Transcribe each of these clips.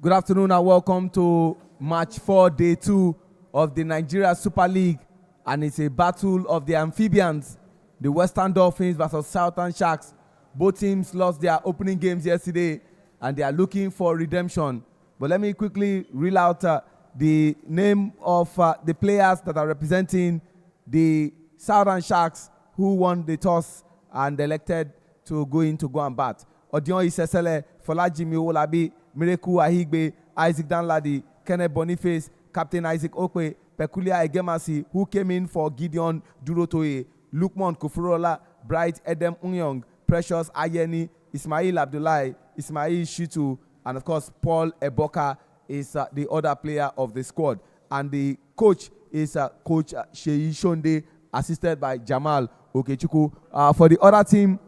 Good afternoon and welcome to match 4, day 2 of the Nigeria Super League. And it's a battle of the amphibians, the Western Dolphins versus Southern Sharks. Both teams lost their opening games yesterday and they are looking for redemption. But let me quickly reel out the name of the players that are representing the Southern Sharks who won the toss and elected to go and bat. Odion Isesele, Folajimi Owolabi, Miracle Ahigbe, Isaac Danladi, Kenneth Boniface, Captain Isaac Okwe, Peculiar Egemasi, who came in for Gideon Durotoye, Lukman Kufurola, Bright Edem Unyong, Precious Ayeni, Ismail Abdullahi, Ismail Shitu, and of course Paul Eboka is the other player of the squad. And the coach is Coach Sheyi Shonde, assisted by Jamal Okechukwu. For the other team,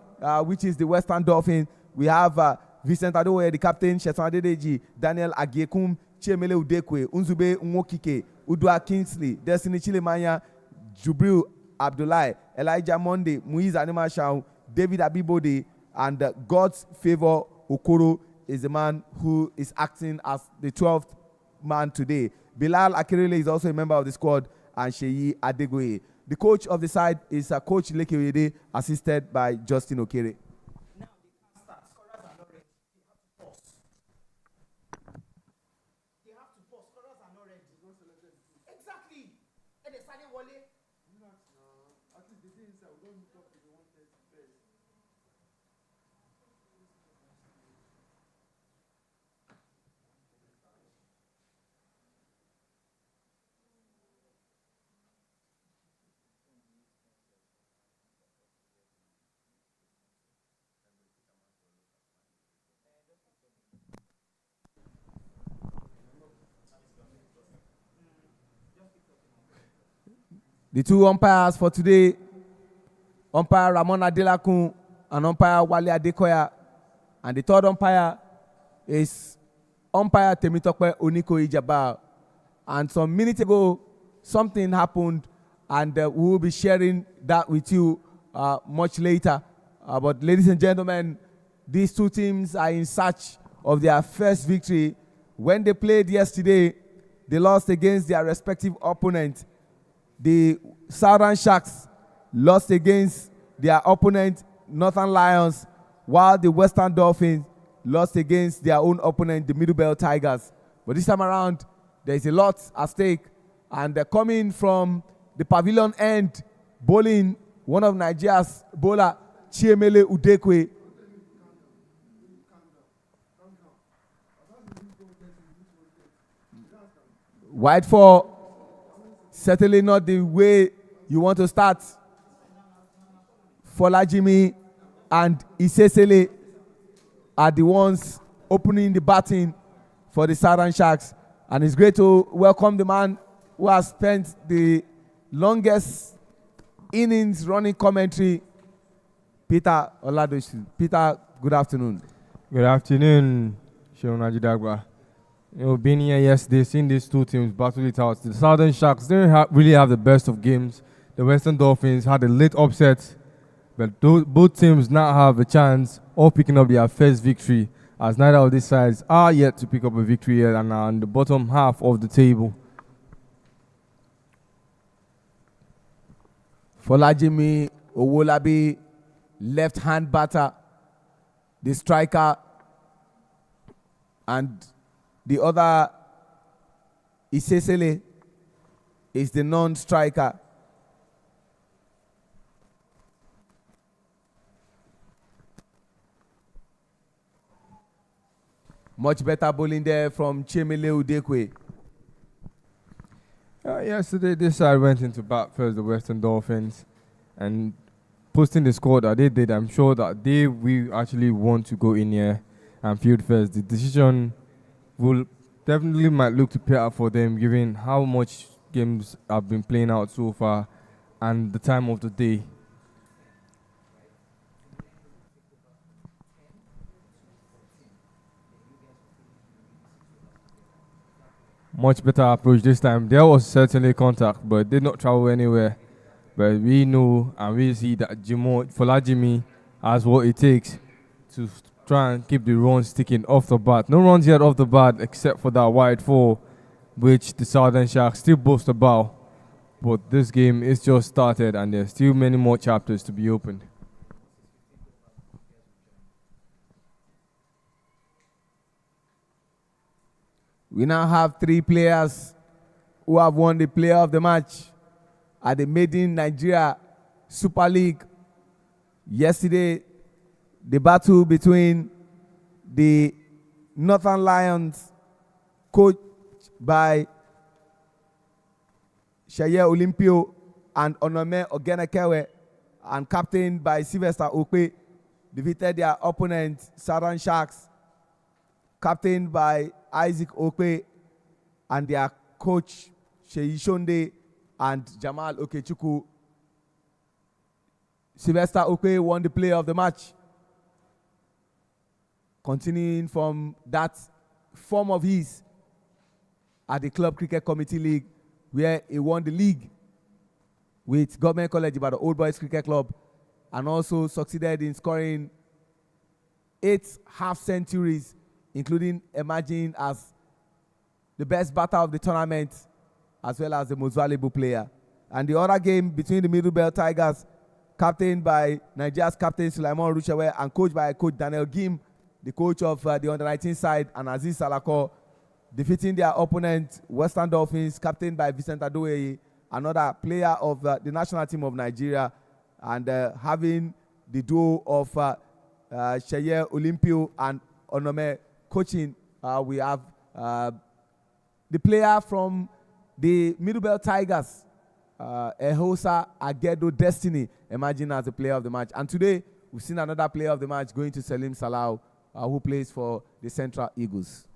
which is the Western Dolphins, we have Vincent Adowe, the captain, Shetan Adedeji, Daniel Agiekum, Chiemele Udekwe, Unzube Nwokike, Udua Kingsley, Destiny Chilemanya, Jubril Abdullahi, Elijah Monde, Muiz Animashau, David Abibode, and God's Favor Okoro is the man who is acting as the 12th man today. Bilal Akirele is also a member of the squad, and Sheyi Adegoye. The coach of the side is Coach Leke Oyede, assisted by Justin Okere. The two umpires for today, umpire Ramon Adelakun and umpire Wale Adekoya. And the third umpire is umpire Temitope Oniko Ijaba. And some minutes ago, something happened, and we will be sharing that with you much later. But ladies and gentlemen, these two teams are in search of their first victory. When they played yesterday, they lost against their respective opponents. The Southern Sharks lost against their opponent, Northern Lions, while the Western Dolphins lost against their own opponent, the Middlebelt Tigers. But this time around, there is a lot at stake. And they're coming from the pavilion end, bowling one of Nigeria's bowler, Chiemele Udekwe. Wide four. Certainly not the way you want to start. Folajimi and Isesele are the ones opening the batting for the Southern Sharks. And it's great to welcome the man who has spent the longest innings running commentary, Peter Oladosu. Peter, good afternoon. Good afternoon, Sheon Ajidagba. Being here yesterday, seeing these two teams battle it out. The Southern Sharks didn't really have the best of games. The Western Dolphins had a late upset, but both teams now have a chance of picking up their first victory, as neither of these sides are yet to pick up a victory yet and are on the bottom half of the table. Folajimi Owolabi, left-hand batter, the striker, and the other, Isesele, is the non-striker. Much better bowling there from Chiemele Udekwe. Yesterday, this side went into bat first, the Western Dolphins, and posting the score that they did, I'm sure that they will actually want to go in here and field first. The decision will definitely might look to pay out for them, given how much games have been playing out so far and the time of the day. Much better approach this time. There was certainly contact, but did not travel anywhere. But we know and we see that Folajimi has what it takes to try and keep the runs sticking off the bat. No runs yet off the bat except for that wide four, which the Southern Sharks still boast about. But this game is just started and there's still many more chapters to be opened. We now have 3 players who have won the player of the match at the Maiden Nigeria Super League. Yesterday, the battle between the Northern Lions, coached by Sheye Olympio and Onome Ogenekewe, and captained by Sylvester Okpe, defeated their opponent, Southern Sharks, captained by Isaac Okpe, and their coach, Sheyi Shonde and Jamal Okechukwu. Sylvester Okpe won the player of the match. Continuing from that form of his at the Club Cricket Committee League, where he won the league with Government College Ibadan Old Boys Cricket Club, and also succeeded in scoring 8 half centuries, including emerging as the best batter of the tournament, as well as the most valuable player. And the other game between the Middle Belt Tigers, captained by Nigeria's captain Sulaiman Rushewe and coached by coach Daniel Gim, the coach of the under-19 side, and Aziz Salako, defeating their opponent, Western Dolphins, captained by Vincent Adoye, another player of the national team of Nigeria, and having the duo of Sheye Olympio and Onome coaching. We have the player from the Middle Belt Tigers, Ehosa Agedo Destiny, emerging as the player of the match. And today, we've seen another player of the match going to Salim Salau, who plays for the Central Eagles.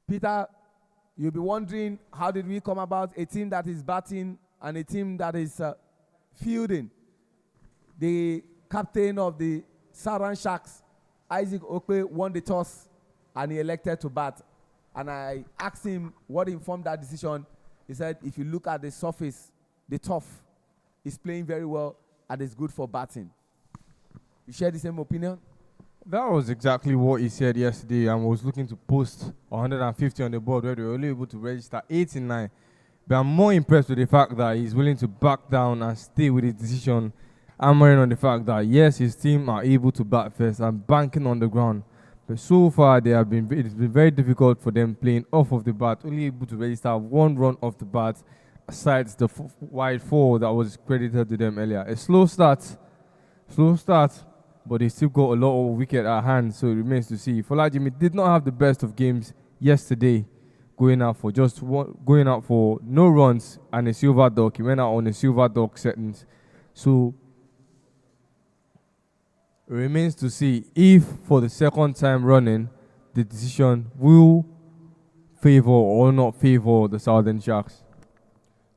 Peter, you'll be wondering, how did we come about a team that is batting and a team that is fielding? The captain of the Southern Sharks, Isaac Okpe, won the toss and he elected to bat. And I asked him what informed that decision. He said, if you look at the surface, the turf is playing very well and it's good for batting. You share the same opinion? That was exactly what he said yesterday, and was looking to post 150 on the board where they were only able to register 89. But I'm more impressed with the fact that he's willing to back down and stay with his decision, hammering on the fact that yes, his team are able to bat first and banking on the ground. But so far, it's been very difficult for them playing off of the bat, only able to register 1 run off the bat, aside the wide 4 that was credited to them earlier. A slow start, but they still got a lot of wicket at hand, so it remains to see. Folajimi did not have the best of games yesterday, going out for no runs and a silver duck. He went out on a silver duck settings. So it remains to see if, for the second time running, the decision will favor or not favor the Southern Sharks.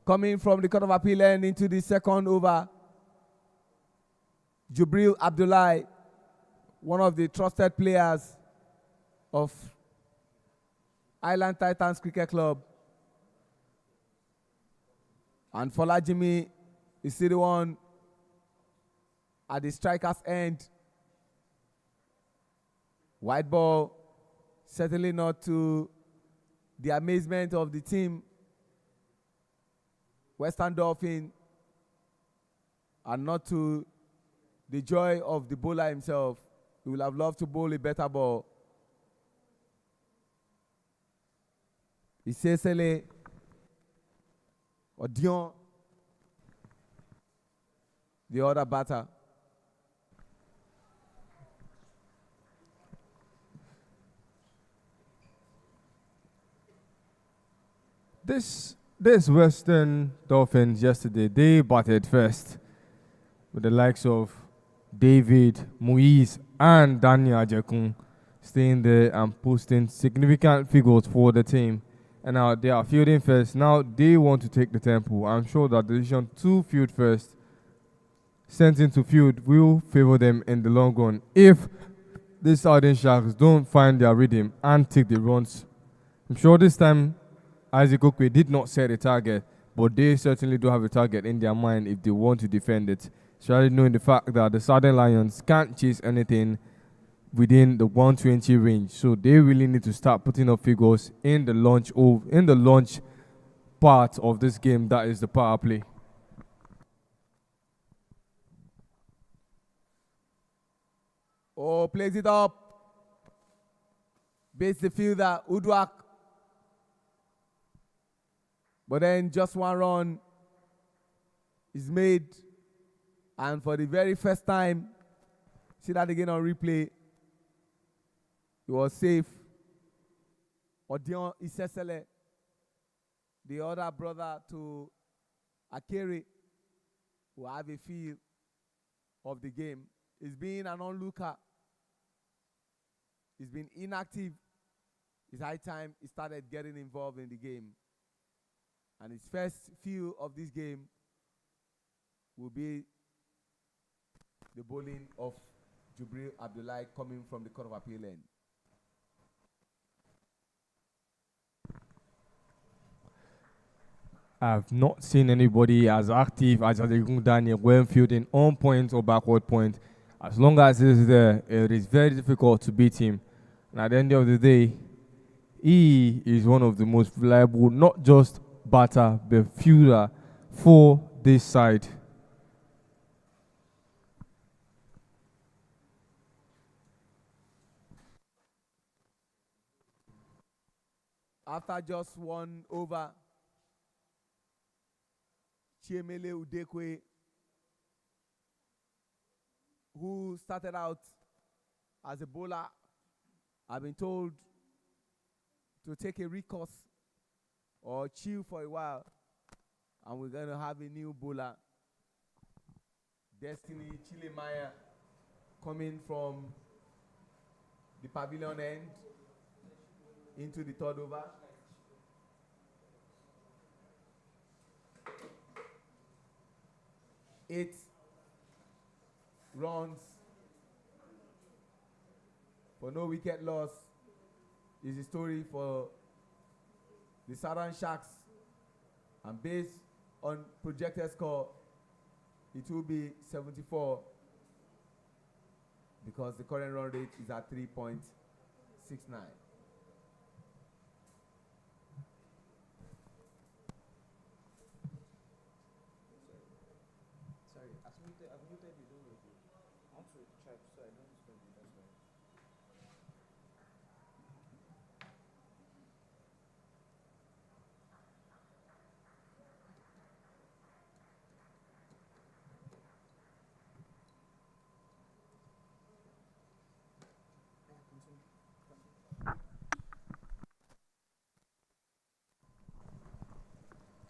Coming from the Court of Appeal end into the second over, Jubril Abdullahi, one of the trusted players of Island Titans Cricket Club. And Folajimi is still the one at the striker's end. White ball, certainly not to the amazement of the team. Western Dolphin, and not to the joy of the bowler himself. He would have loved to bowl a better ball. Isesele Odion, the other batter. This Western Dolphins yesterday, they batted first with the likes of David, Muiz, and Daniel Ajekun staying there and posting significant figures for the team. And now they are fielding first. Now they want to take the tempo. I'm sure that the decision to field first sent into field will favor them in the long run if the Southern Sharks don't find their rhythm and take the runs. I'm sure this time Isaac Okwe did not set a target, but they certainly do have a target in their mind if they want to defend it. Especially knowing the fact that the Southern Lions can't chase anything within the 120 range, so they really need to start putting up figures in the launch part of this game, that is the power play. Oh, plays it up. Base the fielder, Udwak. But then just one run is made. And for the very first time, see that again on replay, he was safe. Odion Isesele, the other brother to Akere, who have a feel of the game, is being an onlooker. He's been inactive. It's high time he started getting involved in the game. And his first feel of this game will be the bowling of Jubril Abdullahi coming from the Court of Appeal end. I've not seen anybody as active as Adegun Daniel when fielding on point or backward point. As long as he's there, it is very difficult to beat him. And at the end of the day, he is one of the most reliable, not just batter, but fielder for this side. After just one over, Chiemele Udekwe, who started out as a bowler, I've been told to take a recourse or chill for a while, and we're going to have a new bowler, Destiny Chilemaya, coming from the pavilion end into the third over. Eight runs for no wicket loss is the story for the Southern Sharks, and based on projected score, it will be 74 because the current run rate is at 3.69.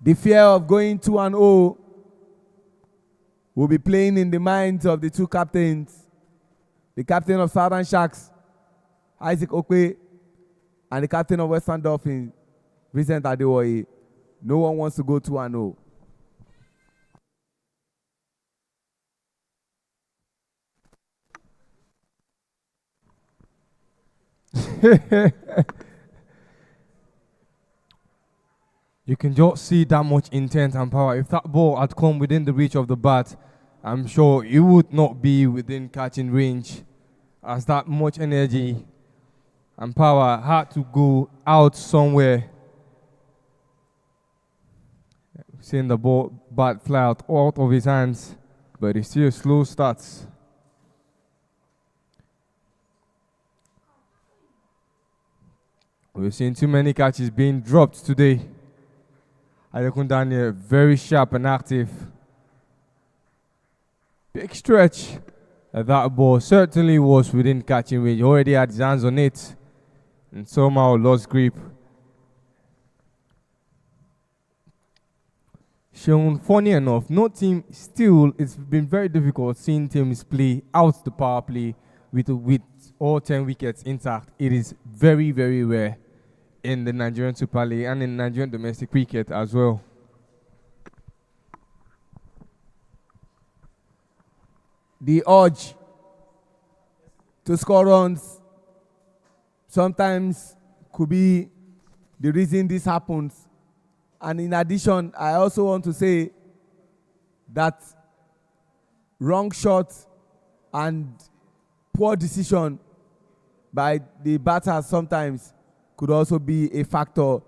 The fear of going 2-0 will be playing in the minds of the two captains. The captain of Southern Sharks, Isaac Okwe, and the captain of Western Dolphins, Vincent Adewoye. No one wants to go 2-0. You can just see that much intent and power. If that ball had come within the reach of the bat, I'm sure it would not be within catching range, as that much energy and power had to go out somewhere. Seeing the ball bat fly out of his hands, but it's still slow starts. We've seen too many catches being dropped today. Adekunle Daniel, very sharp and active. Big stretch. That ball certainly was within catching range. He already had his hands on it and somehow lost grip. Shown, funny enough, no team still, it's been very difficult seeing teams play out the power play with all 10 wickets intact. It is very, very rare in the Nigerian Super League and in Nigerian domestic cricket as well. the urge to score runs sometimes could be the reason this happens. And in addition, I also want to say that wrong shots and poor decision by the batters sometimes could also be a factor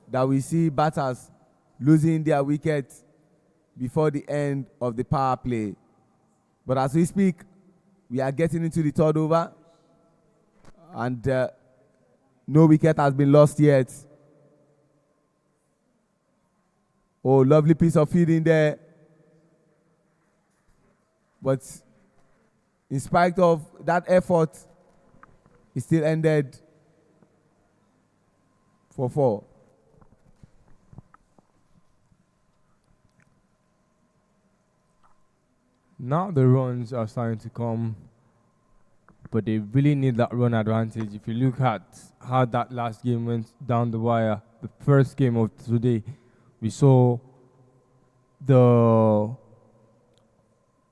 that we see batters losing their wickets before the end of the power play. But as we speak, we are getting into the third over, and no wicket has been lost yet. Oh, lovely piece of fielding there. But in spite of that effort, it still ended for 4. Now the runs are starting to come, but they really need that run advantage. If you look at how that last game went down the wire, the first game of today, we saw the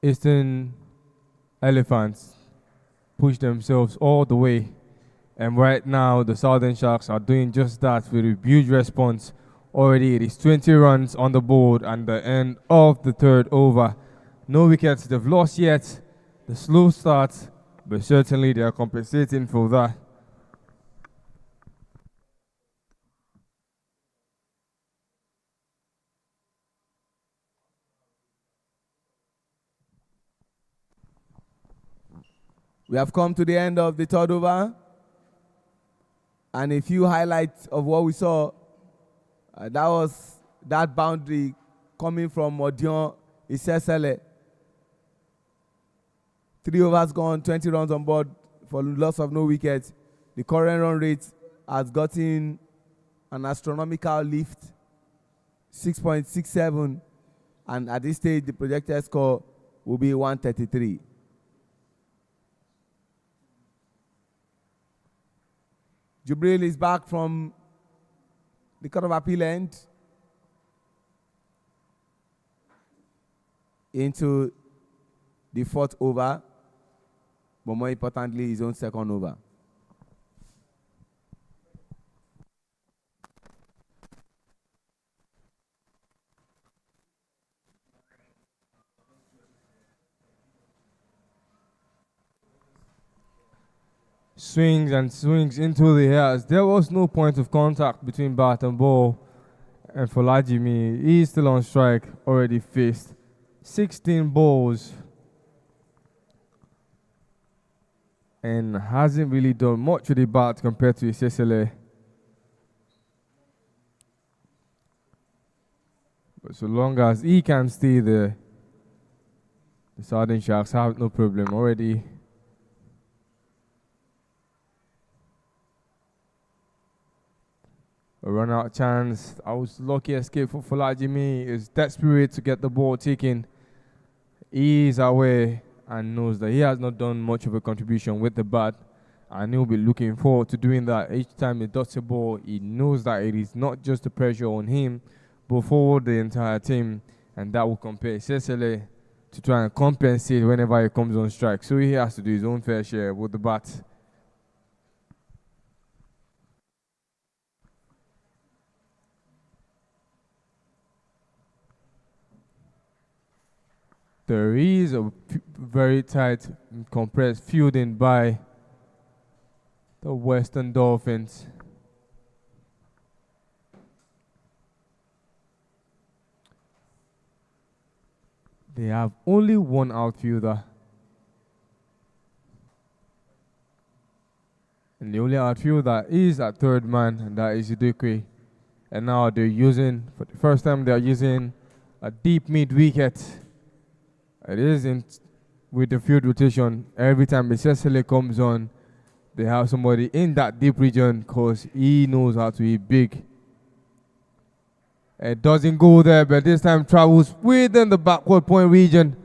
Eastern Elephants push themselves all the way. And right now, the Southern Sharks are doing just that with a huge response. Already, it is 20 runs on the board and the end of the third over. No wickets they've lost yet. The slow start, but certainly they are compensating for that. We have come to the end of the third over. And a few highlights of what we saw. That was that boundary coming from Odion Isesele. 3 overs gone, 20 runs on board for loss of no wickets. The current run rate has gotten an astronomical lift, 6.67. And at this stage, the projected score will be 133. Jubril is back from the Court of Appeal end into the fourth over, but more importantly, his own second over. Swings and swings into the airs. There was no point of contact between bat and ball. And for Lajimi, he's still on strike, already faced 16 balls. And hasn't really done much with the bat compared to Isesele. But so long as he can stay there, the Southern Sharks have no problem already. A run out chance. I was lucky escape for Folajimi. Is desperate to get the ball taken. He's away and knows that he has not done much of a contribution with the bat. And he'll be looking forward to doing that. Each time he dots a ball, he knows that it is not just the pressure on him, but for the entire team. And that will compel Sesele to try and compensate whenever he comes on strike. So he has to do his own fair share with the bat. There is a very tight, compressed fielding by the Western Dolphins. They have only one outfielder. And the only outfielder is at third man, and that is Idukwe. And now they're using, for the first time, they're using a deep mid-wicket. It isn't with the field rotation. Every time Isesele comes on, they have somebody in that deep region because he knows how to be big. It doesn't go there, but this time travels within the backward point region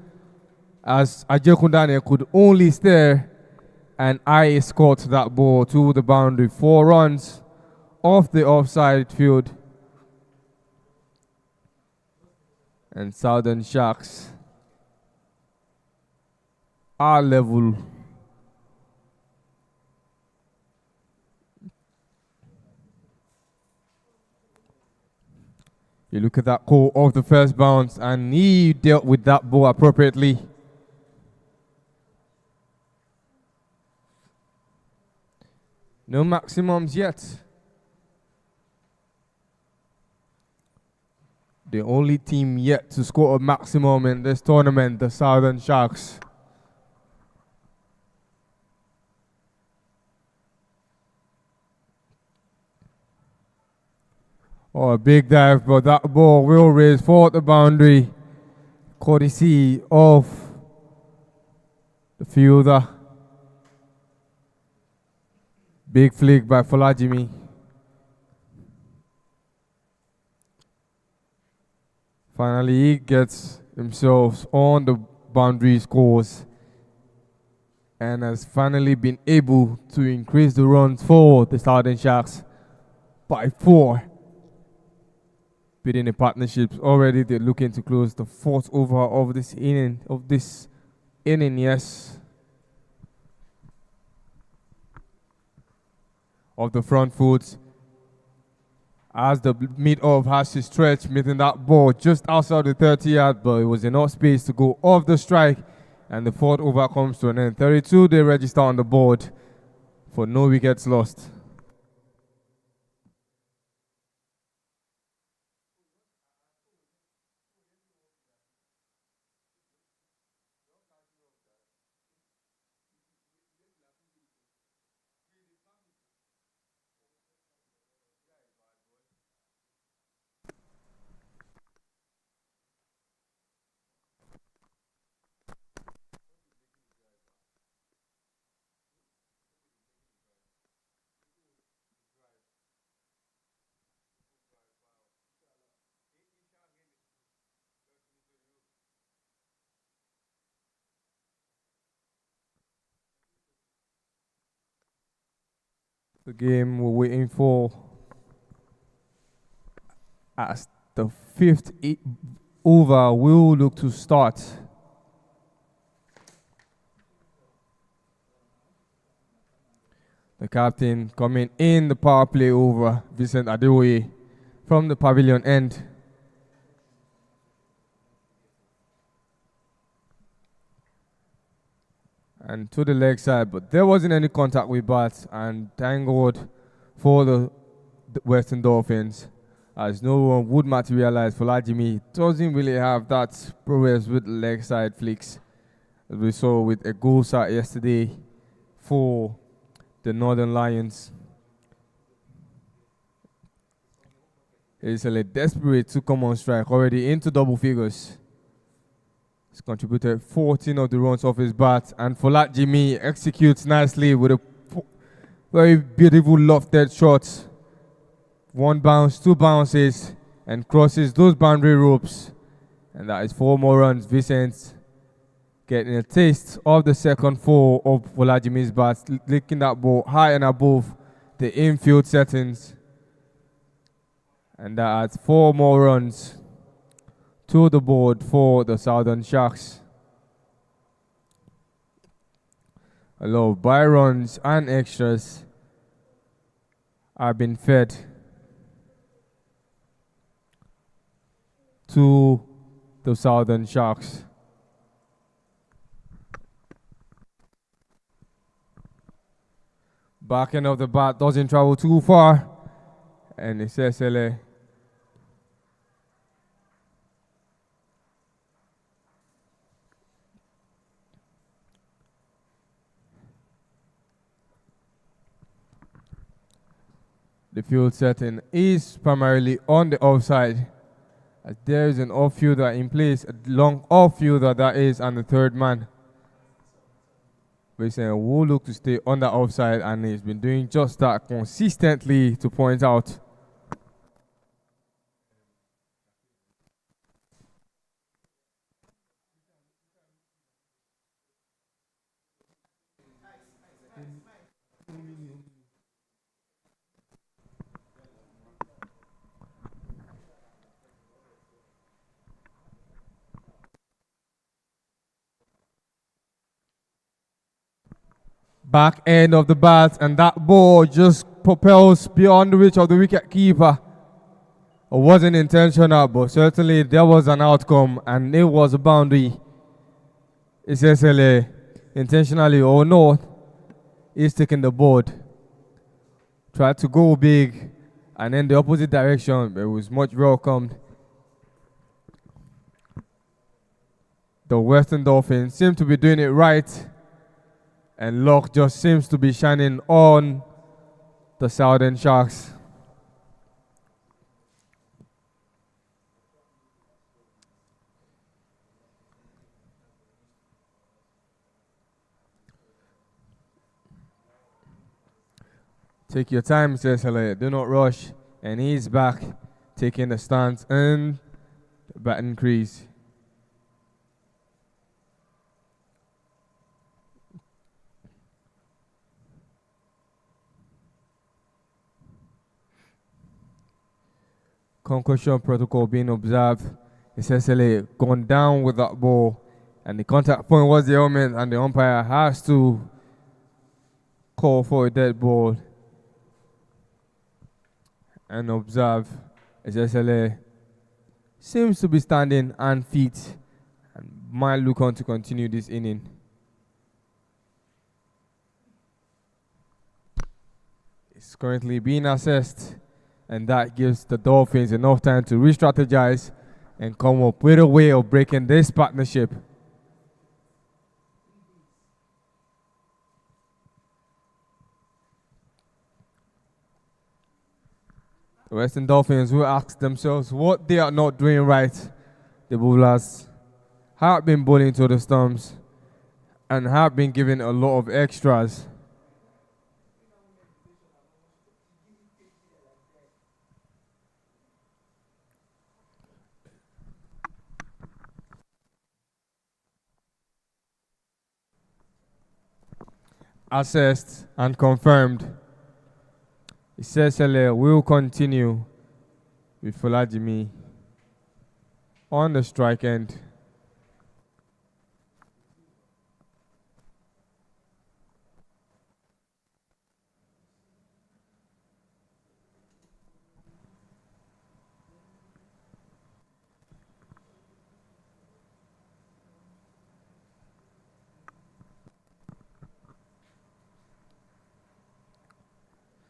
as Ajekundane could only stare and I escort that ball to the boundary. 4 runs off the offside field. And Southern Sharks our level. You look at that call of the first bounce, and he dealt with that ball appropriately. No maximums yet. The only team yet to score a maximum in this tournament, the Southern Sharks. Oh, a big dive, but that ball will raise for the boundary, courtesy of the fielder. Big flick by Folajimi. Finally, he gets himself on the boundary scores and has finally been able to increase the runs for the Southern Sharks by 4. Beating the partnerships already, they're looking to close the 4th over of this inning, yes. Of the front foot, as the mid-off has to stretch, meeting that ball just outside the 30-yard, but it was enough space to go off the strike, and the 4th over comes to an end. 32 they register on the board for no wickets lost. The game we're waiting for as the 5th over will look to start. The captain coming in the power play over, Vincent Adewoye from the pavilion end. And to the leg side, but there wasn't any contact with bat, and thank God for the Western Dolphins, as no one would materialize. Folajimi doesn't really have that progress with leg side flicks, as we saw with a goal shot yesterday for the Northern Lions. He's desperate to come on strike, already into double figures. He's contributed 14 of the runs off his bat, and Folajimi executes nicely with a very beautiful lofted shot. 1 bounce, 2 bounces, and crosses those boundary ropes. And that is 4 more runs. Vincent getting a taste of the second 4 of Folajimi's bat, licking that ball high and above the infield settings. And that adds 4 more runs to the board for the Southern Sharks. A lot of by-runs and extras have been fed to the Southern Sharks. Back end of the bat doesn't travel too far, and it's SLA. The field setting is primarily on the offside, as there is an off-fielder in place, a long off-fielder that is, and the third man. Basically, will look to stay on the offside, and he's been doing just that consistently, to point out. back end of the bat, and that ball just propels beyond the reach of the wicket keeper. It wasn't intentional, but certainly there was an outcome, and it was a boundary. Essentially, intentionally or not, he's taking the board. Tried to go big, and in the opposite direction, but it was much welcomed. The Western Dolphins seem to be doing it right, and luck just seems to be shining on the Southern Sharks. Take your time, says Hilaire. Do not rush. And he's back, taking the stance and the batting crease. Concussion protocol being observed. Essentially gone down with that ball, and the contact point was the helmet, and the umpire has to call for a dead ball and observe. Essentially seems to be standing on feet and might look on to continue this inning. It's currently being assessed, and that gives the Dolphins enough time to re-strategize and come up with a way of breaking this partnership. The Western Dolphins will ask themselves what they are not doing right. The bowlers have been bowling to the stumps and have been given a lot of extras. Assessed and confirmed. Essentially will continue with Folajimi on the strike end.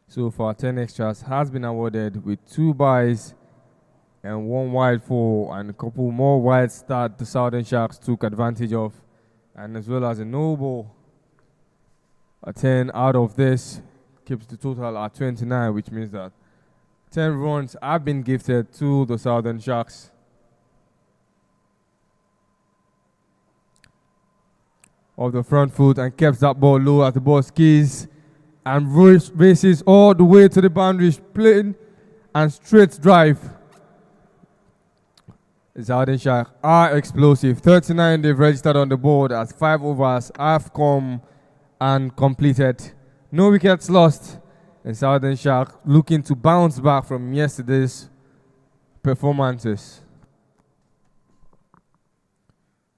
So far, 10 extras has been awarded with 2 byes and 1 wide for, and a couple more wides that the Southern Sharks took advantage of, and as well as a no ball. A 10 out of this keeps the total at 29, which means that 10 runs have been gifted to the Southern Sharks. Off the front foot and kept that ball low at the ball skis, and races all the way to the boundaries, plain and straight drive. The Southern Sharks are explosive. 39 they've registered on the board as 5 overs have come and completed. No wickets lost. The Southern Sharks looking to bounce back from yesterday's performances.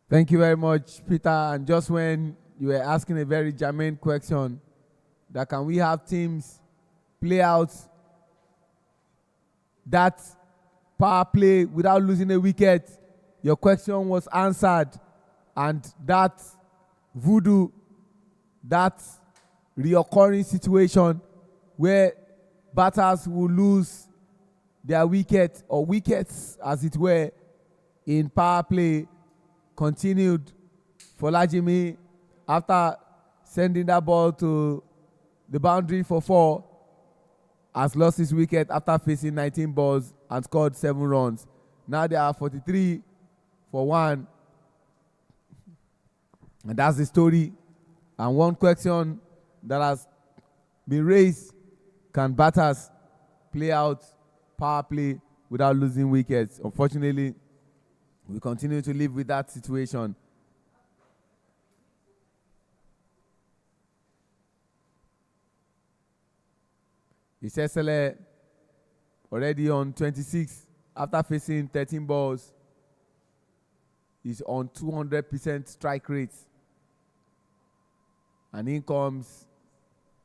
Thank you very much, Peter. And just when you were asking a very germane question, that can we have teams play out that power play without losing a wicket, your question was answered, and that voodoo, that reoccurring situation where batters will lose their wicket, or wickets as it were, in power play continued. Folajimi, after sending that ball to the boundary for 4, has lost his wicket after facing 19 balls and scored 7 runs. Now they are 43 for 1. And that's the story. And one question that has been raised: can batters play out power play without losing wickets? Unfortunately, we continue to live with that situation. Isesele already on 26 after facing 13 balls. He's on 200% strike rate. And in comes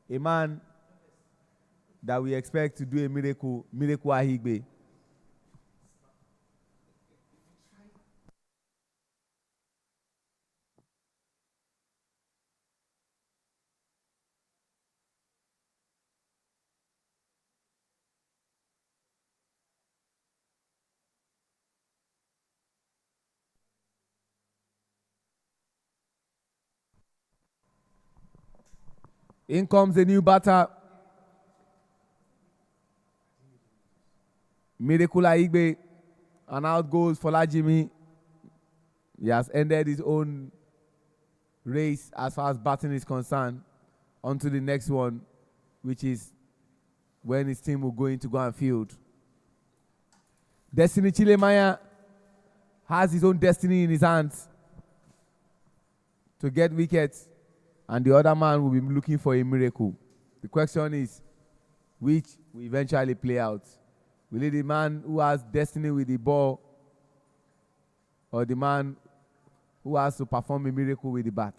a man that we expect to do a miracle, Miracle Ahigbe. In comes a new batter. Miracle Aigbe. And out goes Folajimi. He has ended his own race as far as batting is concerned. On to the next one, which is when his team will go into go and field. Destiny Chilemaya has his own destiny in his hands to get wickets, and the other man will be looking for a miracle. The question is, which will eventually play out? Will it the man who has destiny with the ball, or the man who has to perform a miracle with the bat?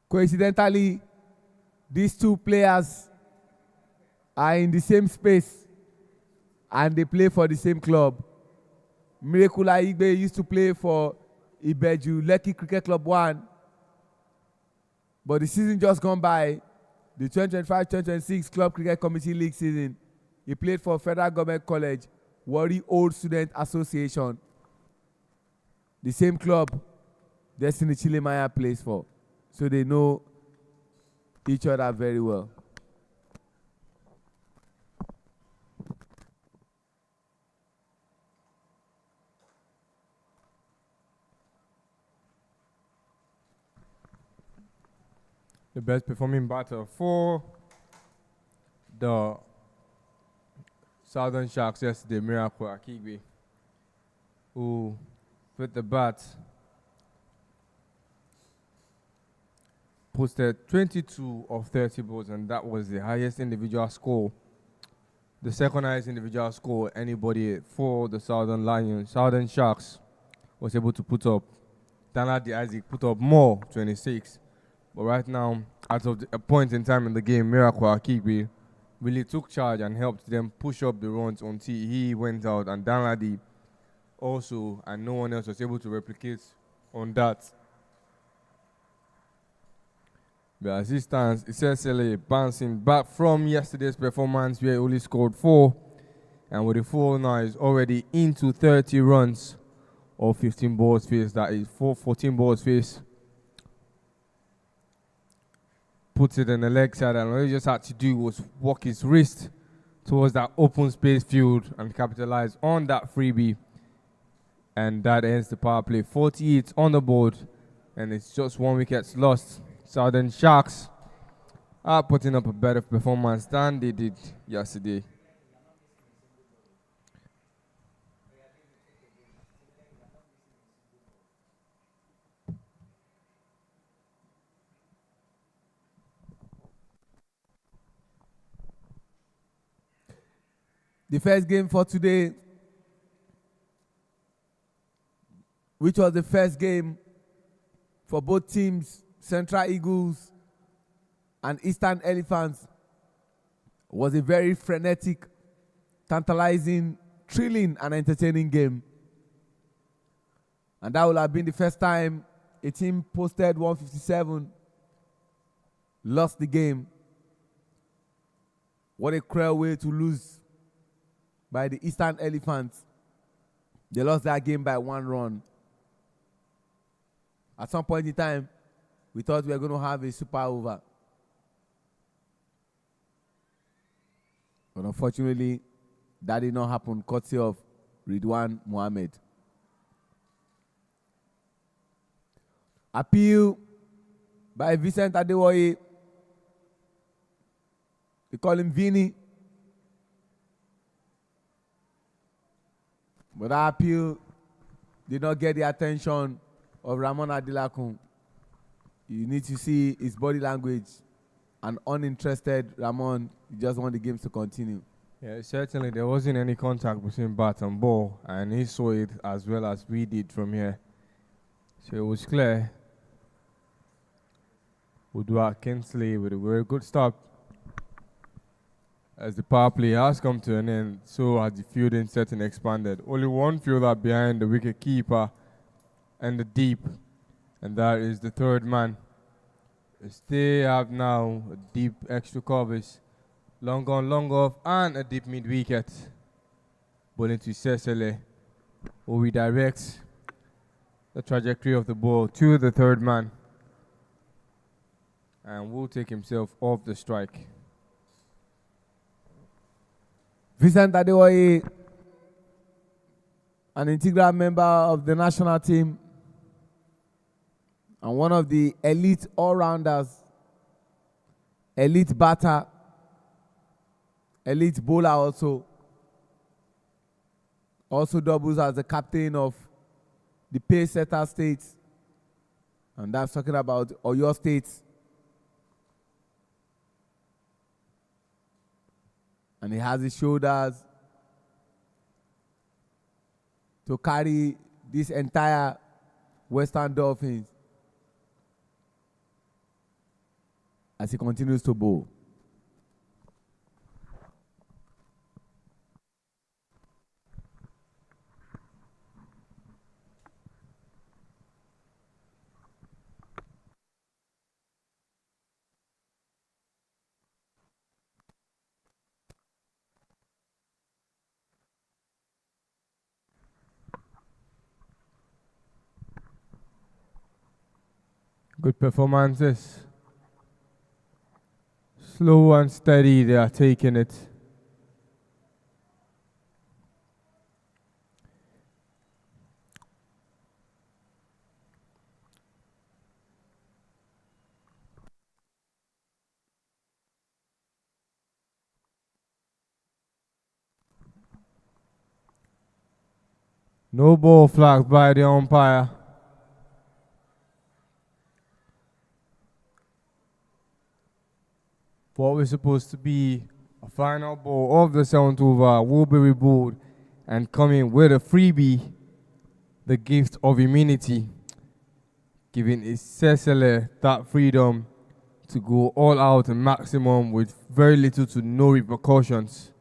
Coincidentally, these two players are in the same space and they play for the same club. Miracle Aigbe used to play for Ibeju Lekki Cricket Club 1, but the season just gone by, the 2025-2026 Club Cricket Committee League season, he played for Federal Government College, Warri Old Student Association, the same club Destiny Chilemaya plays for. So they know each other very well. The best performing batter for the Southern Sharks yesterday, Miracle Akigbe, who with the bat posted 22 of 30 balls, and that was the highest individual score, the second highest individual score anybody for the Southern Sharks was able to put up. Danladi Isaac put up more, 26. But right now, at a point in time in the game, Miracle Akigbe really took charge and helped them push up the runs until he went out, and Danladi also, and no one else was able to replicate on that. The assistants essentially bouncing back from yesterday's performance where he only scored 4, and with the 4 now is already into 30 runs or 15 balls faced. That is 14 balls faced. Puts it in the leg side, and all he just had to do was walk his wrist towards that open space field and capitalize on that freebie, and that ends the power play. 48 on the board, and it's just 1 wicket lost. Southern Sharks are putting up a better performance than they did yesterday. The first game for today, which was the first game for both teams, Central Eagles and Eastern Elephants, was a very frenetic, tantalizing, thrilling, and entertaining game. And that would have been the first time a team posted 157, lost the game. What a cruel way to lose by the Eastern Elephants. They lost that game by 1 run. At some point in time, we thought we were going to have a super over. But unfortunately, that did not happen, courtesy of Ridwan Mohammed. Appeal by Vincent Adewoye. They call him Vinny. But that appeal did not get the attention of Ramon Adilakun. You need to see his body language. An uninterested Ramon, he just want the games to continue. Yeah, certainly there wasn't any contact between bat and ball, and he saw it as well as we did from here. So it was clear. Udua Kinsley with a very good stop. As the power play has come to an end, so has the fielding setting expanded. Only one fielder behind the wicket keeper and the deep, and that is the third man. As they have now a deep extra covers, long on, long off, and a deep mid wicket. Bowling to Cecily, who redirects the trajectory of the ball to the third man, and will take himself off the strike. Vincent Adewoye, an integral member of the national team and one of the elite all-rounders, elite batter, elite bowler also doubles as the captain of the pace setter states, and that's talking about Oyo State. And he has his shoulders to carry this entire Western Dolphins as he continues to bowl. Good performances. Slow and steady, they are taking it. No ball flagged by the umpire. What was supposed to be a final ball of the 7th over will be rebowled and coming with a freebie, the gift of immunity, giving Cecily that freedom to go all out and maximum with very little to no repercussions.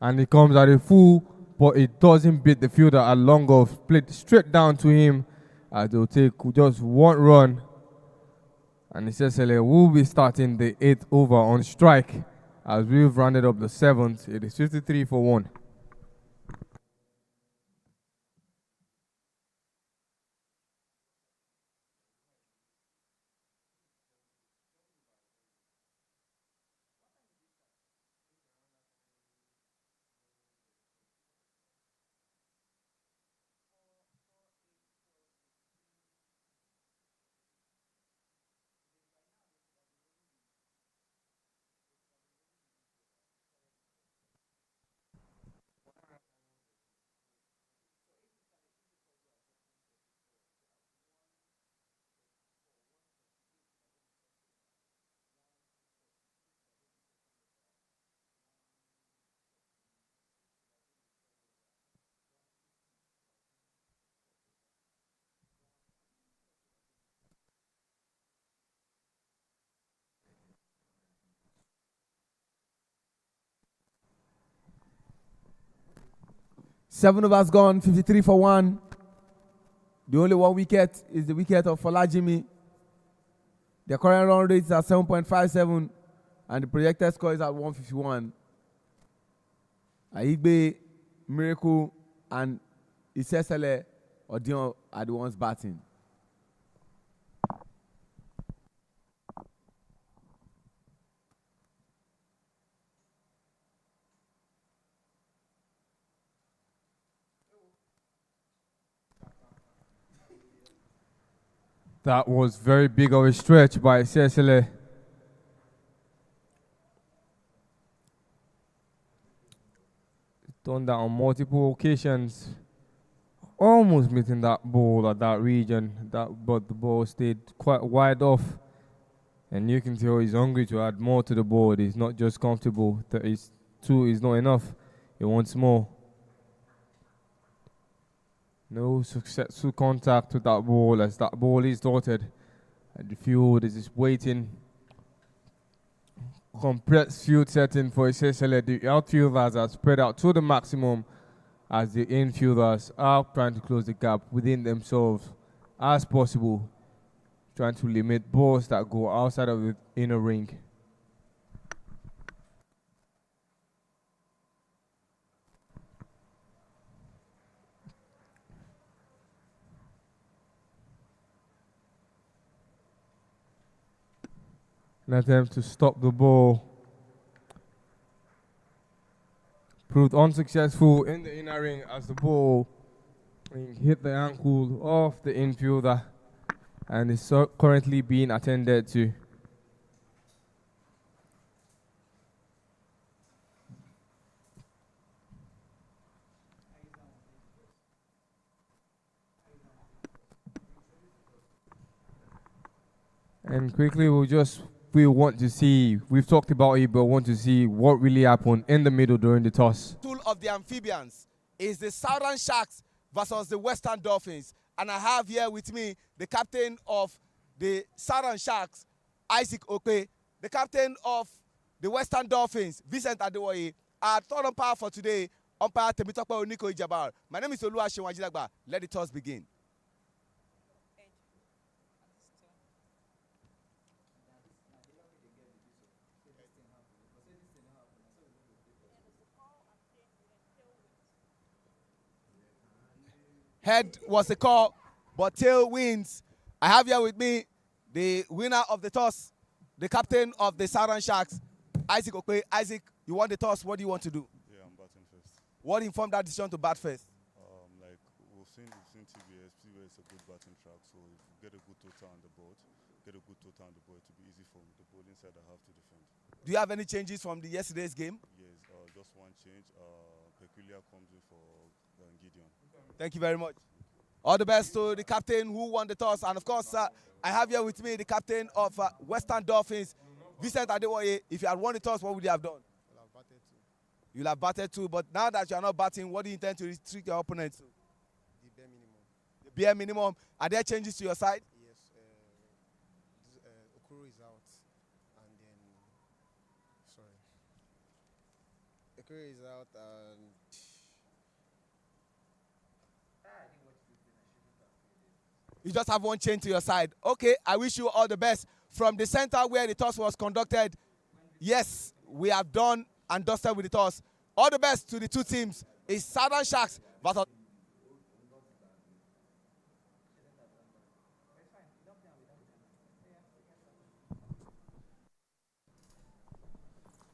And it comes at a full, but it doesn't beat the fielder at long off, split straight down to him as they'll take just one run. And Cecily will be starting the 8th over on strike as we've rounded up the 7th. It is 53 for 1. Seven overs gone, 53 for 1. The only one wicket is the wicket of Folajimi. The current run rate is at 7.57 and the projected score is at 151. Aigbe, Miracle, and Isesele Odion are the ones batting. That was very big of a stretch by Cecily. Done that on multiple occasions almost meeting that ball at that region, but the ball stayed quite wide off. And you can tell he's hungry to add more to the board. He's not just comfortable. Two is not enough. He wants more. No successful contact with that ball as that ball is dotted. And the field is just waiting. Compressed field setting for Isesele. The outfielders are spread out to the maximum as the infielders are trying to close the gap within themselves as possible, trying to limit balls that go outside of the inner ring. An attempt to stop the ball proved unsuccessful in the inner ring as the ball hit the ankle of the infielder and is currently being attended to. And quickly we want to see, we've talked about it, but want to see what really happened in the middle during the toss. Battle of the amphibians is the Southern Sharks versus the Western Dolphins. And I have here with me the captain of the Southern Sharks, Isaac Okpe, the captain of the Western Dolphins, Vincent Adewoye. Our third umpire for today, umpire Temitope Oniko Ijabar. My name is Oluwaseun Ajilagba. Let the toss begin. Head was the call, but tail wins. I have here with me the winner of the toss, the captain of the Southern Sharks, Isaac Okpe. Isaac, you won the toss. What do you want to do? Yeah, I'm batting first. What informed that decision to bat first? Like we've seen TBS. TBS is a good batting track, so if we get a good total on the board, it will be easy for the bowling side I have to defend. Do you have any changes from the yesterday's game? Yes, just one change. Peculiar comes in for Gideon. Thank you very much. All the best to the captain who won the toss. And of course, I have here with me the captain of Western Dolphins, Vincent Adewoye. If you had won the toss, what would you have done? Well, I've batted too. You'll have batted too. But now that you are not batting, what do you intend to restrict your opponents to? The bare minimum. The bare minimum. Are there changes to your side? Yes, Okoro is out, and then Okoro is out, and You just have one change to your side. Okay, I wish you all the best. From the center where the toss was conducted, yes, we have done and dusted with the toss. All the best to the two teams. It's Southern Sharks versus...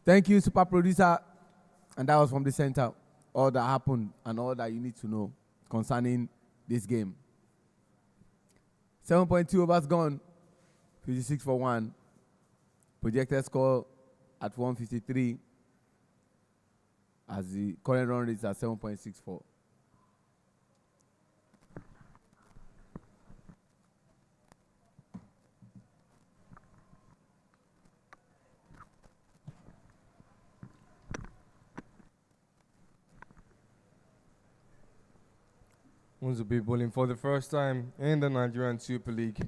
Thank you, super producer. And that was from the center. All that happened and all that you need to know concerning this game. 7.2 overs gone, 56 for 1. Projected score at 153 as the current run rate is at 7.64. Unzubi bowling for the first time in the Nigerian Super League.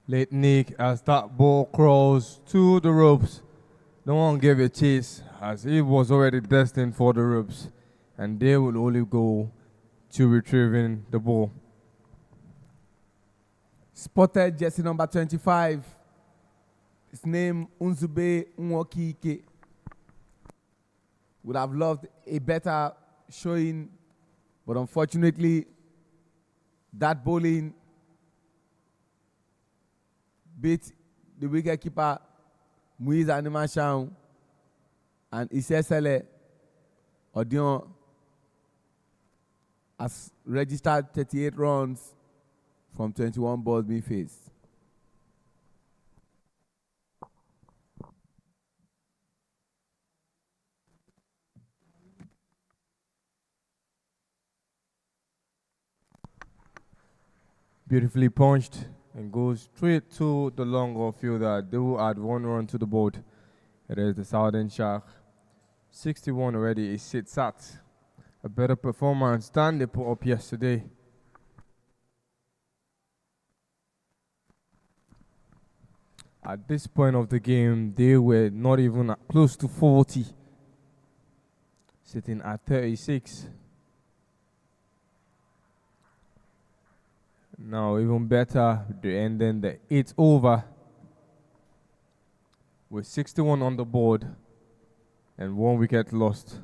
Late Nick as that ball crawls to the ropes. No one gave a chase as it was already destined for the ropes, and they will only go to retrieving the ball. Spotted jersey number 25. His name Unzube Nwokike. Would have loved a better showing, but unfortunately, that bowling beat the wicketkeeper Muiz Animashaun and Isesele Odion has registered 38 runs from 21 balls being faced. Beautifully punched and goes straight to the long fielder. They will add 1 run to the board. It is the Southern Shark. 61 already. It sits at a better performance than they put up yesterday. At this point of the game, they were not even close to 40, sitting at 36. Now, even better, they're ending the 8th over with 61 on the board and 1 wicket lost.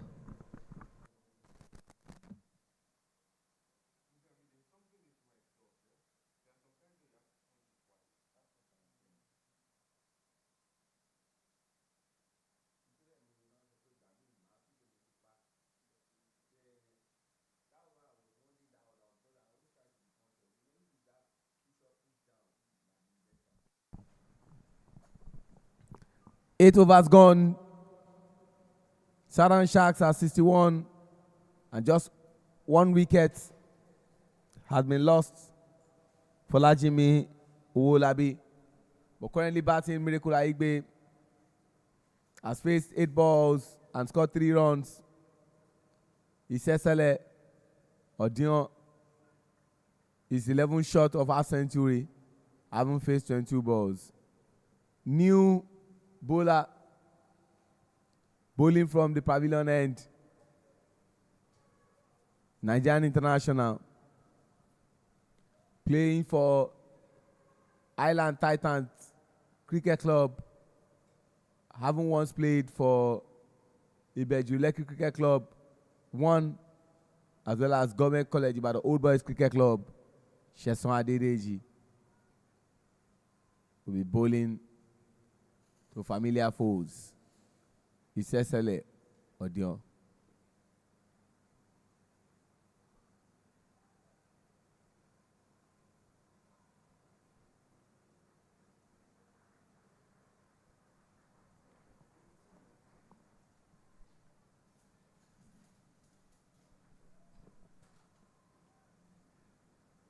Eight overs gone. Southern Sharks are 61, and just 1 wicket has been lost for Lajimi Uwolabi. But currently batting, Miracle Aigbe has faced 8 balls and scored 3 runs. Isesele Odion is 11 short of half century, having faced 22 balls. New bowler bowling from the pavilion end, Nigerian international, playing for Island Titans Cricket Club, having once played for Ibeju Lekki Cricket Club 1, as well as Government College by the Old Boys Cricket Club. Sheson Adedeji will be bowling to familiar foes. Isesele Odion.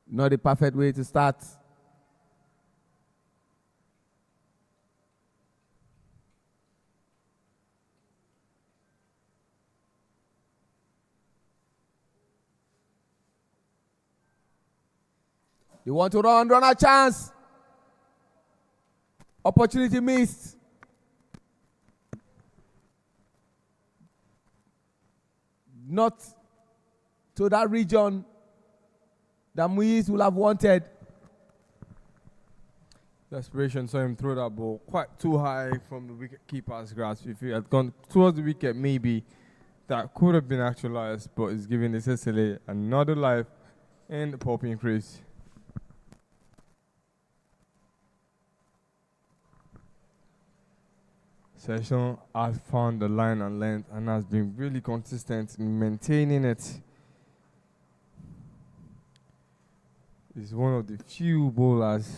Not the perfect way to start. You want to run a chance. Opportunity missed. Not to that region that Muiz will have wanted. Desperation saw him throw that ball quite too high from the wicket keeper's grasp. If he had gone towards the wicket, maybe that could have been actualized, but it's giving the Cecily another life in the popping crease. Session has found the line and length and has been really consistent in maintaining it. He's one of the few bowlers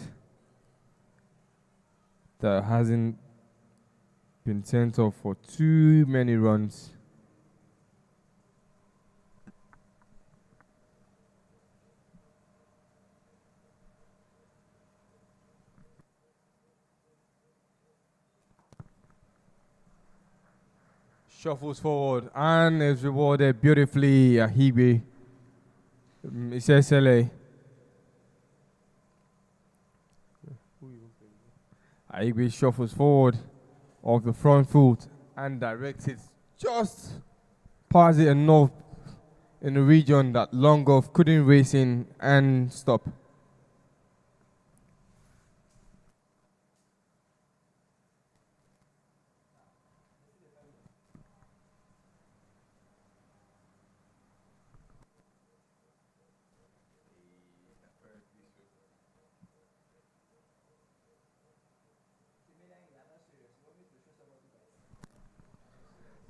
that hasn't been sent off for too many runs. Shuffles forward and is rewarded beautifully. Ahibe. Isesele. Ahibe shuffles forward off the front foot and directs it just past it enough in the region that long off couldn't race in and stop.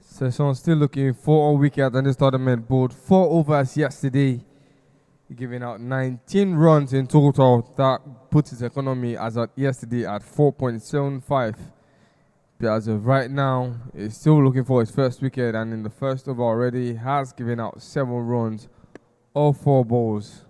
Session still looking for a wicket on this tournament board. 4 overs yesterday, giving out 19 runs in total. That puts his economy as of yesterday at 4.75. But as of right now, he's still looking for his first wicket, and in the first over already has given out 7 runs, all 4 balls.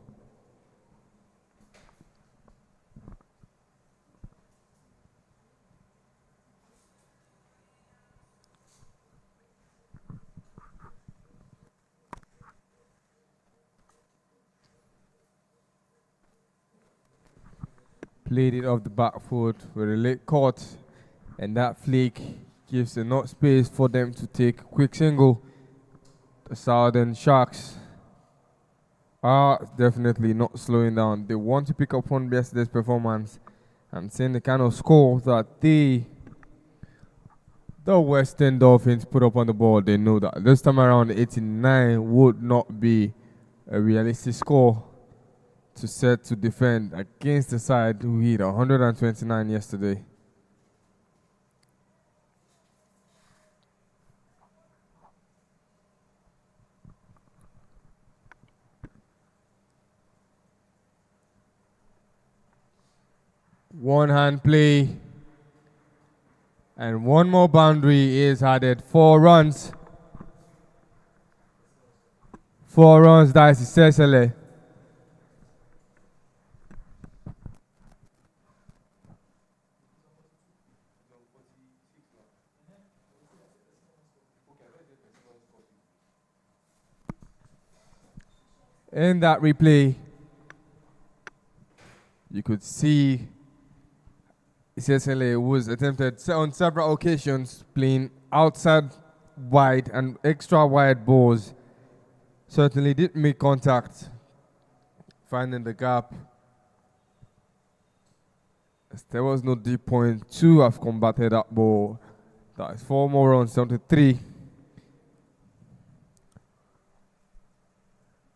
Played it off the back foot with a late cut, and that flick gives enough space for them to take a quick single. The Southern Sharks are definitely not slowing down. They want to pick up on yesterday's performance and seeing the kind of score that the Western Dolphins put up on the board. They know that this time around 89 would not be a realistic score to set to defend against the side who hit 129 yesterday. One hand play. And one more boundary is added. 4 runs. 4 runs, that's Cecily. In that replay, you could see Cecily was attempted on several occasions playing outside wide and extra wide balls. Certainly did make contact, finding the gap. There was no deep point to have combated that ball. That is 4 more runs, 73.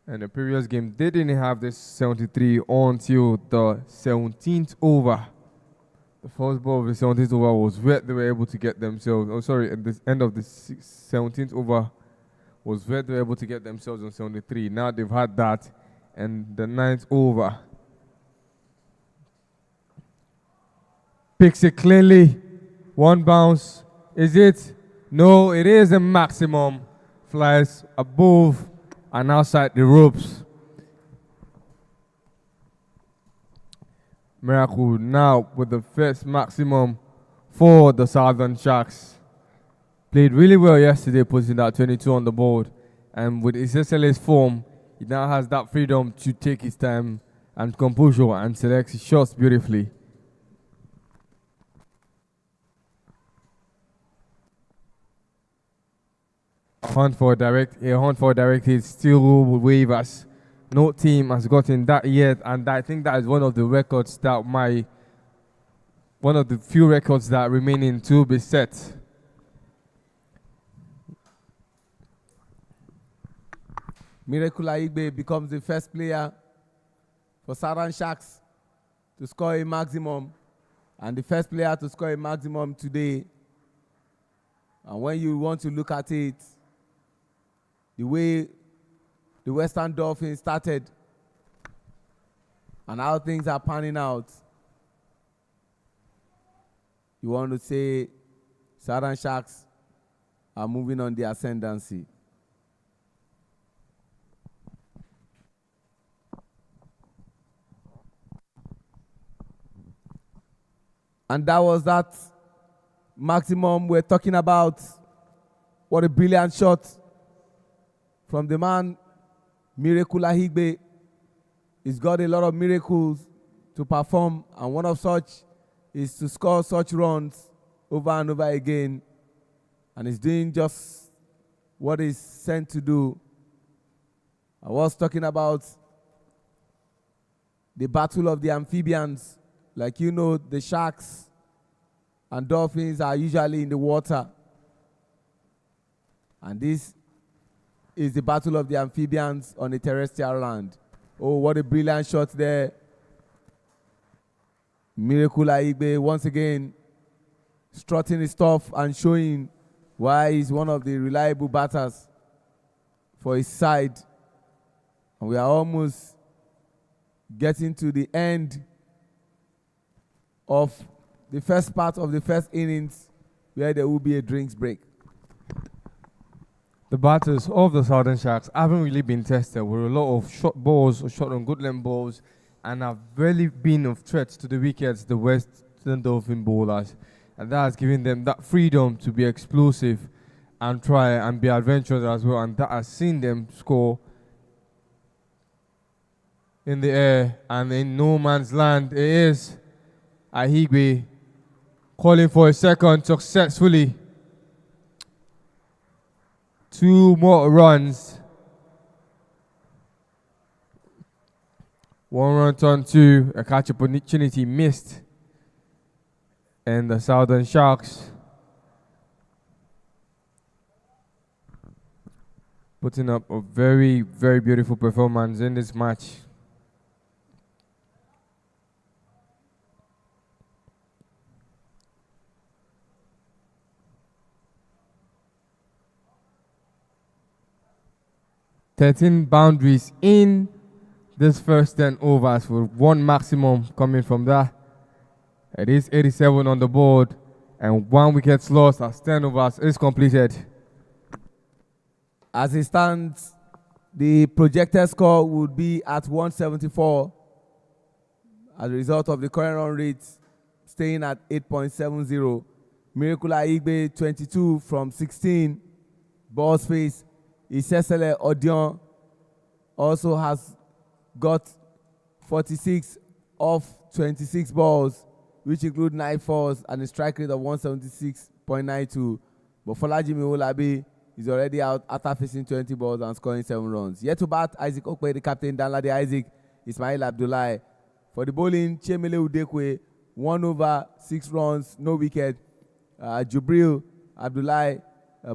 And the previous game, they didn't have this 73 until the 17th over. The first ball of the 17th over was where they were able to get themselves, at the end of the 17th over was where they were able to get themselves on 73. Now they've had that, and the 9th over picks it cleanly. One bounce. Is it? No, it is a maximum. Flies above and outside the ropes. Miracle now with the first maximum for the Southern Sharks. Played really well yesterday, putting that 22 on the board. And with SSLA's form, he now has that freedom to take his time and composure and select his shots beautifully. A hunt for a direct hit still with waivers. No team has gotten that yet, and I think that is one of the records that one of the few records that remaining to be set. Miracle Aigbe becomes the first player for Southern Sharks to score a maximum, and the first player to score a maximum today. And when you want to look at it, the way the Western Dolphins started and how things are panning out, you want to say Southern Sharks are moving on the ascendancy. And that was that maximum we're talking about. What a brilliant shot from the man, Miracle Ahigbe. He's got a lot of miracles to perform, and one of such is to score such runs over and over again. And he's doing just what he's sent to do. I was talking about the battle of the amphibians. Like you know, the sharks and dolphins are usually in the water. And this is the battle of the amphibians on the terrestrial land. Oh, what a brilliant shot there. Miracle Aigbe once again strutting his stuff and showing why he's one of the reliable batters for his side. And we are almost getting to the end of the first part of the first innings, where there will be a drinks break. The batters of the Southern Sharks haven't really been tested with a lot of short balls or short on good length balls, and have really been of threat to the wickets, the Western Dolphin bowlers. And that has given them that freedom to be explosive and try and be adventurous as well. And that has seen them score in the air and in no man's land. It is Ahigwe calling for a second successfully. 2 more runs. 1 run turn 2, a catch opportunity missed. And the Southern Sharks putting up a very, very beautiful performance in this match. "13 boundaries in this first 10 overs with 1 maximum coming from that. It is 87 on the board and 1 wicket lost as 10 overs is completed. As it stands, the projected score would be at 174 as a result of the current run rate staying at 8.70. Miracle Aigbe 22 from 16 ball space. Isesele Odion also has got 46 off 26 balls, which include 9 fours and a strike rate of 176.92. But Folajimi Olabi is already out after facing 20 balls and scoring 7 runs. Yet to bat, Isaac Okpe, the captain, Danladi Isaac, Ismail Abdullahi. For the bowling, Chemele Udekwe, 1 over 6 runs, no wicket. Jubril Abdullahi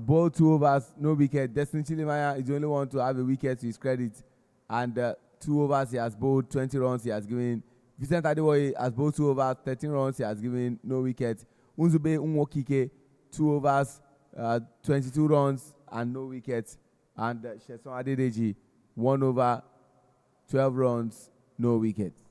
bowled 2 overs, no wicket. Destiny Chilimaya is the only one to have a wicket to his credit. And 2 overs, he has bowled 20 runs, he has given. Vincent Adewoye has bowled 2 overs, 13 runs, he has given no wicket. Unzube Unwokike, 2 overs, 22 runs and no wickets. And Sheson Adedeji, 1 over, 12 runs, no wickets.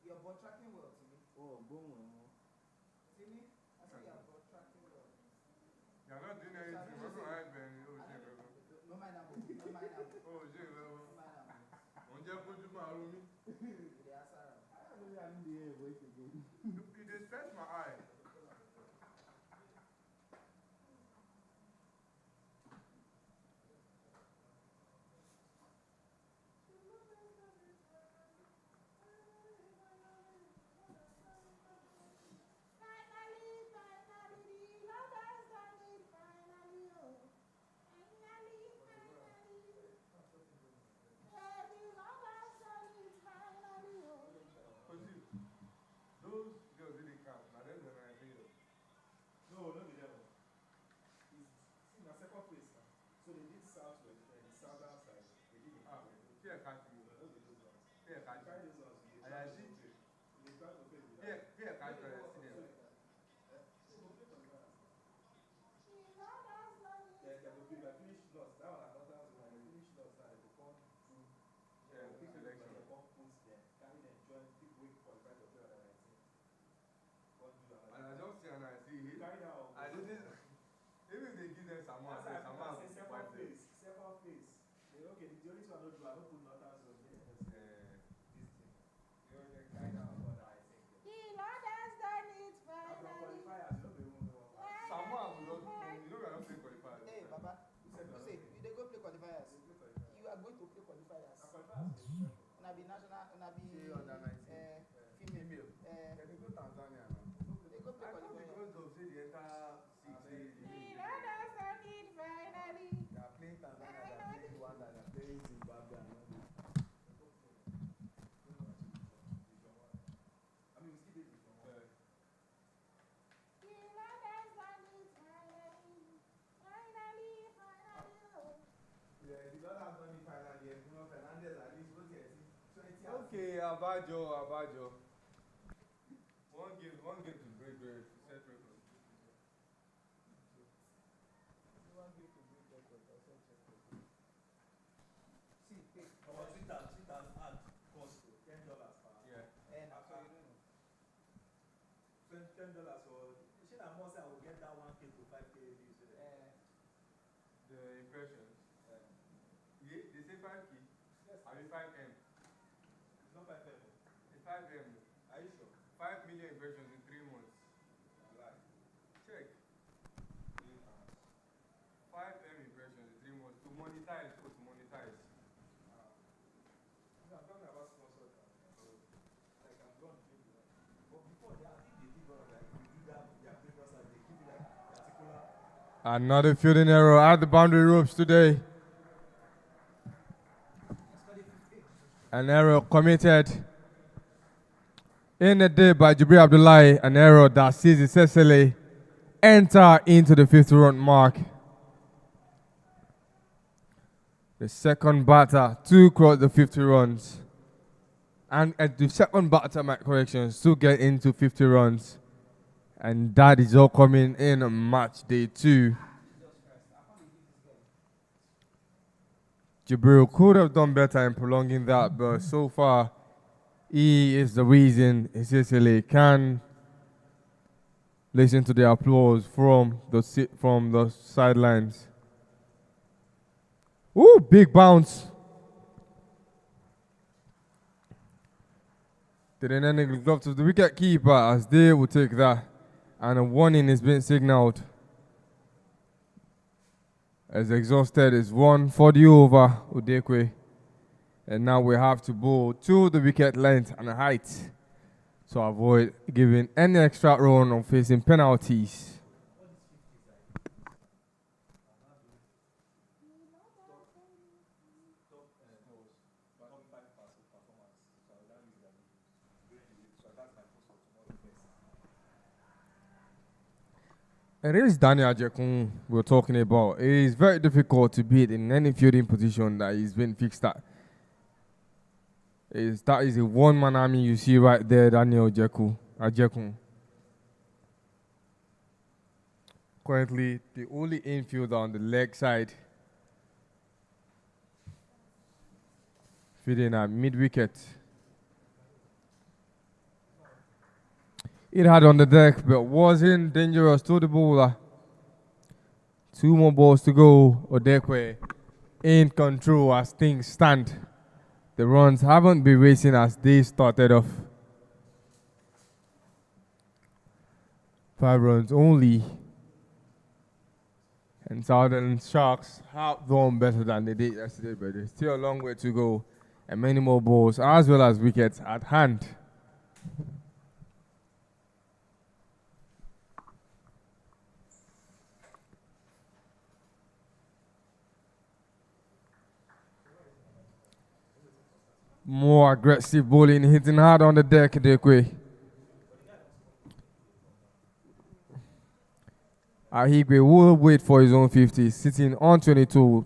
You're tracking well to me. Oh, boom. See me? I said you're tracking well. You're not doing anything. What's all right, Ben? No mind now. No mind now. Oh, shit. No mind now. On just put you my room. The answer. I don't know. I'm in the air voice again. You just stretch my eye. Those girls really can't. Now they're the Nigeria. No, not the devil. It's in the second place now. So they did southwest and the southern side. They did it. Fear catch you. Those are those ones. Fear catch Try you. those ones. And I see. They try to play with Fear catch you. They will be like finish lost. That one another one. They finish lost now. They will come through. Quick selection. They come put them. Carry them join. Pick week qualify to play under 19. What do And I just see and I see. carry that one. I didn't. Even if they give them some more, That's some why more. I say second place. Second place. Okay, the only two I don't do. I don't put nothing so this thing. You know, they carry that one for that, I think. After qualifiers, you know they won't know what. Someone will not. You know we are not playing qualifiers. Hey, Baba. You say you dey go play qualifiers. You are going to play qualifiers. Qualifiers. Una be Say under 19. female. Can they go Tanzania now? They go play I thought qualifier. because of say the entire 6 days. They are playing Tanzania, they are playing Rwanda, they are playing Zimbabwe and all this. I mean, we still did this one. Yeah, the Lord has done it finally. Bruno Fernandes at least was here 20 Okay, Abajo. One game to break the set record. See, our Twitter ad cost $10 per. Yeah. And so you don't know. $10 for. She na more say I will get that 1K to 5K views. The impressions. Yeah, they say 5K. Yes, I mean 5M. it's not 5M. It's 5M. Are you sure? 5 million impressions in 3 months. Lie. Check. 5M impressions in 3 months. To monetize. I'm talking about sponsored. Like I'm going to give you that. But before that, I think they give us like if you do that their previous ad, they give you like particular. Another fielding error at the boundary ropes today. An error committed in the day by Jibril Abdullahi, an error that sees Cecily enter into the 50-run mark. The second batter to cross the 50 runs. And the second batter, my corrections, to get into 50 runs. And that is all coming in match day 2. Jibril could have done better in prolonging that, but so far, he is the reason Cecily can listen to the applause from the sidelines. Ooh, big bounce. Didn't end the glove to the wicket keeper as they will take that. And a warning is being signaled. As exhausted is one for the over, Udekwe. And now we have to bowl to the wicket length and height to avoid giving any extra run or facing penalties. It is Daniel Ajekun we're talking about. It is very difficult to beat in any fielding position that he's been fixed at. That is a one-man army you see right there, Daniel Ajekun. Currently, the only infielder on the leg side. Fielding at mid-wicket. It had on the deck, but wasn't dangerous to the bowler. 2 more balls to go. Odekwe in control as things stand. The runs haven't been racing as they started off. 5 runs only. And Southern Sharks have done better than they did yesterday, but there's still a long way to go. And many more balls as well as wickets at hand. More aggressive bowling, hitting hard on the deck, Dekwe. Ahigwe will wait for his own 50, sitting on 22,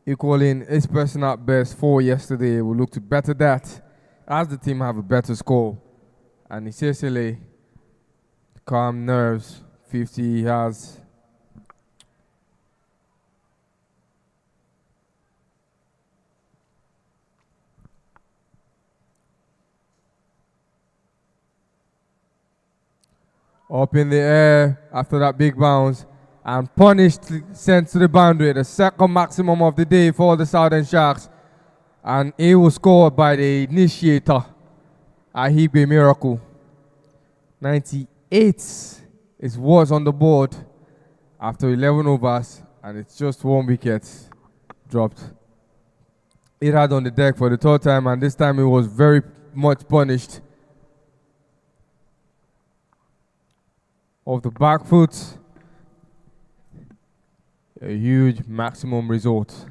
equaling his personal best for yesterday. We'll look to better that as the team have a better score. And Isesele, calm nerves, 50 he has. Up in the air after that big bounce and punished, sent to the boundary, the second maximum of the day for the Southern Sharks. And it was scored by the initiator, Ahigwe Miracle. 98 is what's on the board after 11 overs, and it's just 1 wicket dropped. It had on the deck for the 3rd time, and this time it was very much punished. Off the back foot, a huge maximum result.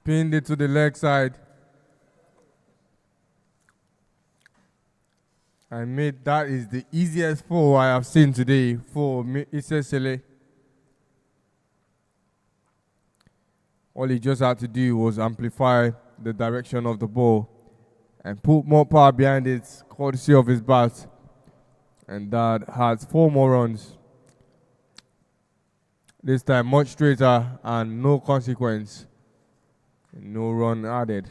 Pinned it to the leg side. And mate, that is the easiest foul I have seen today for Isesele. All he just had to do was amplify the direction of the ball and put more power behind it, courtesy of his bat. And that has 4 more runs. This time much straighter and no consequence. No run added.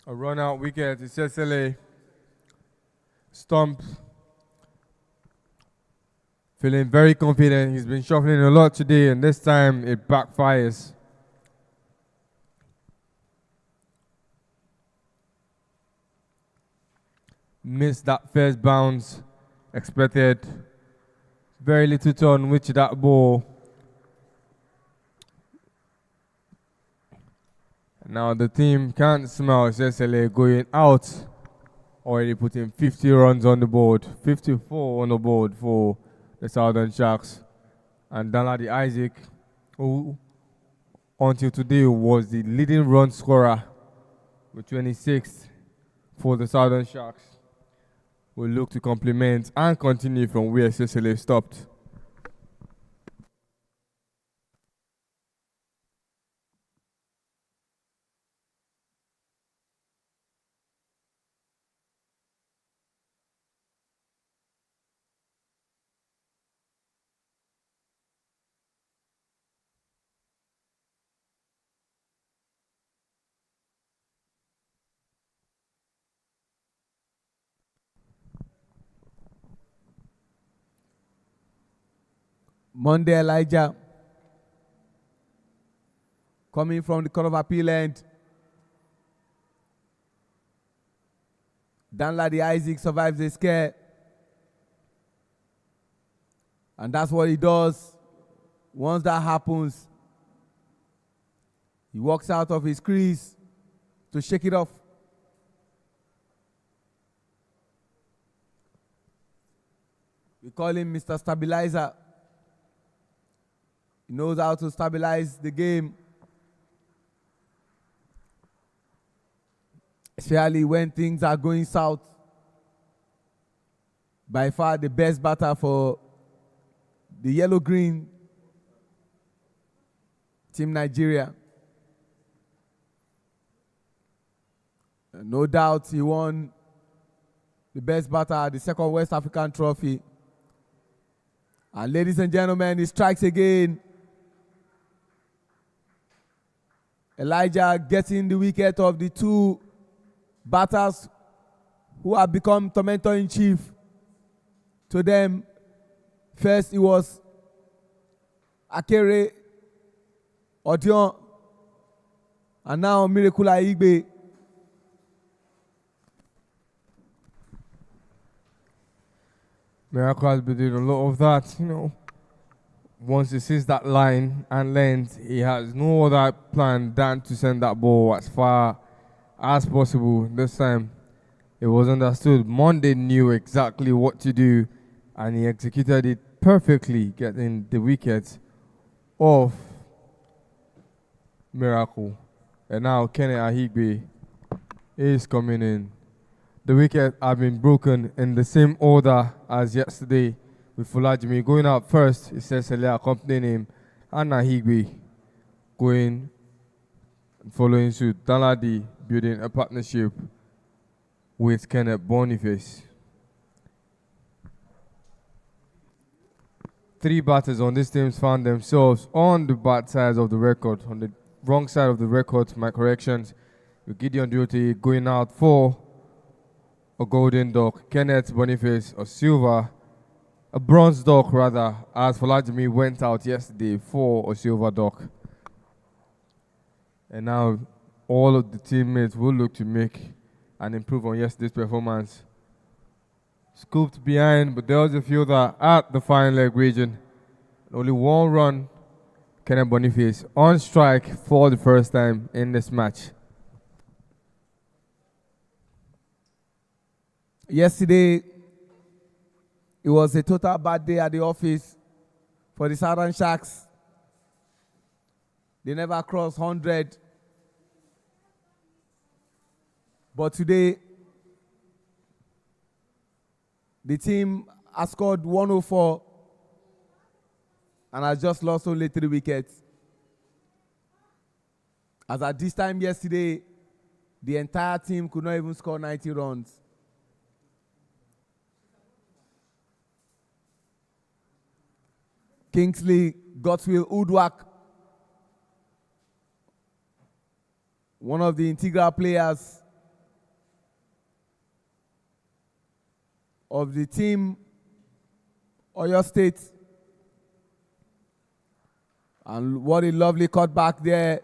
A run out wicket. It's SLA. Stump. Feeling very confident. He's been shuffling a lot today, and this time it backfires. Missed that first bounce. Expected very little turn with that ball. Now the team can't smell SLA going out. Already putting 50 runs on the board. 54 on the board for the Southern Sharks. And Danladi Isaac, who until today was the leading run scorer with 26 for the Southern Sharks, will look to complement and continue from where SLA stopped. Monday Elijah coming from the Court of Appeal end. Danladi Isaac survives the scare. And that's what he does. Once that happens, he walks out of his crease to shake it off. We call him Mr. Stabilizer. He knows how to stabilize the game, especially when things are going south. By far the best batter for the yellow-green Team Nigeria. No doubt he won the best batter at the second West African Trophy. And ladies and gentlemen, he strikes again. Elijah getting the wicket of the 2 batters who have become tormentor-in-chief to them. First, it was Akere Odion, and now Miracle Aigbe. Miracle has been doing a lot of that, Once he sees that line and length, he has no other plan than to send that ball as far as possible. This time, it was understood. Monday knew exactly what to do, and he executed it perfectly, getting the wicket off Miracle. And now Kenneth Ahigbe is coming in. The wicket have been broken in the same order as yesterday, with Fulajimi going out first, it says Celia accompanying him, and Ahigbe going and following suit. Danladi building a partnership with Kenneth Boniface. 3 batters on this team found themselves on the bad side of the record, on the wrong side of the record, to my corrections, with Gideon Duty going out for a golden duck, Kenneth Boniface a silver, a bronze duck rather, as Fulajimi went out yesterday for a silver duck. And now all of the teammates will look to make and improve on yesterday's performance. Scooped behind, but there was a fielder at the final leg region. Only 1 run, Kenneth Boniface on strike for the first time in this match. Yesterday, it was a total bad day at the office for the Southern Sharks. They never crossed 100. But today, the team has scored 104 and has just lost only 3 wickets. As at this time yesterday, the entire team could not even score 90 runs. Kingsley Godswill Udwak, one of the integral players of the team, Oyo State. And what a lovely cutback there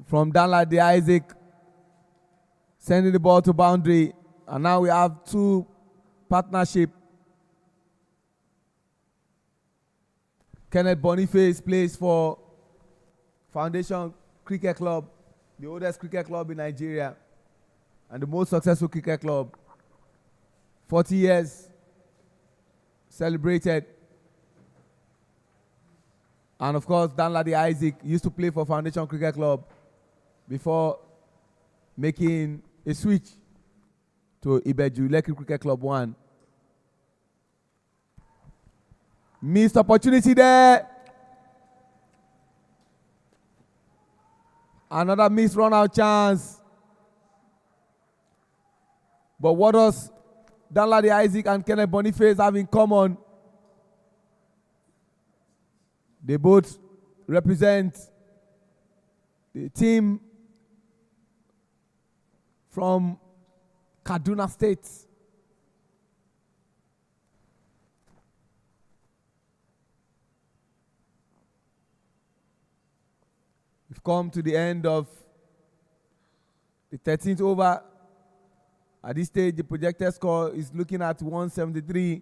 from Danladi Isaac, sending the ball to boundary. And now we have 2 partnership. Kenneth Boniface plays for Foundation Cricket Club, the oldest cricket club in Nigeria and the most successful cricket club. 40 years celebrated. And of course, Danladi Isaac used to play for Foundation Cricket Club before making a switch to Ibeju Lekki Cricket Club 1. Missed opportunity there. Another missed run-out chance. But what does Danladi Isaac and Kenneth Boniface have in common? They both represent the team from Kaduna State. We've come to the end of the 13th over. At this stage, the projected score is looking at 173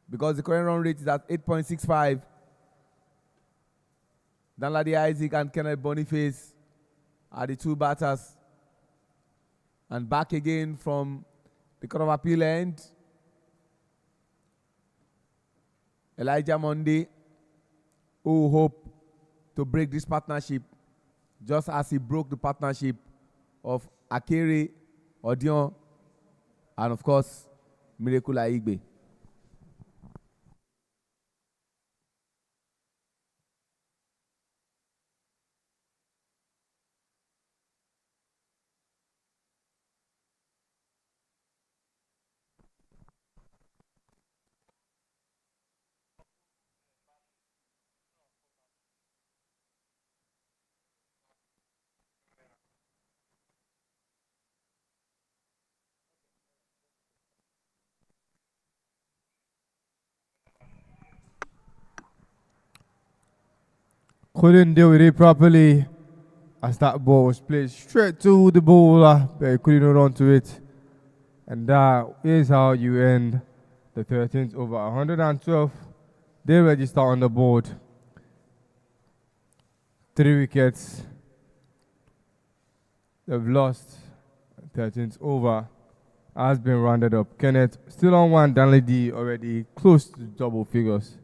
because the current run rate is at 8.65. Danladi Isaac and Kenneth Boniface are the 2 batters. And back again from the Court of Appeal end, Elijah Monday, who hope to break this partnership just as he broke the partnership of Akere Odion and of course Miracle Aigbe. couldn't deal with it properly as that ball was played straight to the bowler, but he couldn't hold on to it. And that is how you end the 13th over. 112, they register on the board. 3 wickets. They've lost. 13th over has been rounded up. Kenneth still on one. Danley D already close to double figures.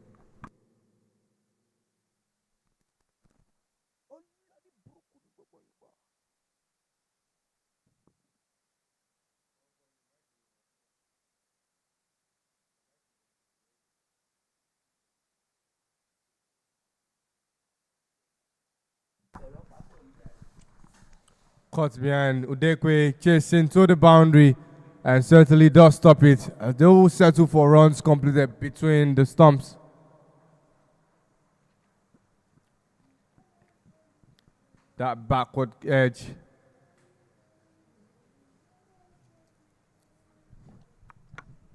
Caught behind Udekwe, chasing to the boundary, and certainly does stop it. They will settle for runs completed between the stumps. That backward edge.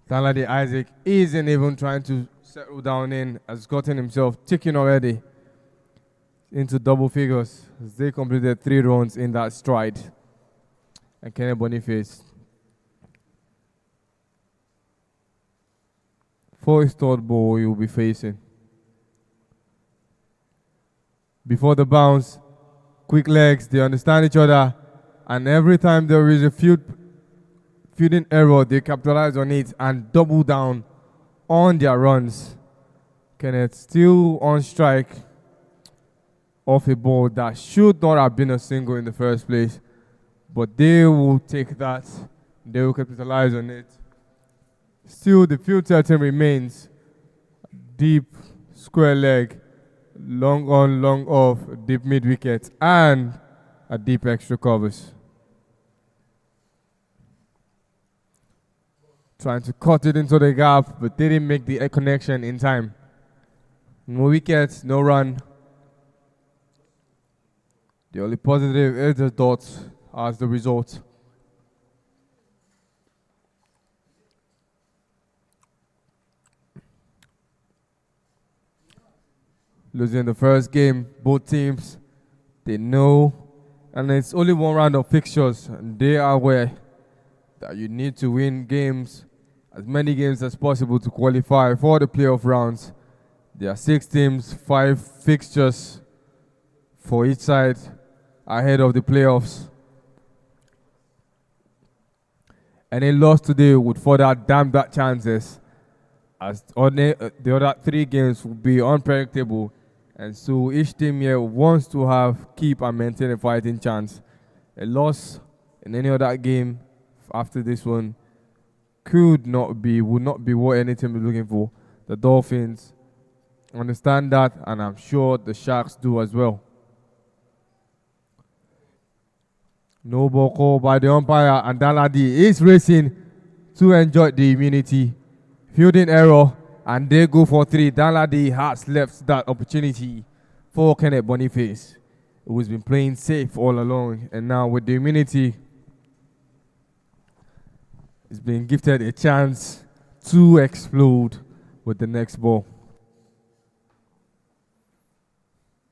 Danladi Isaac isn't even trying to settle down in, has gotten himself ticking already into double figures as they completed 3 runs in that stride. And Kenneth Boniface, for his third ball, he will be facing. Before the bounce, quick legs, they understand each other, and every time there is a fielding error, they capitalize on it and double down on their runs. Kenneth still on strike off a ball that should not have been a single in the first place, but they will take that, they will capitalize on it. Still, the field setting remains deep square leg, long on, long off, deep mid wicket, and a deep extra covers. Trying to cut it into the gap, but didn't make the connection in time. No wickets, no run. The only positive is the dots as the result. Losing the first game, both teams, they know, and it's only one round of fixtures, and they are aware that you need to win games, as many games as possible to qualify for the playoff rounds. There are 6 teams, 5 fixtures for each side ahead of the playoffs. And a loss today would further damn that chances, as the other 3 games will be unpredictable. And so each team here wants to keep and maintain a fighting chance. A loss in any other game after this one would not be what any team is looking for. The Dolphins understand that, and I'm sure the Sharks do as well. No ball call by the umpire, and Danladi is racing to enjoy the immunity. Fielding error, and they go for 3. Danladi has left that opportunity for Kenneth Boniface, who's been playing safe all along, and now with the immunity, he's been gifted a chance to explode with the next ball.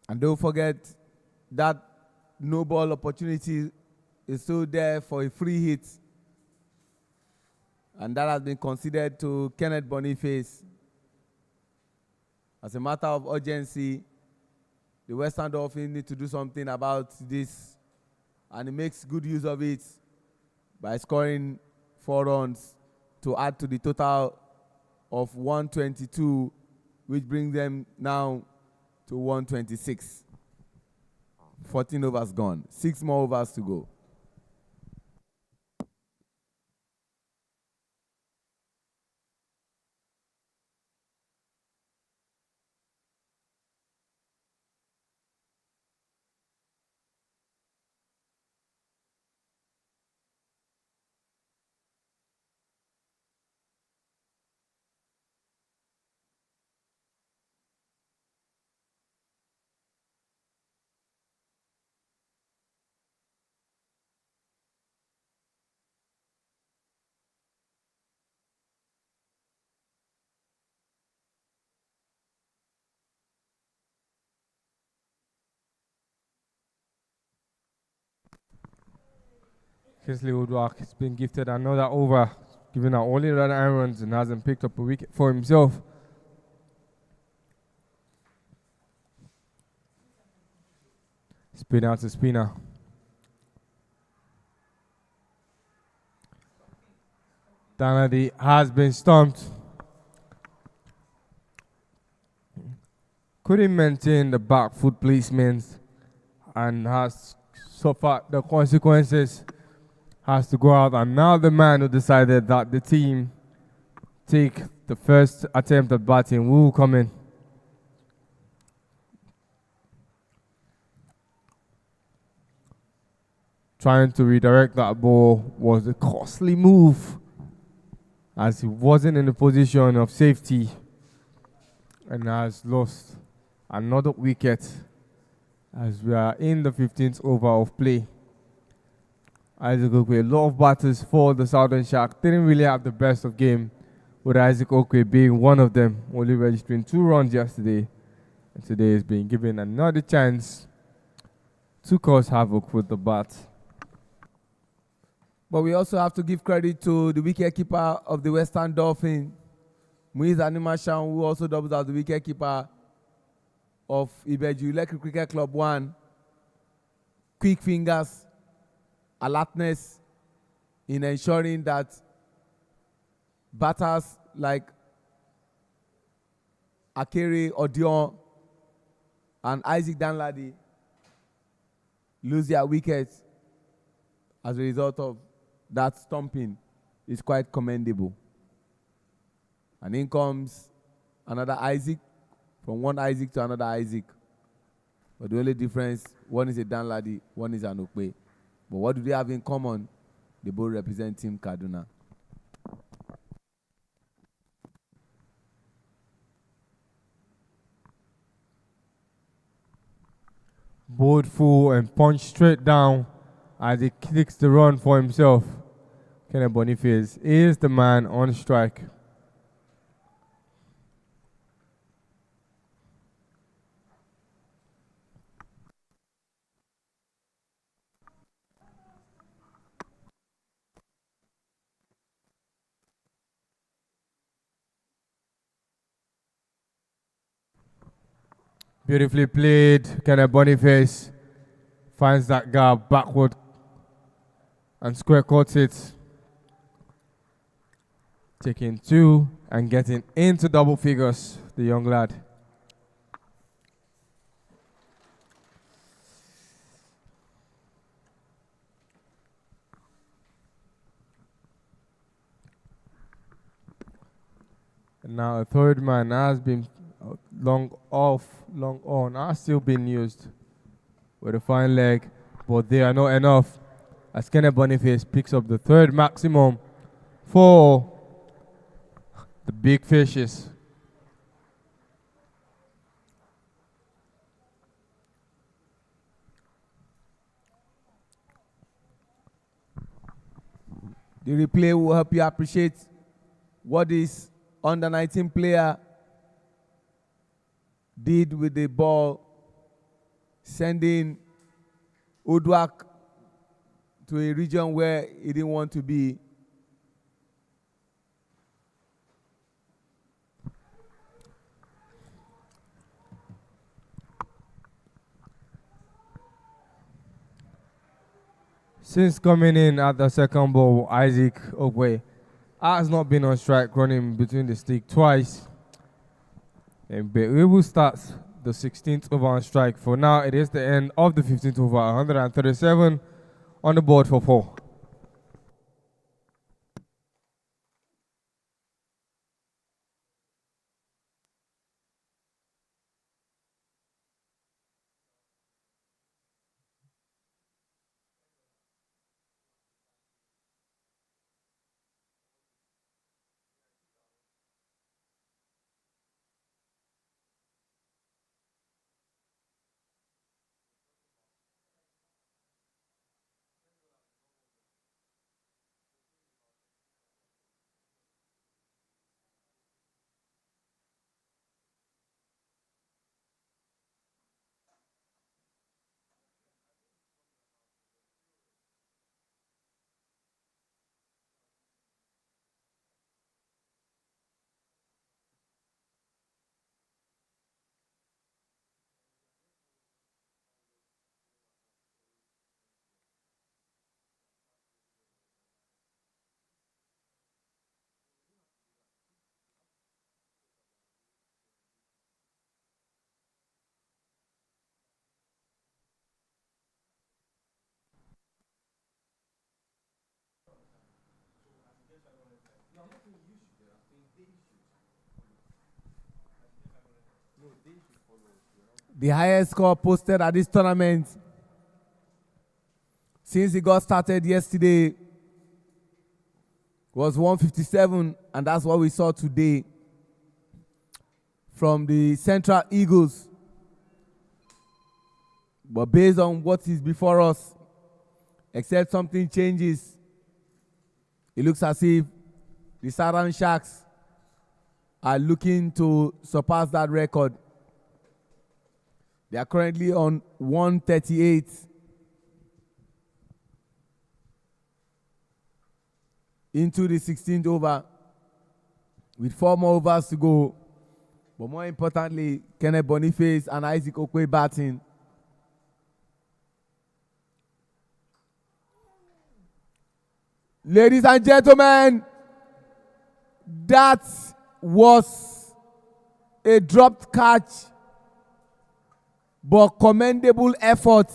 And don't forget that no ball opportunity is still there for a free hit. And that has been considered to Kenneth Boniface. As a matter of urgency, the Western Dolphins need to do something about this. And he makes good use of it by scoring 4 runs to add to the total of 122, which brings them now to 126. 14 overs gone. 6 more overs to go. Kingsley Woodwark has been gifted another over, giving out only run irons and hasn't picked up a wicket for himself. Spinner to spinner. Danladi has been stumped. Couldn't maintain the back foot placement and has suffered the consequences. Has to go out, and now the man who decided that the team take the first attempt at batting will come in. Trying to redirect that ball was a costly move, as he wasn't in a position of safety and has lost another wicket as we are in the 15th over of play. Isaac Okwe, a lot of batters for the Southern Sharks. Didn't really have the best of game, with Isaac Okwe being one of them, only registering 2 runs yesterday. And today is being given another chance to cause havoc with the bat. But we also have to give credit to the wicketkeeper of the Western Dolphins, Muiz Animashan, who also doubles as the wicketkeeper of Ibeju Lekki Cricket Club 1. Quick fingers, alertness in ensuring that batters like Akere Odion and Isaac Danladi lose their wickets as a result of that stumping is quite commendable. And in comes another Isaac, from one Isaac to another Isaac. But the only difference, one is a Danladi, one is an Okwe. But what do they have in common? They both represent Team Kaduna. Bowled full and punched straight down as he kicks the run for himself. Kenneth Boniface is the man on strike. Beautifully played. Kenneth Boniface finds that gap backward and square cuts it. Taking 2 and getting into double figures, the young lad. And now a third man has been long off, long on, are still being used with a fine leg, but they are not enough as Kenneth Boniface picks up the third maximum for the big fishes. The replay will help you appreciate what this under 19 player did with the ball, sending Udwak to a region where he didn't want to be. Since coming in at the second ball, Isaac Okwe has not been on strike, running between the stick twice. And we will start the 16th over on strike. For now, it is the end of the 15th over, 137 on the board for 4. The highest score posted at this tournament since it got started yesterday was 157, and that's what we saw today from the Central Eagles. But based on what is before us, except something changes, it looks as if the Southern Sharks are looking to surpass that record. They are currently on 138. Into the 16th over with 4 more overs to go. But more importantly, Kenneth Boniface and Isaac Okwe batting. Ladies and gentlemen, that was a dropped catch, but commendable effort.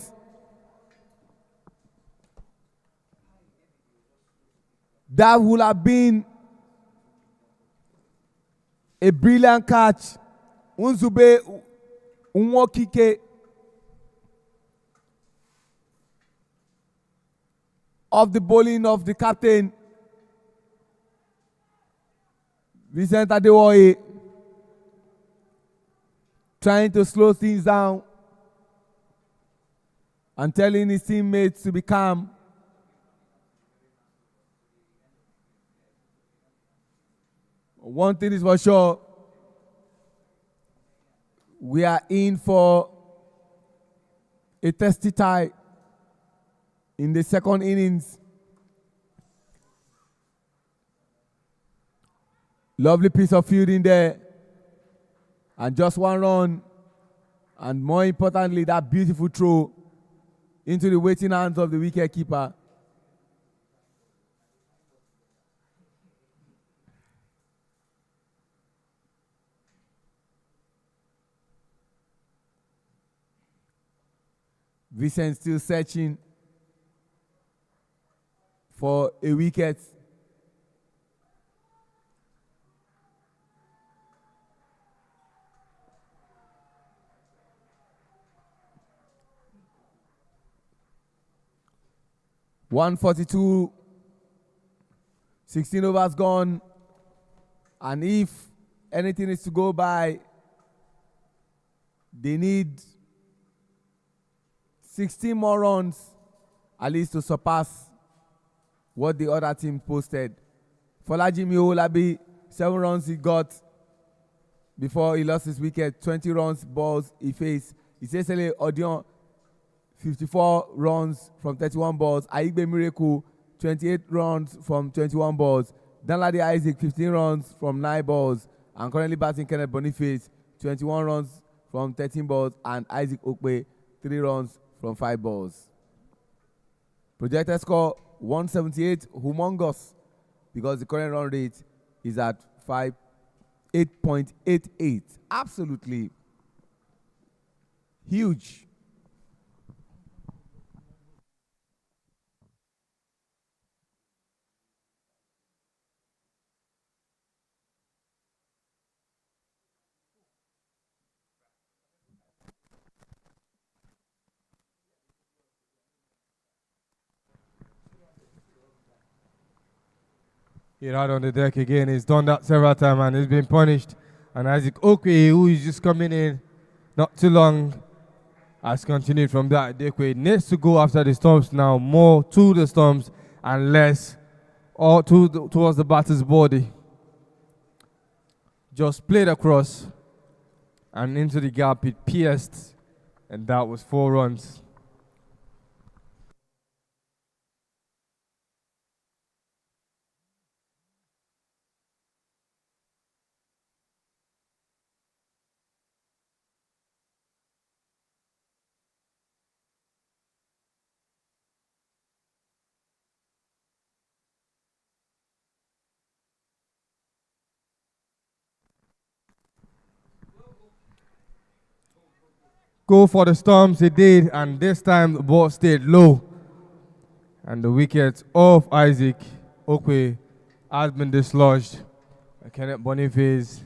That would have been a brilliant catch. Unzube Unwokike of the bowling of the captain, Vincent Adewoye, trying to slow things down and telling his teammates to be calm. One thing is for sure, we are in for a testy tie in the second innings. Lovely piece of fielding there, and just one run, and more importantly, that beautiful throw into the waiting hands of the wicketkeeper. Vincent still searching for a wicket. (142), 16 overs gone, and if anything is to go by, they need 16 more runs at least to surpass what the other team posted. Folajimi Olabi, 7 runs he got before he lost his wicket, 20 runs balls he faced. Isesele Odion, 54 runs from 31 balls. Aigbe Miracle, 28 runs from 21 balls. Danladi Isaac, 15 runs from 9 balls. And currently batting Kenneth Boniface, 21 runs from 13 balls. And Isaac Okwe, 3 runs from 5 balls. Projected score 178, humongous, because the current run rate is at 8.88. Absolutely huge. He's out on the deck again. He's done that several times and he's been punished. And Isaac Okwe, who is just coming in not too long, has continued from that. Dekwe needs to go after the stumps now, more to the stumps and less towards the batter's body. Just played across and into the gap. It pierced, and that was 4 runs. Go for the stumps, he did, and this time the ball stayed low. And the wicket of Isaac Okwe has been dislodged. Kenneth Boniface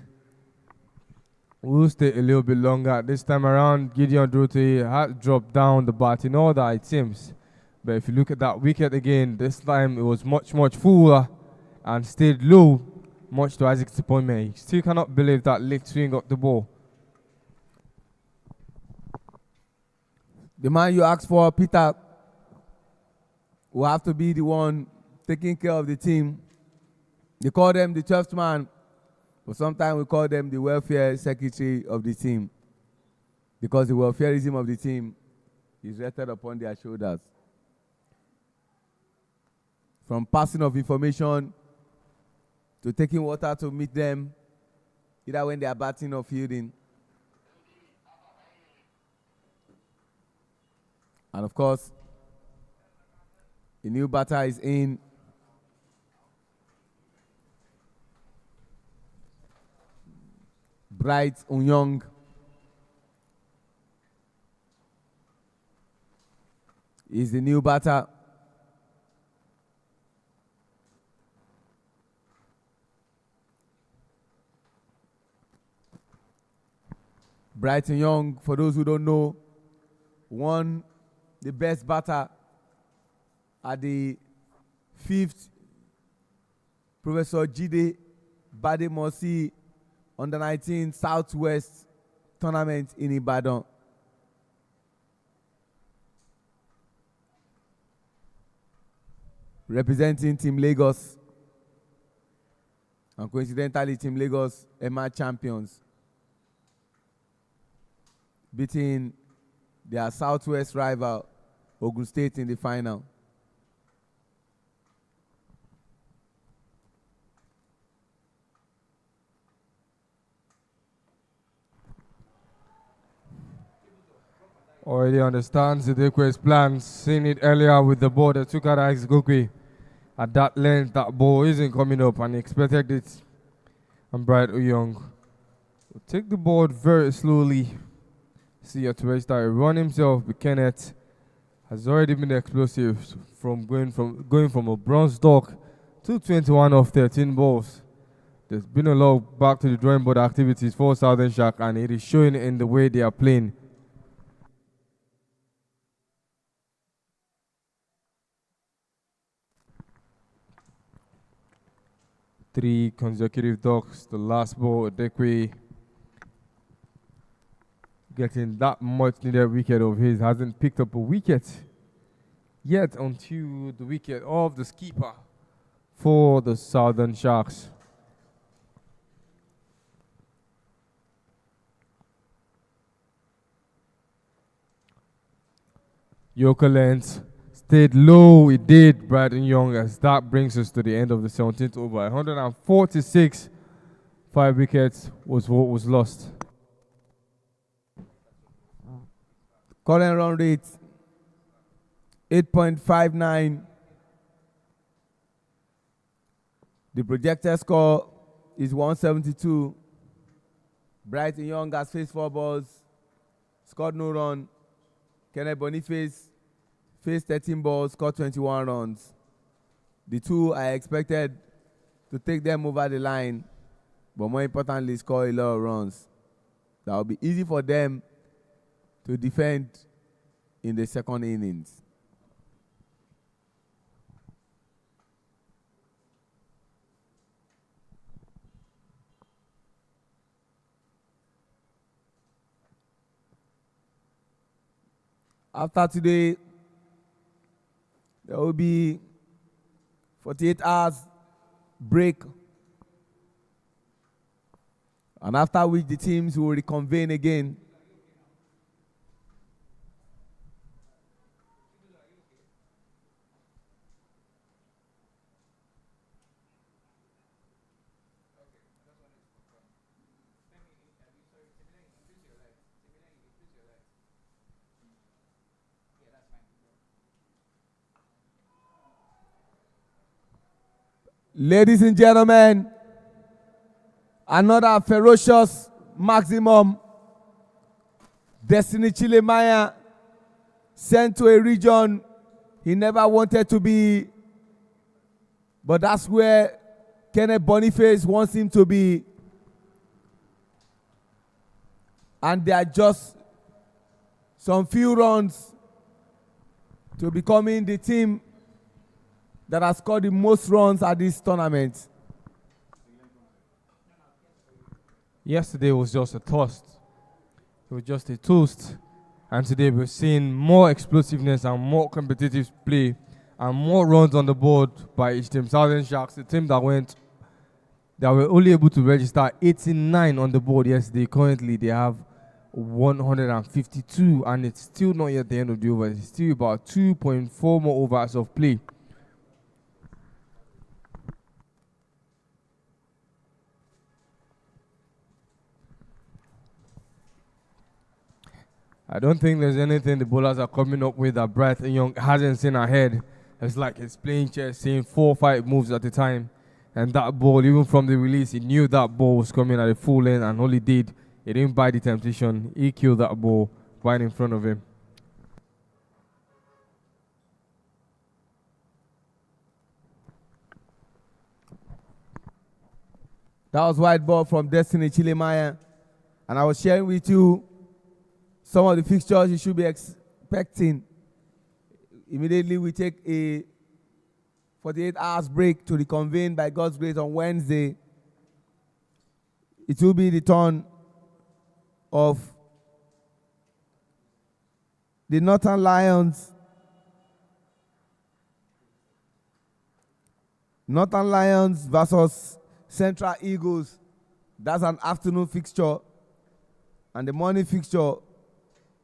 will stay a little bit longer. This time around, Gideon Drote has dropped down the batting order, it seems. But if you look at that wicket again, this time it was much, much fuller and stayed low, much to Isaac's disappointment. He still cannot believe that leg swing of the ball. The man you asked for, Peter, will have to be the one taking care of the team. They call them the 12th man, but sometimes we call them the welfare secretary of the team, because the welfareism of the team is rested upon their shoulders. From passing of information to taking water to meet them, either when they are batting or fielding. And of course, the new batter is in. Bright Unyong. Is the new batter. Bright Unyong, for those who don't know, won the best batter at the 5th Professor Jide Bademosi Under-19 Southwest tournament in Ibadan. Representing Team Lagos, and coincidentally Team Lagos emerged champions, beating their Southwest rival Ogun State in the final. Already understands the Dekwe's plans. Seen it earlier with the ball that took out Alex Gokwe. At that length, that ball isn't coming up, and he expected it. And Bright Uyong will take the ball very slowly. See at where he started run himself, but Kenneth has already been explosive from going from a bronze dog to 21 of 13 balls. There's been a lot of back to the drawing board activities for Southern Shark, and it is showing in the way they are playing. Three consecutive ducks. The last ball, Dekwe getting that much needed wicket of his, hasn't picked up a wicket yet until the wicket of the skipper for the Southern Sharks. Yorker length stayed low, it did, Brighton Young, as that brings us to the end of the 17th over. 146, 5 wickets was what was lost. Current run rate 8.59. The projected score is 172. Brighton Young has faced 4 balls, scored no run. Kenneth Boniface faced 13 balls, scored 21 runs. The two are expected to take them over the line, but more importantly, score a lot of runs. That will be easy for them to defend in the second innings. After today, there will be 48 hours break, and after which the teams will reconvene again. Ladies and gentlemen, another ferocious maximum. Destiny Chilemaya sent to a region he never wanted to be, but that's where Kenneth Boniface wants him to be, and they are just some few runs to becoming the team that has scored the most runs at this tournament. Yesterday was just a toast. It was just a toast. And today we're seeing more explosiveness and more competitive play and more runs on the board by each team. Southern Sharks, the team that were only able to register 89 on the board yesterday. Currently they have 152, and it's still not yet the end of the over. It's still about 2.4 more overs of play. I don't think there's anything the bowlers are coming up with that Bright Young hasn't seen ahead. It's like he's playing chess, seeing 4 or 5 moves at a time. And that ball, even from the release, he knew that ball was coming at a full length, and all he did, he didn't buy the temptation. He killed that ball right in front of him. That was white ball from Destiny Chilemaya. And I was sharing with you some of the fixtures you should be expecting. Immediately we take a 48 hours break to reconvene by God's grace on Wednesday. It will be the turn of the Northern Lions. Northern Lions versus Central Eagles. That's an afternoon fixture. And the morning fixture,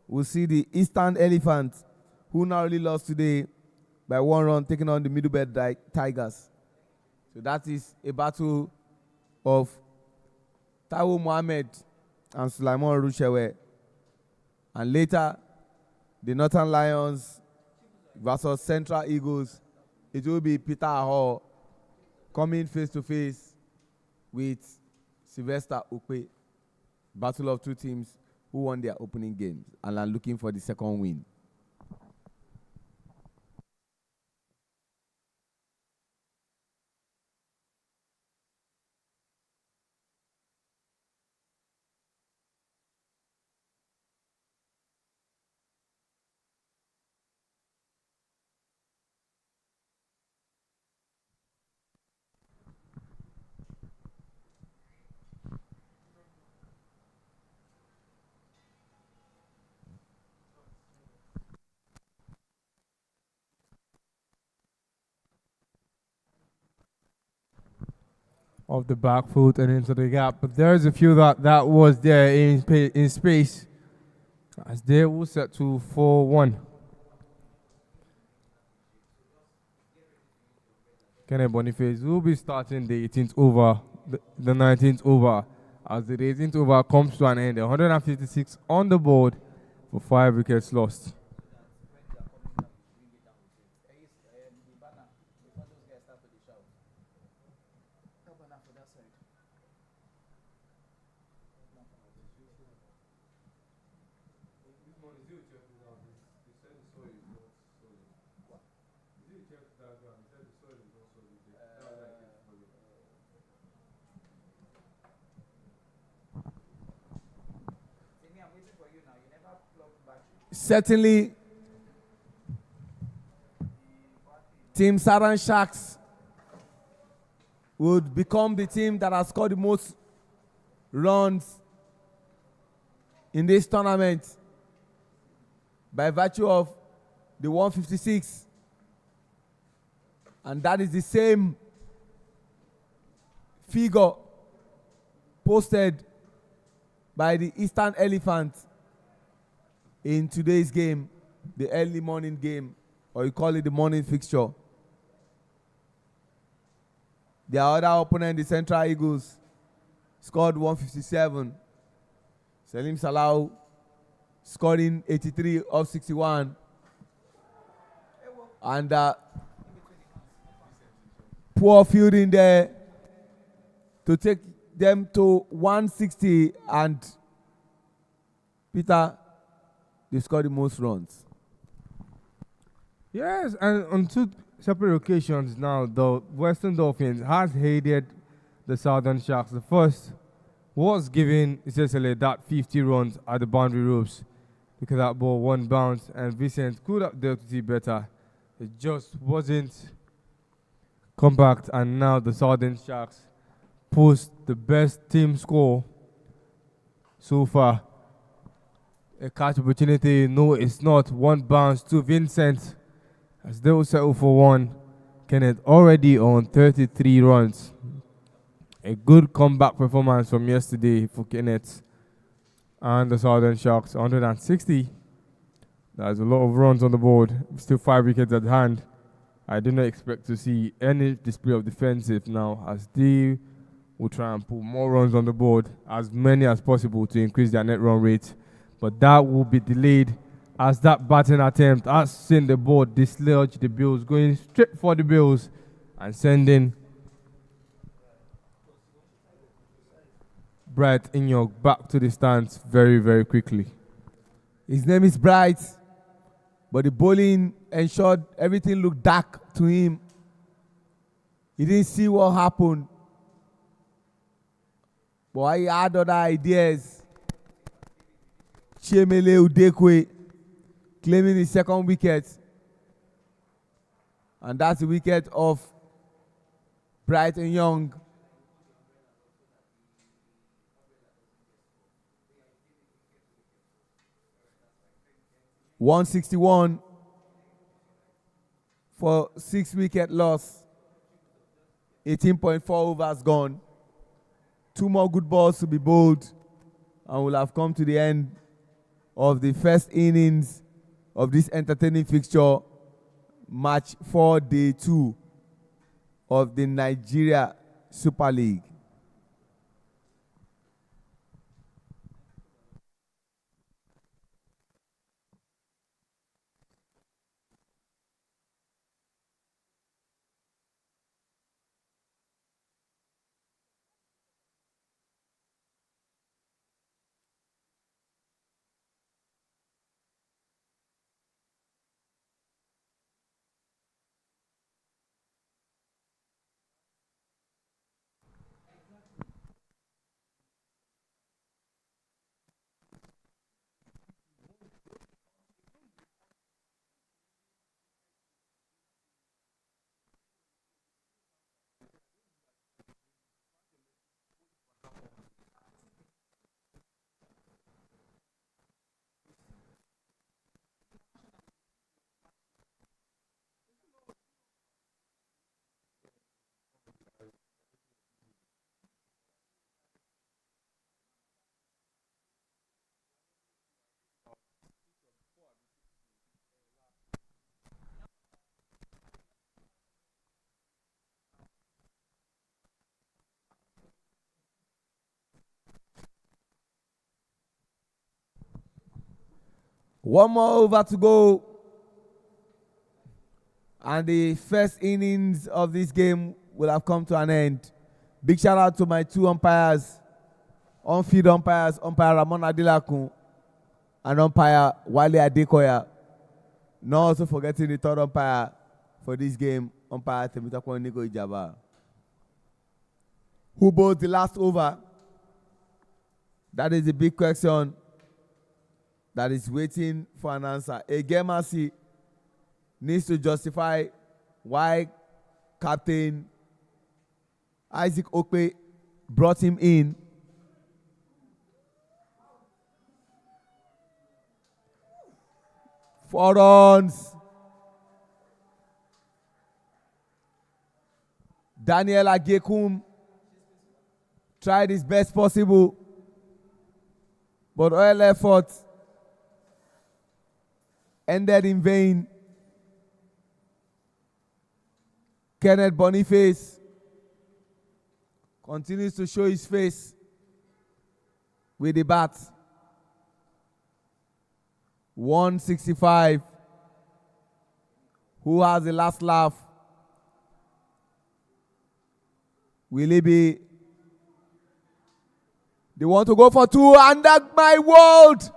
we'll see the Eastern Elephants, who narrowly lost today by 1 run, taking on the Middlebelt Tigers. So that is a battle of Taiwo Mohammed and Sulaiman Rushewe. And later, the Northern Lions versus Central Eagles. It will be Peter Aho coming face to face with Sylvester Ukwe. Battle of 2 teams who won their opening games and are looking for the second win. Off the back foot and into the gap. But there's a few that was there in space. As they will set to 4-1. Kenneth Boniface will be starting the 18th over, the 19th over. As the 18th over comes to an end, 156 on the board for 5 wickets lost. Certainly, Team Southern Sharks would become the team that has scored the most runs in this tournament by virtue of the 156. And that is the same figure posted by the Eastern Elephant in today's game, the early morning game, or you call it the morning fixture. Their other opponent, the Central Eagles, scored 157. Salim Salau scoring 83 of 61. And poor fielding there to take them to 160, and Peter, they scored the most runs. Yes, and on 2 separate occasions now, the Western Dolphins has headed the Southern Sharks. The first was giving essentially that 50 runs at the boundary ropes because that ball one bounce and Vincent could have dealt with it better. It just wasn't compact, and now the Southern Sharks post the best team score so far. A catch opportunity, no, it's not. One bounce to Vincent as they will settle for one. Kenneth already on 33 runs. A good comeback performance from yesterday for Kenneth and the Southern Sharks. 160. There's a lot of runs on the board. Still 5 wickets at hand. I do not expect to see any display of defensive now, as they will try and put more runs on the board, as many as possible, to increase their net run rate. But that will be delayed, as that batting attempt has seen the board dislodge the Bills, going straight for the Bills and sending Bright Inyok back to the stands very, very quickly. His name is Bright, but the bowling ensured everything looked dark to him. He didn't see what happened, but he had other ideas. Chiemele Udekwe claiming his second wicket, and that's the wicket of Bright and Young. .161 for 6-wicket loss. 18.4 overs gone. 2 more good balls to be bowled, and we'll have come to the end of the first innings of this entertaining fixture, match 4, day 2 of the Nigeria Super League. One more over to go, and the first innings of this game will have come to an end. Big shout out to my 2 umpires, on-field umpires, umpire Ramon Adilakun and umpire Wale Adekoya. Not also forgetting the 3rd umpire for this game, umpire Temitope Nigo Ijaba, who bowled the last over. That is the big question that is waiting for an answer. Egemasi needs to justify why Captain Isaac Okpe brought him in. Four runs. Daniel Agekum tried his best possible, but all efforts ended in vain. Kenneth Boniface continues to show his face with the bat. 165. Who has the last laugh? Will he be? They want to go for 2, and that my world.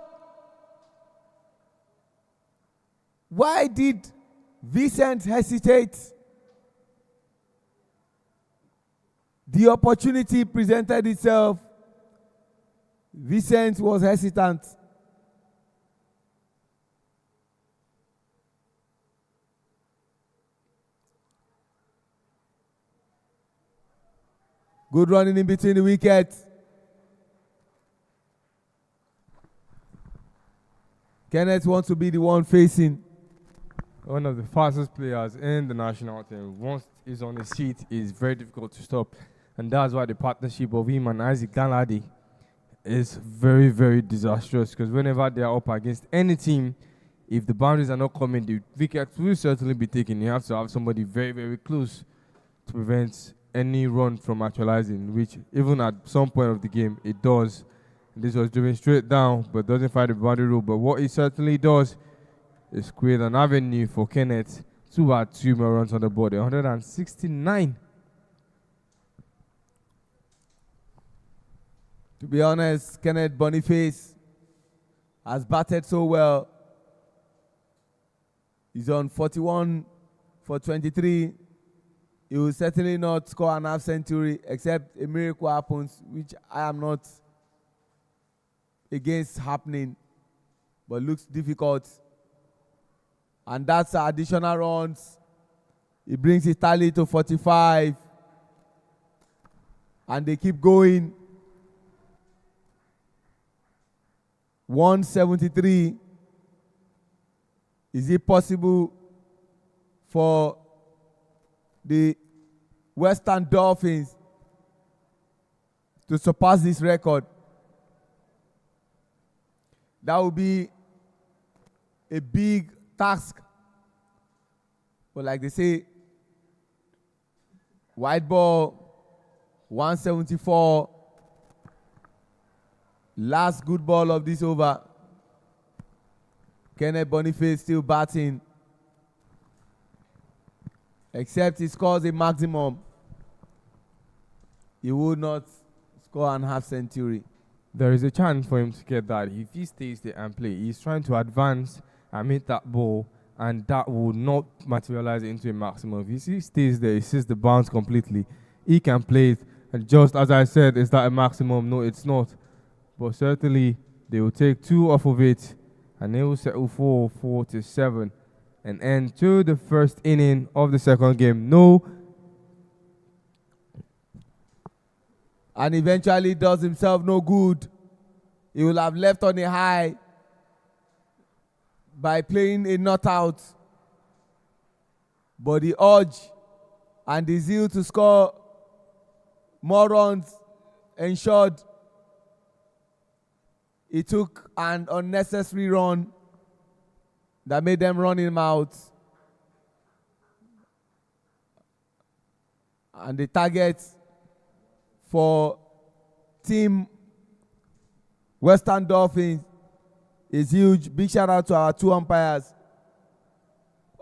Why did Vincent hesitate? The opportunity presented itself. Vincent was hesitant. Good running in between the wickets. Kenneth wants to be the one facing. One of the fastest players in the national team. Once he's on his feet, it's very difficult to stop. And that's why the partnership of him and Isaac Danladi is very, very disastrous. Because whenever they are up against any team, if the boundaries are not coming, the wickets will certainly be taken. You have to have somebody very, very close to prevent any run from actualizing, which even at some point of the game, it does. This was driven straight down, but doesn't find the boundary rule. But what it certainly does is create an avenue for Kenneth to add 2 more runs on the board, 169. To be honest, Kenneth Boniface has batted so well. He's on 41 for 23. He will certainly not score an half century except a miracle happens, which I am not against happening, but looks difficult. And that's additional runs. He brings his tally to 45. And they keep going. 173. Is it possible for the Western Dolphins to surpass this record? That would be a big task. But like they say, white ball, 174. Last good ball of this over. Kenneth Boniface still batting. Except he scores a maximum, he would not score an half century. There is a chance for him to get that if he stays there and play. He's trying to advance and meet that ball, and that will not materialize into a maximum. If he stays there, he sees the bounce completely. He can play it, and just as I said, is that a maximum? No, it's not. But certainly, they will take 2 off of it, and they will settle for 47 and end to the first inning of the second game. No. And eventually does himself no good. He will have left on a high by playing a not out. But the urge and the zeal to score more runs ensured he took an unnecessary run that made them run him out. And the target for Team Western Dolphins is huge. Big shout out to our 2 umpires,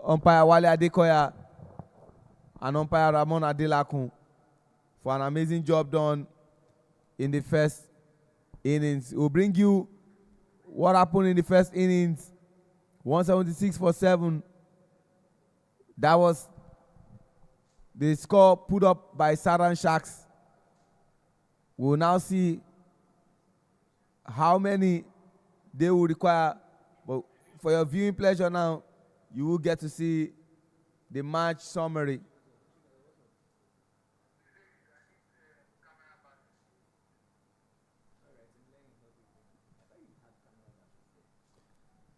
umpire Wale Adekoya and umpire Ramon Adelakun, for an amazing job done in the first innings. We'll bring you what happened in the first innings. 176 for 7. That was the score put up by Southern Sharks. We'll now see how many they will require. But for your viewing pleasure now, you will get to see the match summary.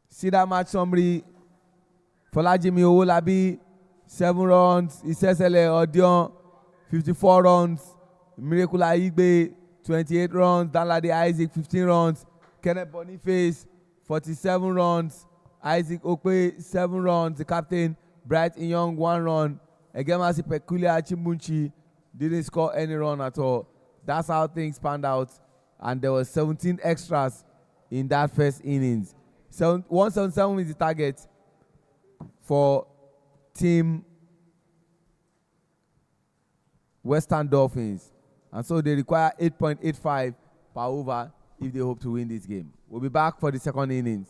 See that match summary. Folajimi Owolabi, 7 runs. Isesele Odion, 54 runs. Miracle Aigbe, 28 runs. Danladi Isaac, 15 runs. Kenneth Boniface, 47 runs. Isaac Okpe, 7 runs. The captain, Bright Young, 1 run. Egemasi Peculiar Chimbunchi didn't score any run at all. That's how things panned out. And there were 17 extras in that first innings. 177 is the target for Team Western Dolphins. And so they require 8.85 per over if they hope to win this game. We'll be back for the second innings.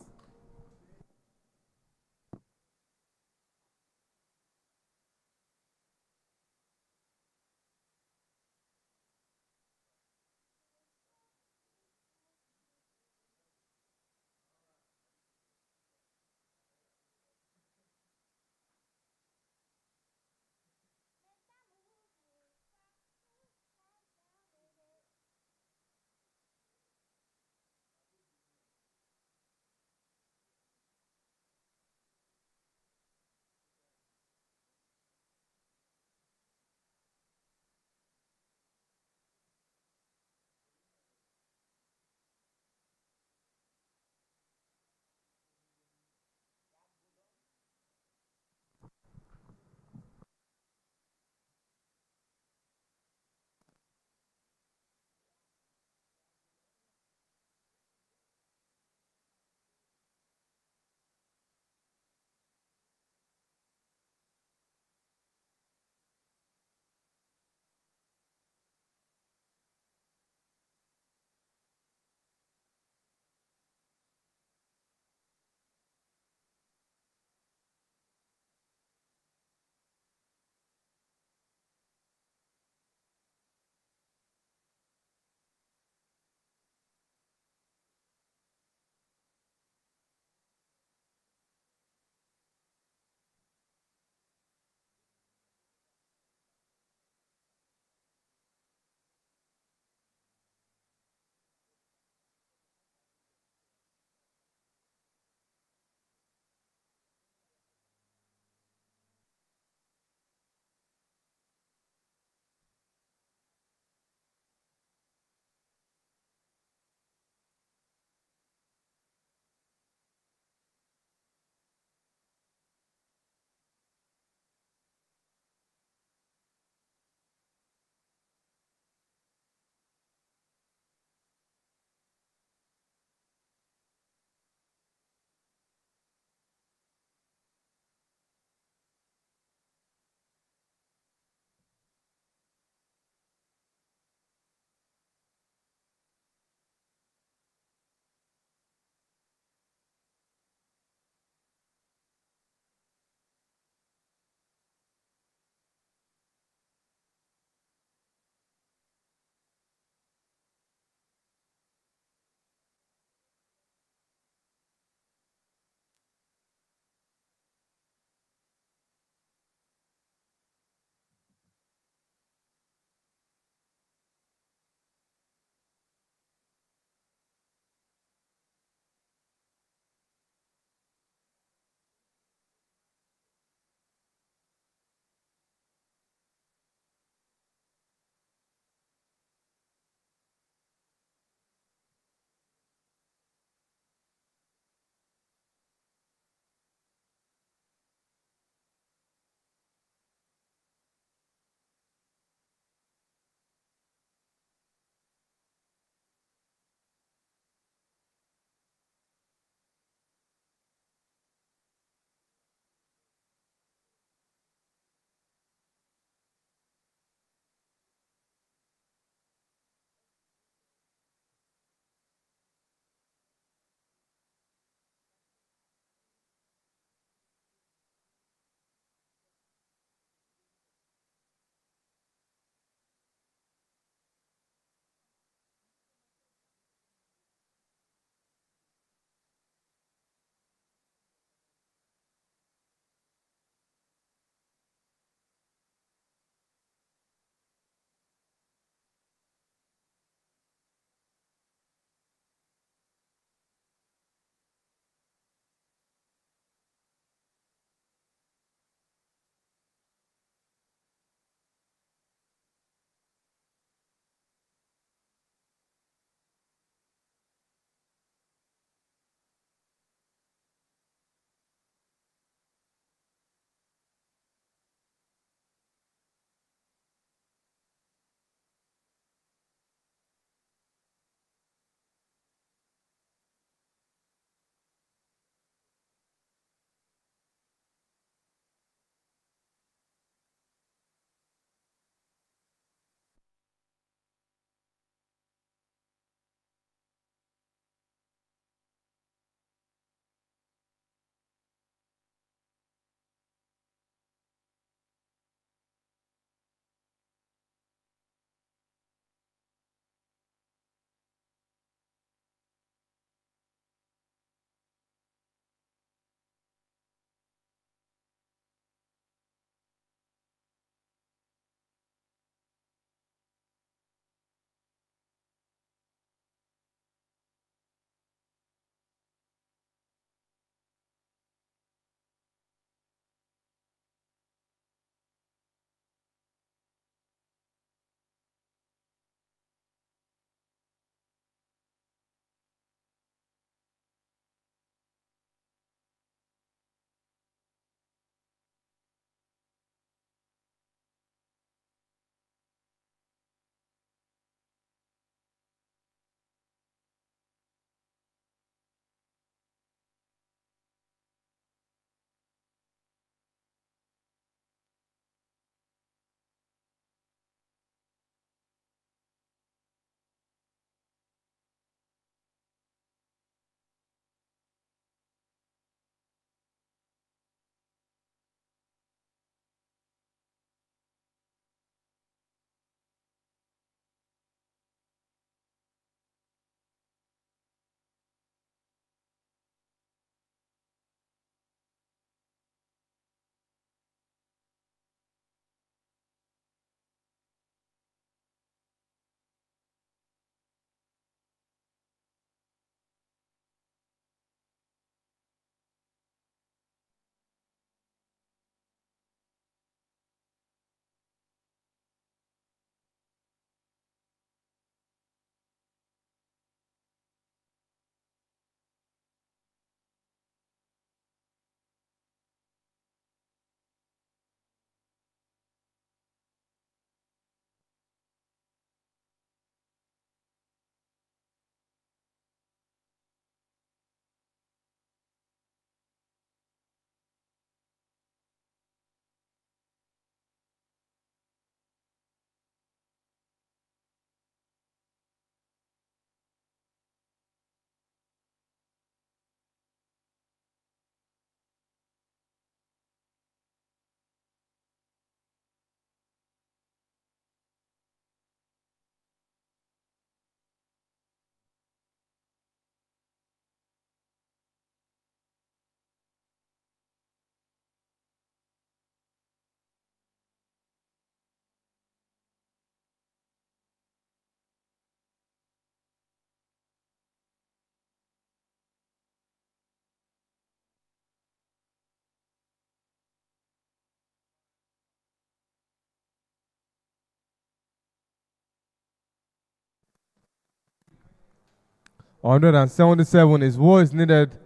177 is what is needed,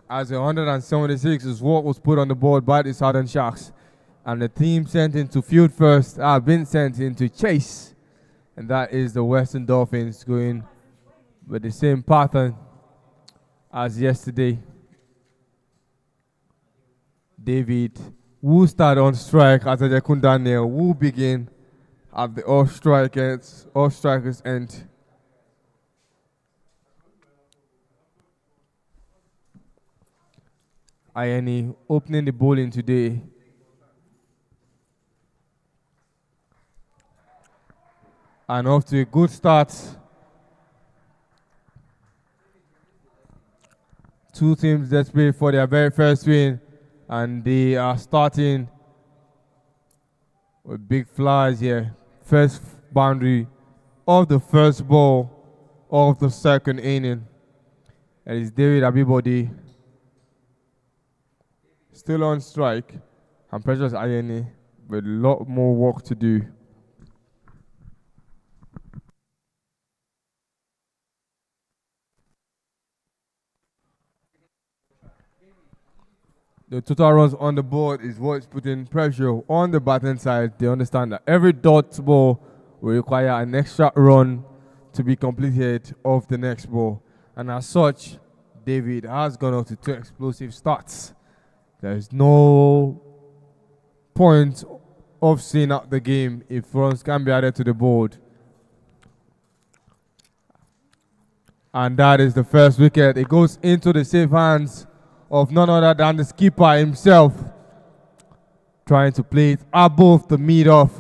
as 176 is what was put on the board by the Southern Sharks. And the team sent into field first have been sent into chase. And that is the Western Dolphins going with the same pattern as yesterday. David will start on strike as Ajakun Daniel will begin at the off strikers end. Ayeni opening the bowling today. And off to a good start. Two teams desperate for their very first win, and they are starting with big flies here. First boundary of the first ball of the second inning. And it's David Abibodi still on strike, and Precious Ayeni with a lot more work to do. The total runs on the board is what's putting pressure on the batting side. They understand that every dot ball will require an extra run to be completed of the next ball. And as such, David has gone out to 2 explosive starts. There is no point of seeing out the game if runs can be added to the board. And that is the first wicket. It goes into the safe hands of none other than the skipper himself, trying to play it above the mid-off.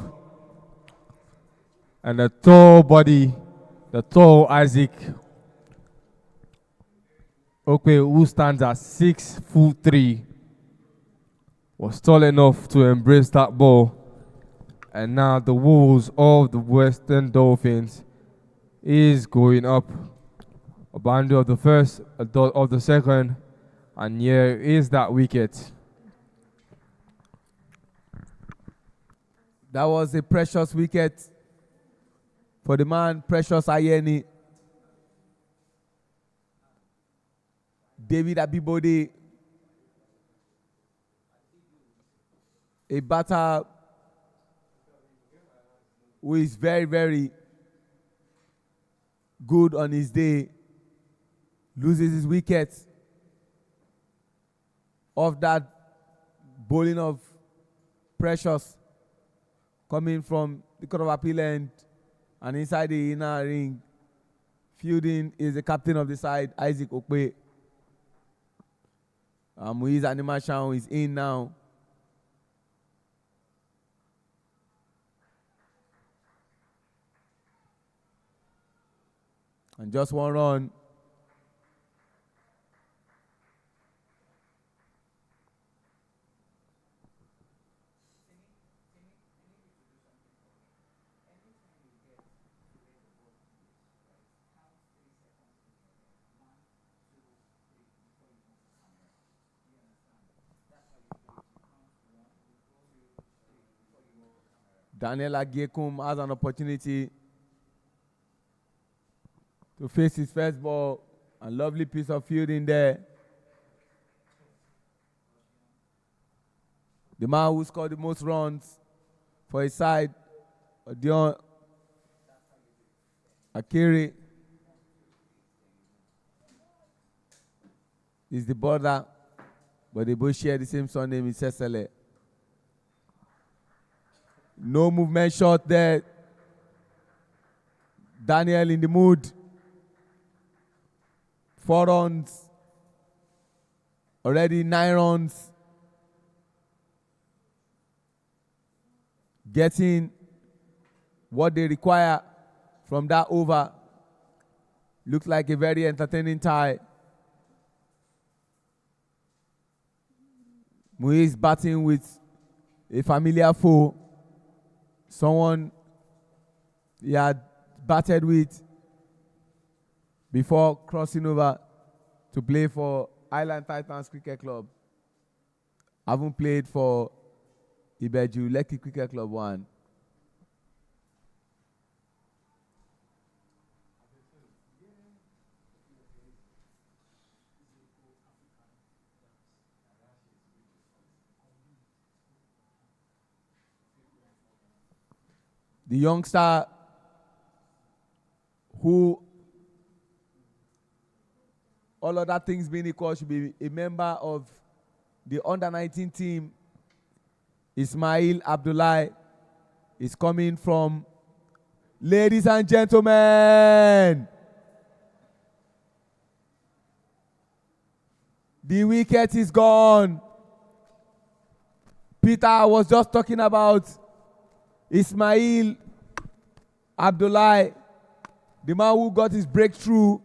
And the tall body, the tall Isaac Okwe, who stands at 6'3", was tall enough to embrace that ball. And now the Wolves of the Western Dolphins is going up. A boundary of the first, a dot of the second, and here is that wicket. That was a precious wicket for the man, Precious Ayeni. David Abibode, a batter who is very, very good on his day, loses his wicket of that bowling of Precious coming from the Court of Appeal end and inside the inner ring. Fielding is the captain of the side, Isaac Okwe. Muiz Animashan is in now. And just one run. Daniel Agiekum has an opportunity to face his first ball. A lovely piece of fielding there. The man who scored the most runs for his side, Dion Akiri, is the brother, but they both share the same surname in Cecile. No movement shot there. Daniel in the mood. 4 runs. Already 9 runs. Getting what they require from that over. Looks like a very entertaining tie. Muiz batting with a familiar foe. Someone he had batted with before crossing over to play for Island Titans Cricket Club. Haven't played for Ibeju Lekki Cricket Club 1. the youngster who, all other things being equal, should be a member of the under-19 team, Ismail Abdullahi, is coming from. Ladies and gentlemen, the wicket is gone. Peter was just talking about Ismail Abdullahi, the man who got his breakthrough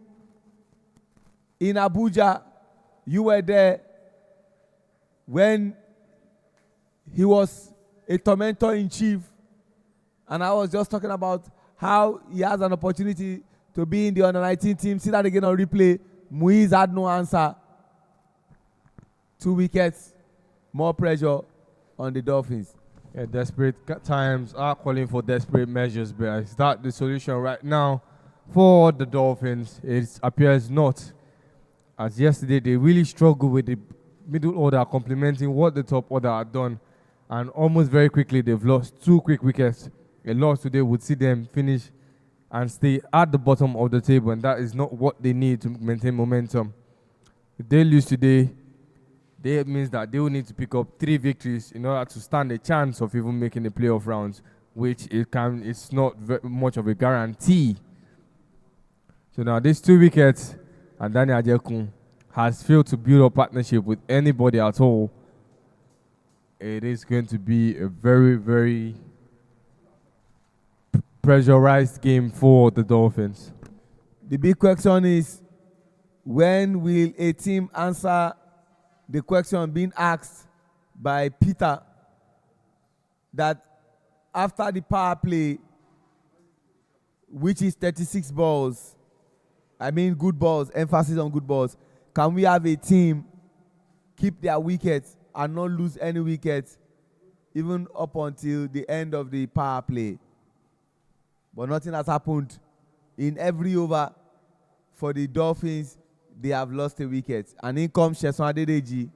in Abuja. You were there when he was a tormentor in chief. And I was just talking about how he has an opportunity to be in the under-19 team. See that again on replay. Muiz had no answer. 2 wickets, more pressure on the Dolphins. Yeah, desperate times are calling for desperate measures, but is that the solution right now for the Dolphins? It appears not. As yesterday, they really struggled with the middle order complementing what the top order had done, and almost very quickly they've lost 2 quick wickets. A loss today would see them finish and stay at the bottom of the table, and that is not what they need to maintain momentum. If they lose today, that means that they will need to pick up 3 victories in order to stand a chance of even making the playoff rounds, which it's not very much of a guarantee. So now these 2 wickets, and Daniel Ajekun has failed to build a partnership with anybody at all. It is going to be a very, very pressurized game for the Dolphins. The big question is, when will a team answer the question being asked by Peter, that after the power play, which is 36 balls, I mean good balls, emphasis on good balls, can we have a team keep their wickets and not lose any wickets even up until the end of the power play? But nothing has happened. In every over for the Dolphins, they have lost a wicket. And in comes Sheson Adedeji.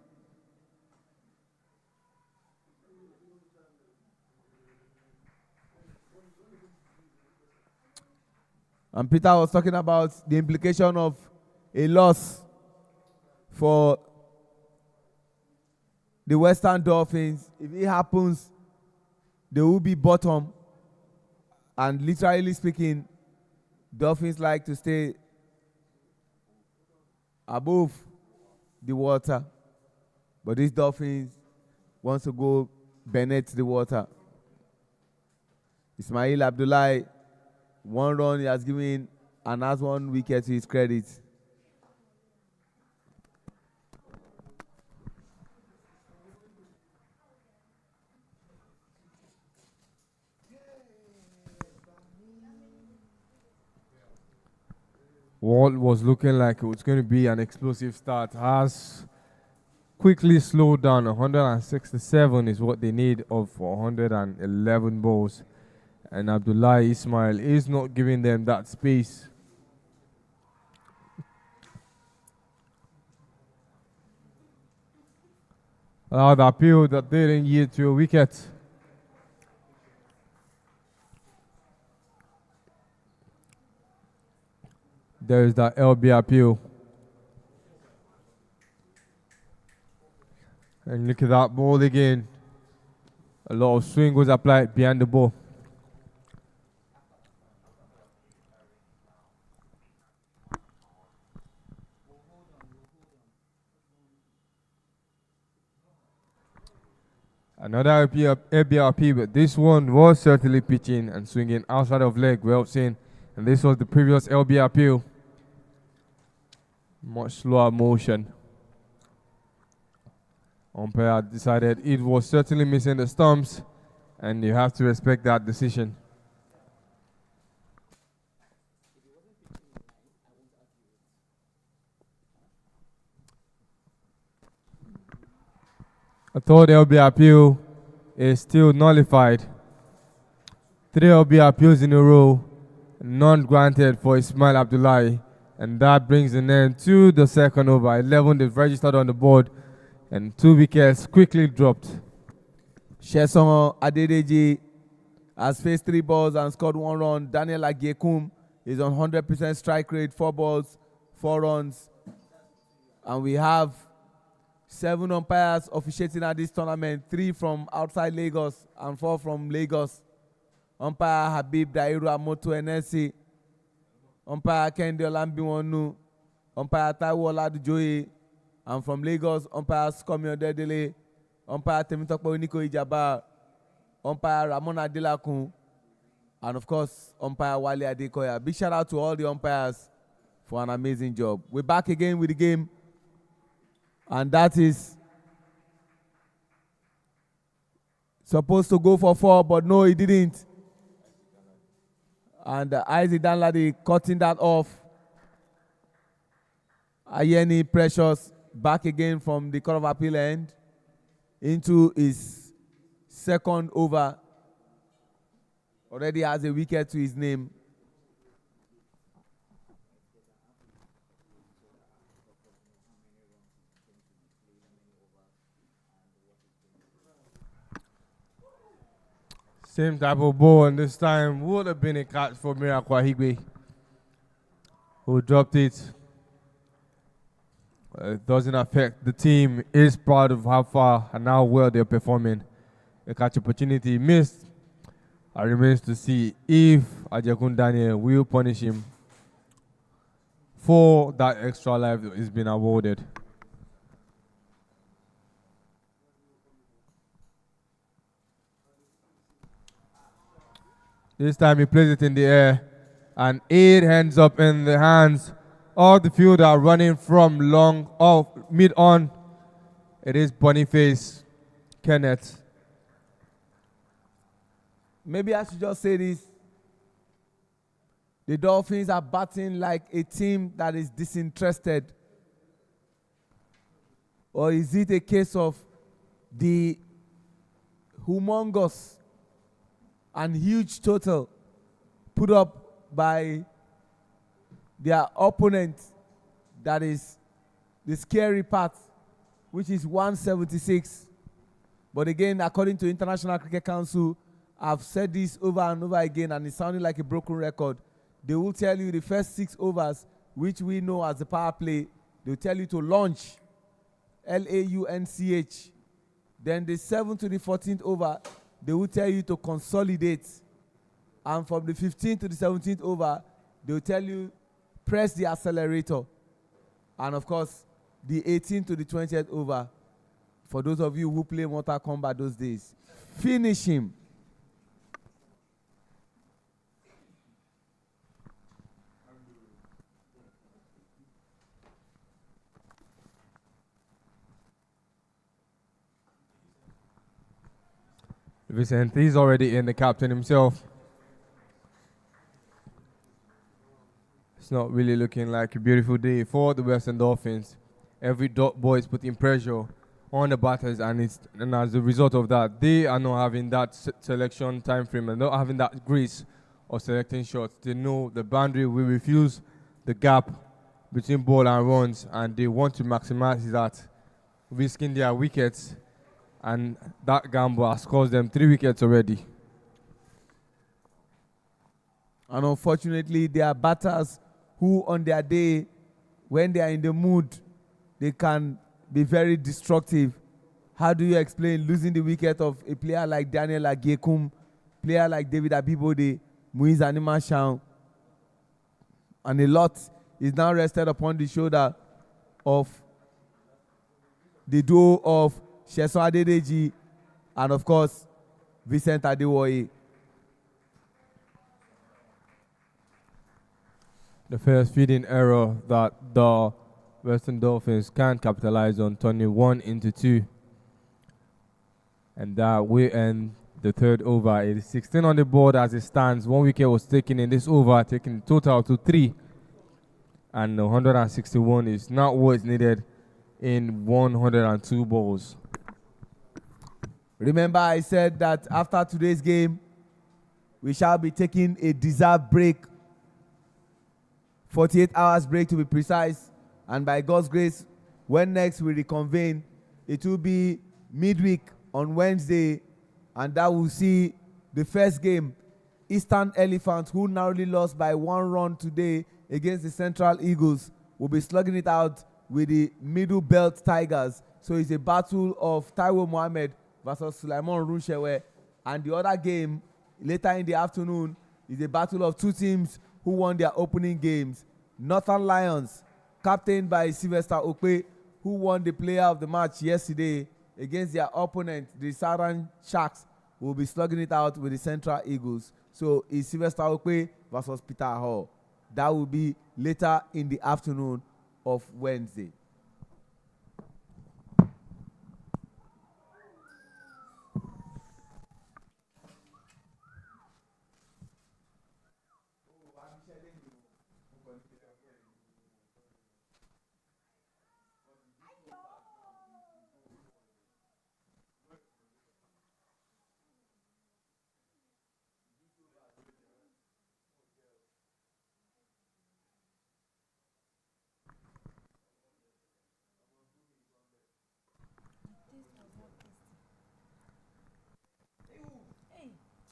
And Peter was talking about the implication of a loss for the Western Dolphins. If it happens, they will be bottom. And literally speaking, Dolphins like to stay above the water. But these Dolphins wants to go beneath the water. Ismail Abdullahi, 1 run he has given and has 1 wicket to his credit. What was looking like it was going to be an explosive start has quickly slowed down. 167 is what they need of 111 balls. And Abdullahi Ismail is not giving them that space. The appeal that they didn't yield to a wicket. There is that LB appeal. And look at that ball again. A lot of swing was applied behind the ball. Another LBRP, but this one was certainly pitching and swinging outside of leg, well seen. And this was the previous LB appeal. Much slower motion. Umpire decided it was certainly missing the stumps, and you have to respect that decision. A third LB appeal is still nullified. 3 LB appeals in a row, none granted for Ismail Abdullahi. And that brings an end to the second over. 11 they've registered on the board, and 2 wickets quickly dropped. Sheson Adedeji has faced 3 balls and scored 1 run. Daniel Agiekum is on 100% strike rate, 4 balls, 4 runs. And we have 7 umpires officiating at this tournament, 3 from outside Lagos and 4 from Lagos. Umpire Habib Dairu Amoto NSC, umpire Kendi Olambiwonu, umpire Taiwo Oladujoye, and from Lagos, umpire Skomi Odedele, umpire Temitope Oniko Ijaba, umpire Ramon Adelakun, and of course, umpire Wale Adekoya. Big shout out to all the umpires for an amazing job. We're back again with the game, and that is supposed to go for 4, but no, he didn't. And Isaac Danladi cutting that off. Ayeni Precious back again from the Court of Appeal end into his 2nd over. Already has a wicket to his name. Same type of ball, and this time would have been a catch for Miracle Higbe, who dropped it. It doesn't affect the team. Is proud of how far and how well they're performing. A catch opportunity missed. It remains to see if Ajakun Daniel will punish him for that extra life that is being awarded. This time he plays it in the air, and it ends up in the hands of the fielder running from long off mid on. It is Boniface Kenneth. Maybe I should just say this. The Dolphins are batting like a team that is disinterested. Or is it a case of the humongous and huge total put up by their opponent, that is the scary part, which is 176. But again, according to International Cricket Council, I've said this over and over again, and it's sounding like a broken record. They will tell you the first 6 overs, which we know as the power play, they'll tell you to launch, L-A-U-N-C-H. Then the 7th to the 14th over, they will tell you to consolidate. And from the 15th to the 17th over, they will tell you press the accelerator. And of course, the 18th to the 20th over, for those of you who play Mortal Kombat those days, finish him. Vincent, he's already in, the captain himself. It's not really looking like a beautiful day for the Western Dolphins. Every dot boy is putting pressure on the batters, and as a result of that, they are not having that selection time frame and not having that grace of selecting shots. They know the boundary will refuse the gap between ball and runs, and they want to maximize that, risking their wickets. And that gamble has cost them 3 wickets already. And unfortunately, there are batters who on their day, when they are in the mood, they can be very destructive. How do you explain losing the wicket of a player like Daniel Agiekum, player like David Abibode, Muiz Animashaun, and a lot is now rested upon the shoulder of the duo of Sheson Adedeji and of course Vincent Adewoye. The first feeding error that the Western Dolphins can capitalize on, turning 1 into 2. And that will end the 3rd over. It is 16 on the board as it stands. 1 wicket was taken in this over, taking the total to 3. And 161 is not what is needed in 102 balls. Remember, I said that after today's game, we shall be taking a deserved break, 48 hours break to be precise. And by God's grace, when next we reconvene, it will be midweek on Wednesday, and that will see the first game, Eastern Elephants, who narrowly lost by 1 run today against the Central Eagles, will be slugging it out with the Middle Belt Tigers. So it's a battle of Taiwo Mohammed versus Sulaiman Runshewe. And the other game, later in the afternoon, is a battle of two teams who won their opening games. Northern Lions, captained by Sylvester Okpe, who won the player of the match yesterday against their opponent, the Southern Sharks, will be slugging it out with the Central Eagles. So it's Sylvester Okpe versus Peter Hall. That will be later in the afternoon of Wednesday.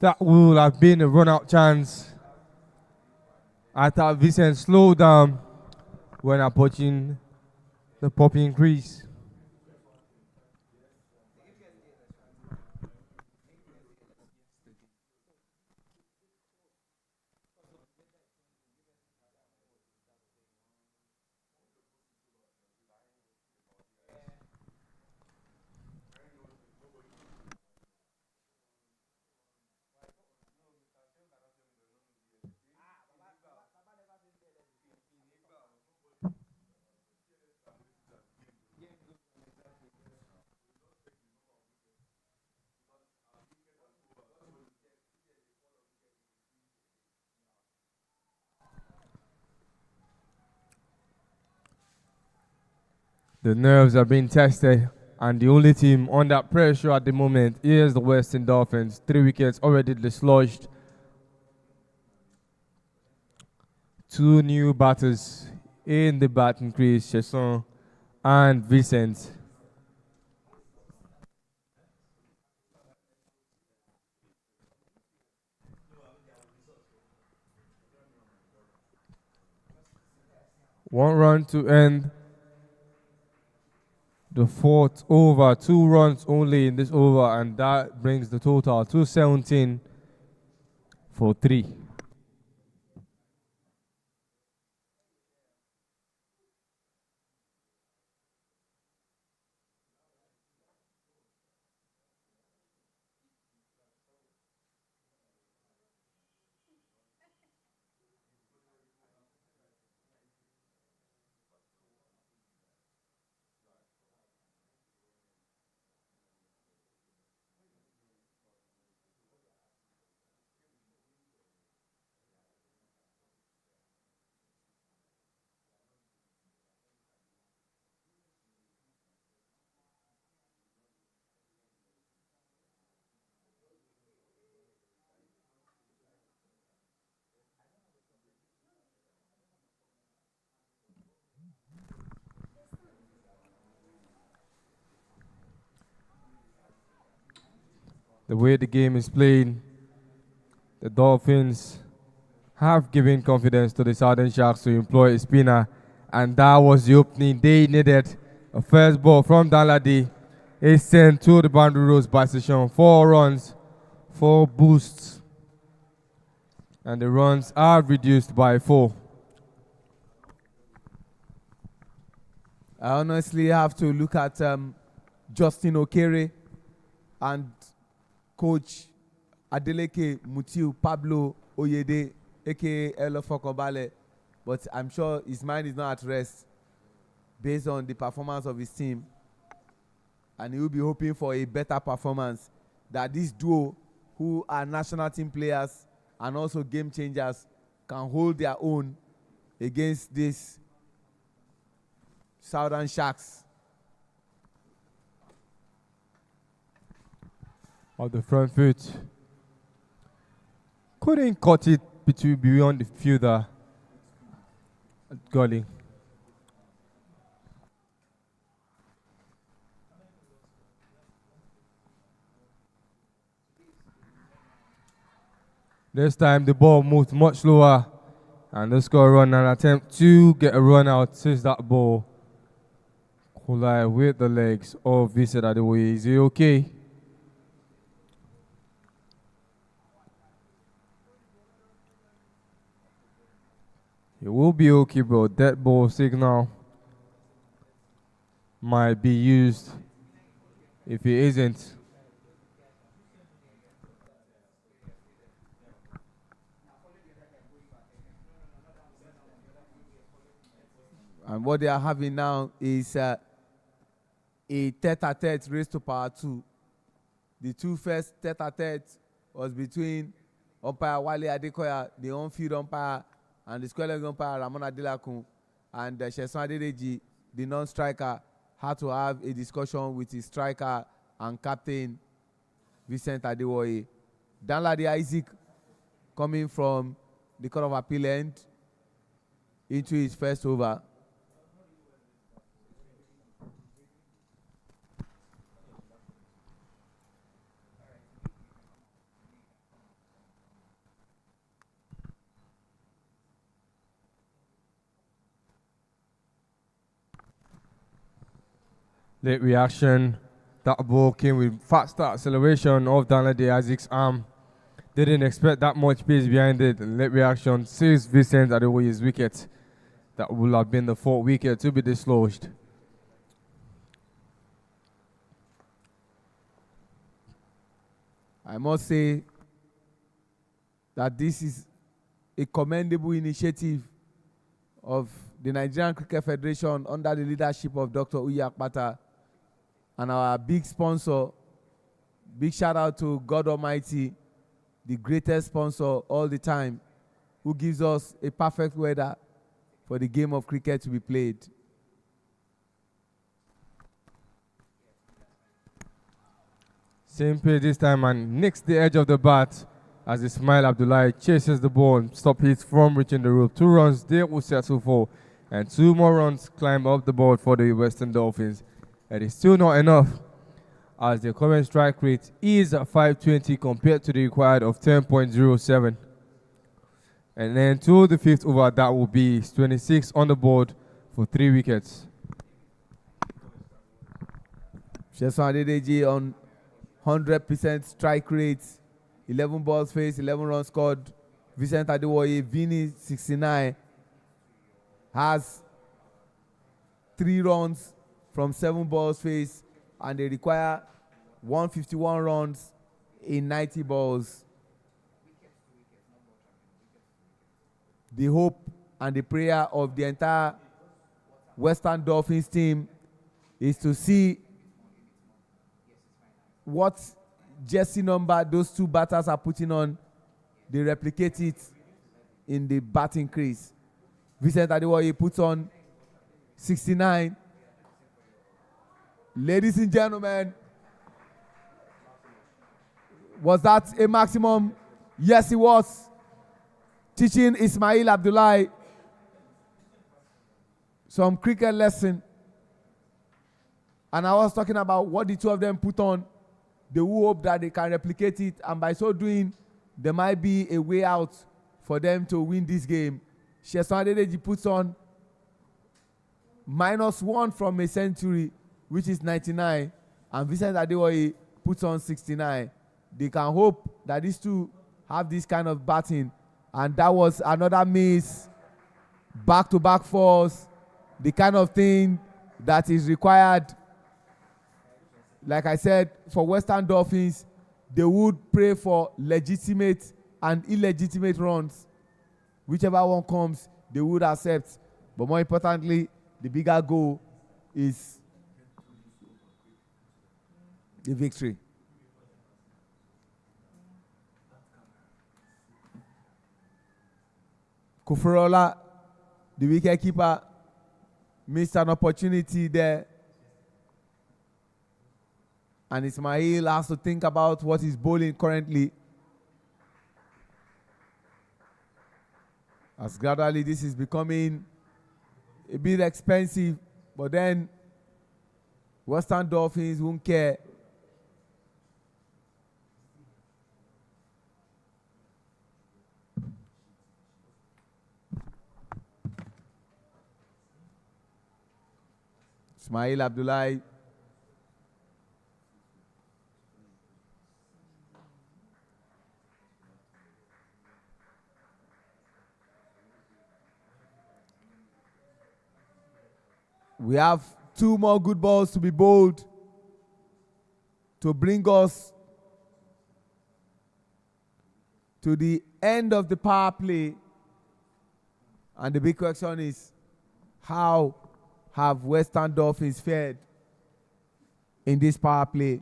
That will have been a run-out chance. I thought Vincent slowed down when approaching the popping crease. The nerves are being tested, and the only team under pressure at the moment is the Western Dolphins. 3 wickets already dislodged. 2 new batters in the batting crease, Chesson and Vincent. One run to end the fourth over. 2 runs only in this over, and that brings the total to 17 for 3. The way the game is played, the Dolphins have given confidence to the Southern Sharks to employ a spinner, and that was the opening they needed. A first ball from Danladi is sent to the boundary rows by Session. 4 runs, 4 boosts, and the runs are reduced by 4. I honestly have to look at Justin Okere and Coach Adeleke Mutiu Pablo Oyede, aka Elofokobale, but I'm sure his mind is not at rest based on the performance of his team, and he will be hoping for a better performance, that this duo, who are national team players and also game changers, can hold their own against this Southern Sharks. On the front foot, couldn't cut it beyond the fielder. Golly. This time the ball moved much slower and they score a run and attempt to get a run out since that ball collide with the legs of Vincent Adewoye. Is he okay? It will be okay, bro. That ball signal might be used. If it isn't, and what they are having now is a tete-a-tete raised to power 2. The two first tete-a-tete was between umpire Wale Adekoya, the on-field umpire, and the square leg umpire Ramon Adelakun, and Sheson Adedeji, the non-striker, had to have a discussion with his striker and captain Vincent Adewoye. Danladi Isaac coming from the Court of Appeal end into his first over. late reaction. That ball came with faster acceleration of Danladi Isaac's arm. Didn't expect that much pace behind it. Late reaction saves Vincent Adewoye's wicket. That would have been the 4th wicket to be dislodged. I must say that this is a commendable initiative of the Nigerian Cricket Federation under the leadership of Dr. Uyi Akpata and our big sponsor. Big shout out to God Almighty, the greatest sponsor all the time, who gives us a perfect weather for the game of cricket to be played. Same page this time and nicks the edge of the bat as Ismail Abdullahi chases the ball and stop it from reaching the rope. 2 runs they will settle for, and 2 more runs climb up the board for the Western Dolphins. It is still not enough as the current strike rate is at 520 compared to the required of 10.07. And then to the 5th over, that will be 26 on the board for 3 wickets. Sheson Adedeji on 100% strike rate, 11 balls faced, 11 runs scored. Vincent Adewoye, Vini 69, has 3 runs from 7 balls faced, and they require 151 runs in 90 balls. The hope and the prayer of the entire Western Dolphins team is to see what jersey number those 2 batters are putting on, they replicate it in the batting crease. Vincent Adewoye puts on 69. Ladies and gentlemen, was that a maximum? Yes, it was. Teaching Ismail Abdullahi some cricket lesson. And I was talking about what the 2 of them put on. They will hope that they can replicate it, and by so doing, there might be a way out for them to win this game. Sheson Adedeji puts on -1 from a century, which is 99, and Vincent Adewoye puts on 69. They can hope that these 2 have this kind of batting, and that was another miss. Back-to-back falls, the kind of thing that is required. Like I said, for Western Dolphins, they would pray for legitimate and illegitimate runs. Whichever one comes, they would accept. But more importantly, the bigger goal is the victory. Kufurola, the wicketkeeper, missed an opportunity there. And Ismail has to think about what he's bowling currently. As gradually this is becoming a bit expensive, but then Western Dolphins won't care. Ismail Abdullahi. We have 2 more good balls to be bowled to bring us to the end of the power play. And the big question is, how have Western Dolphins fared in this power play?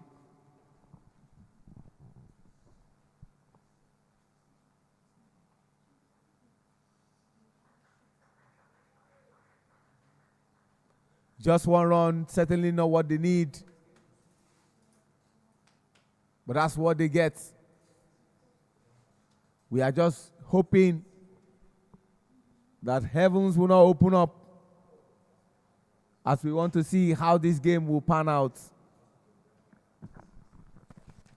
Just 1 run, certainly not what they need. But that's what they get. We are just hoping that heavens will not open up as we want to see how this game will pan out.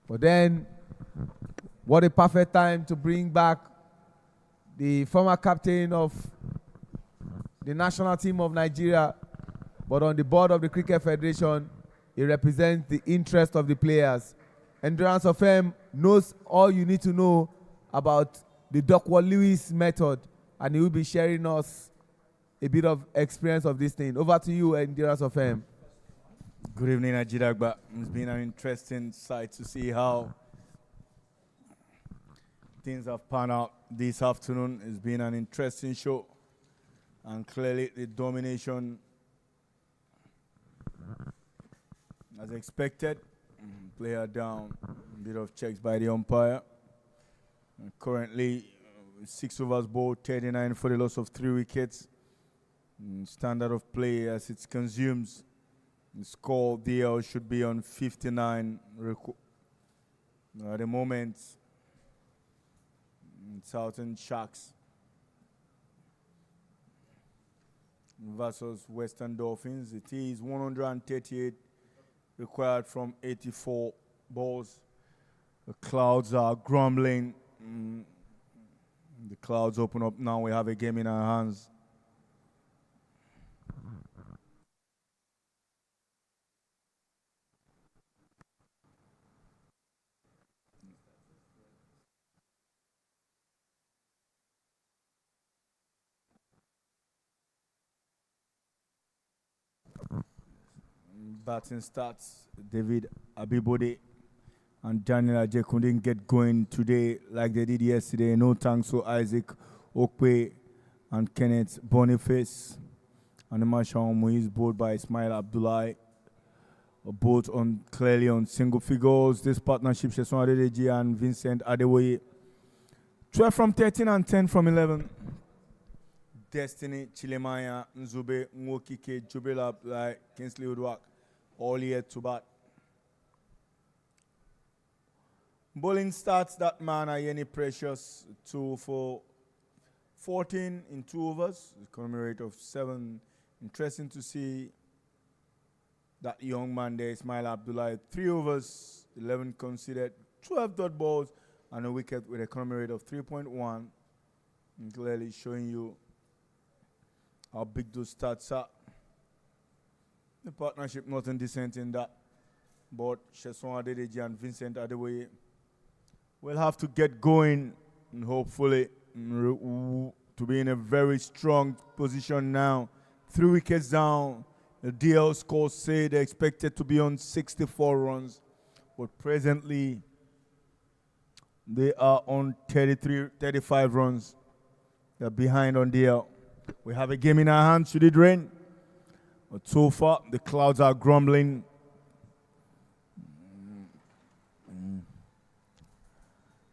But then, what a perfect time to bring back the former captain of the national team of Nigeria, but on the board of the Cricket Federation, he represents the interest of the players. Endurance of M knows all you need to know about the Duckworth Lewis method, and he will be sharing us a bit of experience of this thing. Over to you, Endurance of M. Good evening, Ajidagba. It's been an interesting sight to see how things have panned out this afternoon. It's been an interesting show, and clearly the domination, as expected, player down, a bit of checks by the umpire. Currently, 6 overs bowled, 39 for the loss of 3 wickets. Standard of play as it consumes. The score DL should be on 59. At the moment, Southern Sharks versus Western Dolphins. It is 138 required from 84 balls. The clouds are grumbling. The clouds open up now. We have a game in our hands. Batting starts. David Abibode and Daniel Ajay couldn't get going today like they did yesterday. No thanks to Isaac Okwe and Kenneth Boniface. And the Marshall is bowled by Ismail Abdullahi. Both on clearly on single figures. This partnership, Sheson Adedeji and Vincent Adewoye. 12 from 13 and 10 from 11. Destiny, Chilemaya, Nzube, Nwokike, Jubilab, like Kingsley Udwak, all yet to bat. Bowling starts that man, Ayeni Precious, 2 for 14 in 2 overs, economy rate of 7. Interesting to see that young man there, Ismail Abdullahi, 3 overs, 11 conceded, 12 dot balls, and a wicket with economy rate of 3.1. Clearly showing you how big those stats are. The partnership nothing decent in that. But Sheson Adedeji and Vincent Adewoye will have to get going and hopefully to be in a very strong position now. 3 wickets down. The DL scores say they're expected to be on 64 runs. But presently, they are on 35 runs. They're behind on DL. We have a game in our hands should it rain. But so far, the clouds are grumbling.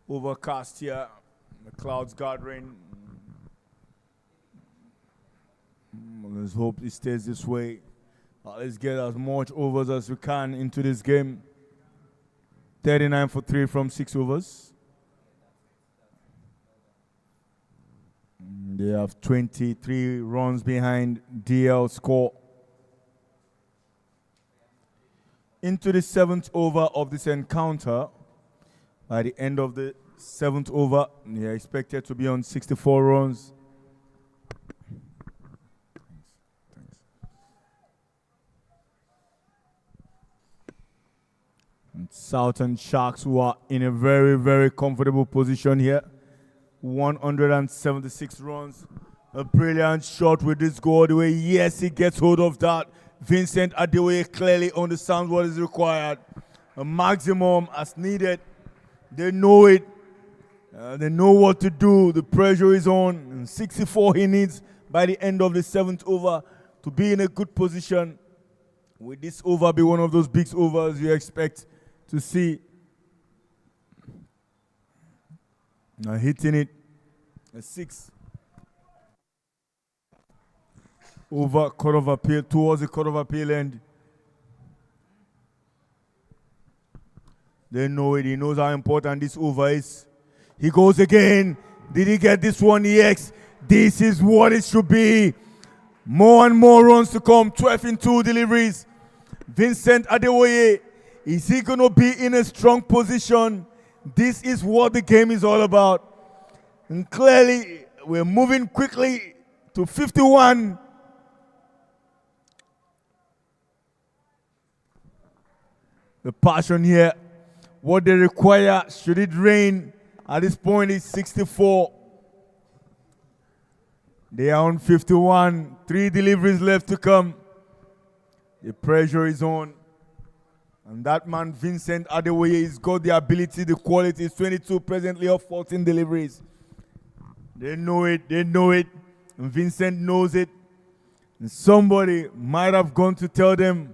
Overcast here. The clouds gathering. Let's hope it stays this way. Let's get as much overs as we can into this game. 39 for 3 from 6 overs. They have 23 runs behind DL score. Into the 7th over of this encounter. By the end of the 7th over, they are expected to be on 64 runs. Southern Sharks, who are in a very, very comfortable position here. 176 runs. A brilliant shot with this goal. The way, yes, he gets hold of that. Vincent Adeoye clearly understands what is required. A maximum as needed. They know it. They know what to do. The pressure is on. And 64 he needs by the end of the 7th over to be in a good position. Will this over be one of those big overs you expect to see? Now hitting it. A 6. Over court of appeal, towards the court of appeal end. They know it. He knows how important this over is. He goes again. Did he get this one? Yes. This is what it should be. More and more runs to come. 12 in 2 deliveries. Vincent Adeoye. Is he going to be in a strong position? This is what the game is all about. And clearly, we're moving quickly to 51. The passion here, what they require, should it rain, at this point is 64. They are on 51. 3 deliveries left to come. The pressure is on. And that man, Vincent Adeoye, has got the ability, the quality. Is 22 presently of 14 deliveries. They know it. They know it. And Vincent knows it. And somebody might have gone to tell them.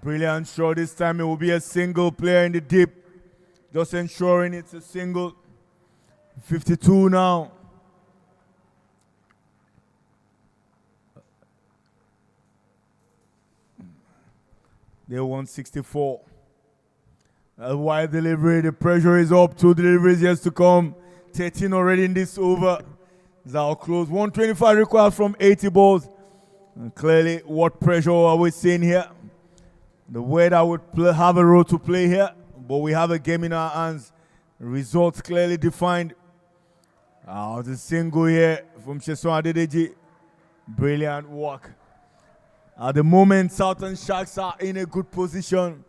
Brilliant shot. This time it will be a single player in the deep. Just ensuring it's a single. 52 now. They want 64. A wide delivery. The pressure is up. 2 deliveries yet to come. 13 already in this over. Zao close. 125 required from 80 balls. And clearly, what pressure are we seeing here? The weather would have a role to play here, but we have a game in our hands. Results clearly defined. The single here from Sheson Adedeji. Brilliant work. At the moment, Southern Sharks are in a good position.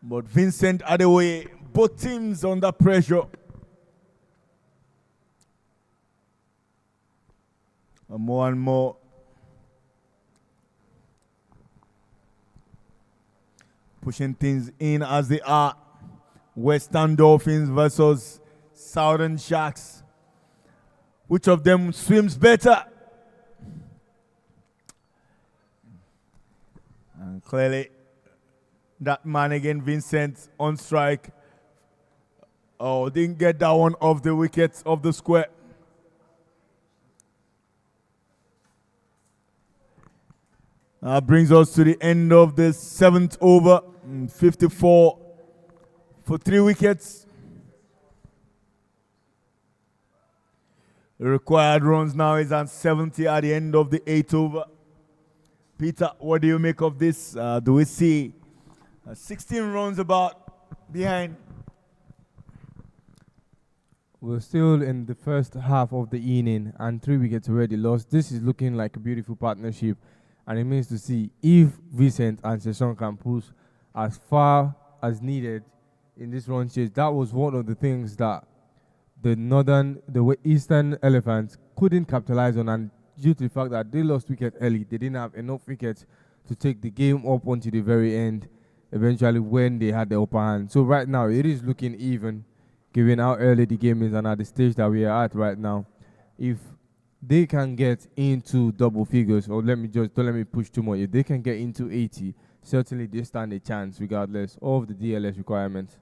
But Vincent Adeoye, both teams under pressure. And more. Pushing things in as they are. Western Dolphins versus Southern Sharks. Which of them swims better? And clearly, that man again, Vincent, on strike. Oh, didn't get that one off the wicket of the square. That brings us to the end of the 7th over. 54 for 3 wickets. The required runs now is at 70 at the end of the 8th over. Peter, what do you make of this? Do we see 16 runs about behind? We're still in the first half of the inning and 3 wickets already lost. This is looking like a beautiful partnership. And it means to see if Vincent and Sheson can push as far as needed in this run chase. That was one of the things that the Eastern Elephants couldn't capitalize on, and due to the fact that they lost wicket early, they didn't have enough wickets to take the game up until the very end, eventually when they had the upper hand. So right now, it is looking even, given how early the game is and at the stage that we are at right now. If they can get into double figures, or don't let me push too much. If they can get into 80, certainly they stand a chance regardless of the DLS requirements.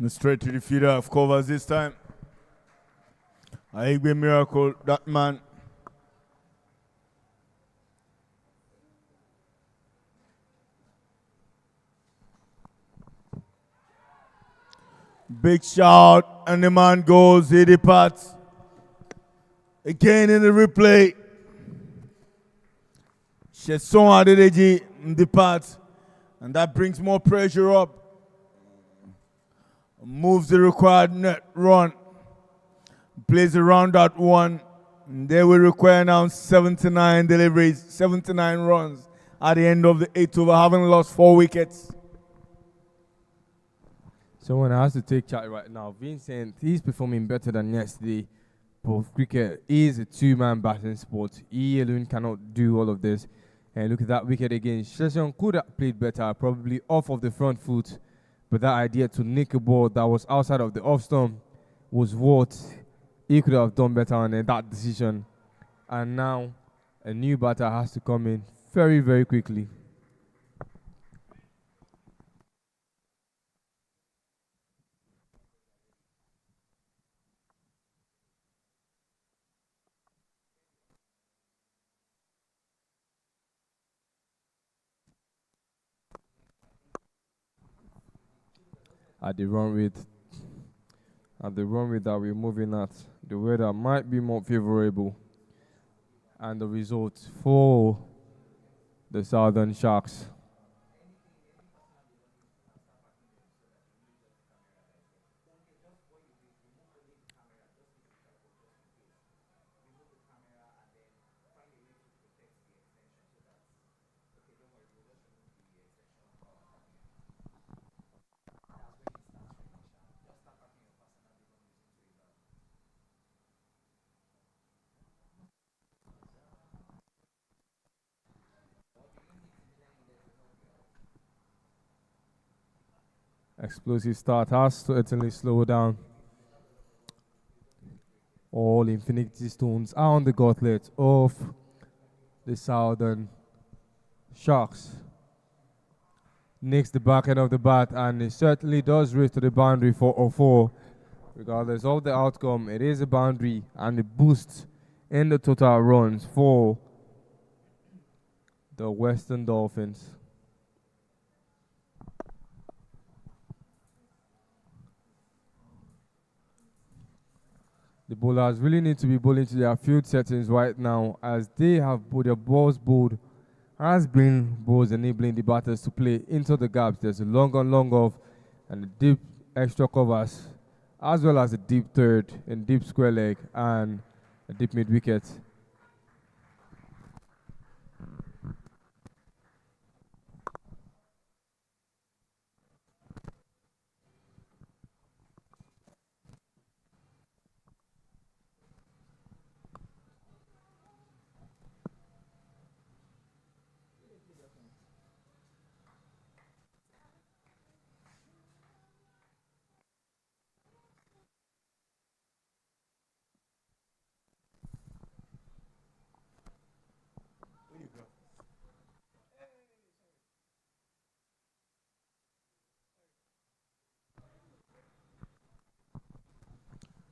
Straight to the feeder of covers this time. Aigbe Miracle, that man. Big shout, and the man goes, he departs. Again in the replay. Sheson Adedeji departs. And that brings more pressure up. Moves the required net run. Plays around that one. And they will require now 79 deliveries, 79 runs at the end of the 8th over, having lost 4 wickets. Someone has to take charge right now. Vincent, he's performing better than yesterday. But cricket is a two-man batting sport. He alone cannot do all of this. And look at that wicket again. Session could have played better, probably off of the front foot. But that idea to nick a ball that was outside of the off stump was what he could have done better on that decision. And now a new batter has to come in very, very quickly. At the run rate that we're moving at, the weather might be more favorable. And the result for the Southern Sharks. Explosive start has certainly slowed down. All Infinity Stones are on the gauntlet of the Southern Sharks. Nicks the back end of the bat, and it certainly does race to the boundary for 4. Regardless of the outcome, it is a boundary and a boost in the total runs for the Western Dolphins. The bowlers really need to be bowling to their field settings right now, as they have their balls bowled has been balls enabling the batters to play into the gaps. There's a long on, long off, and the deep extra covers, as well as a deep third and deep square leg and a deep mid wicket.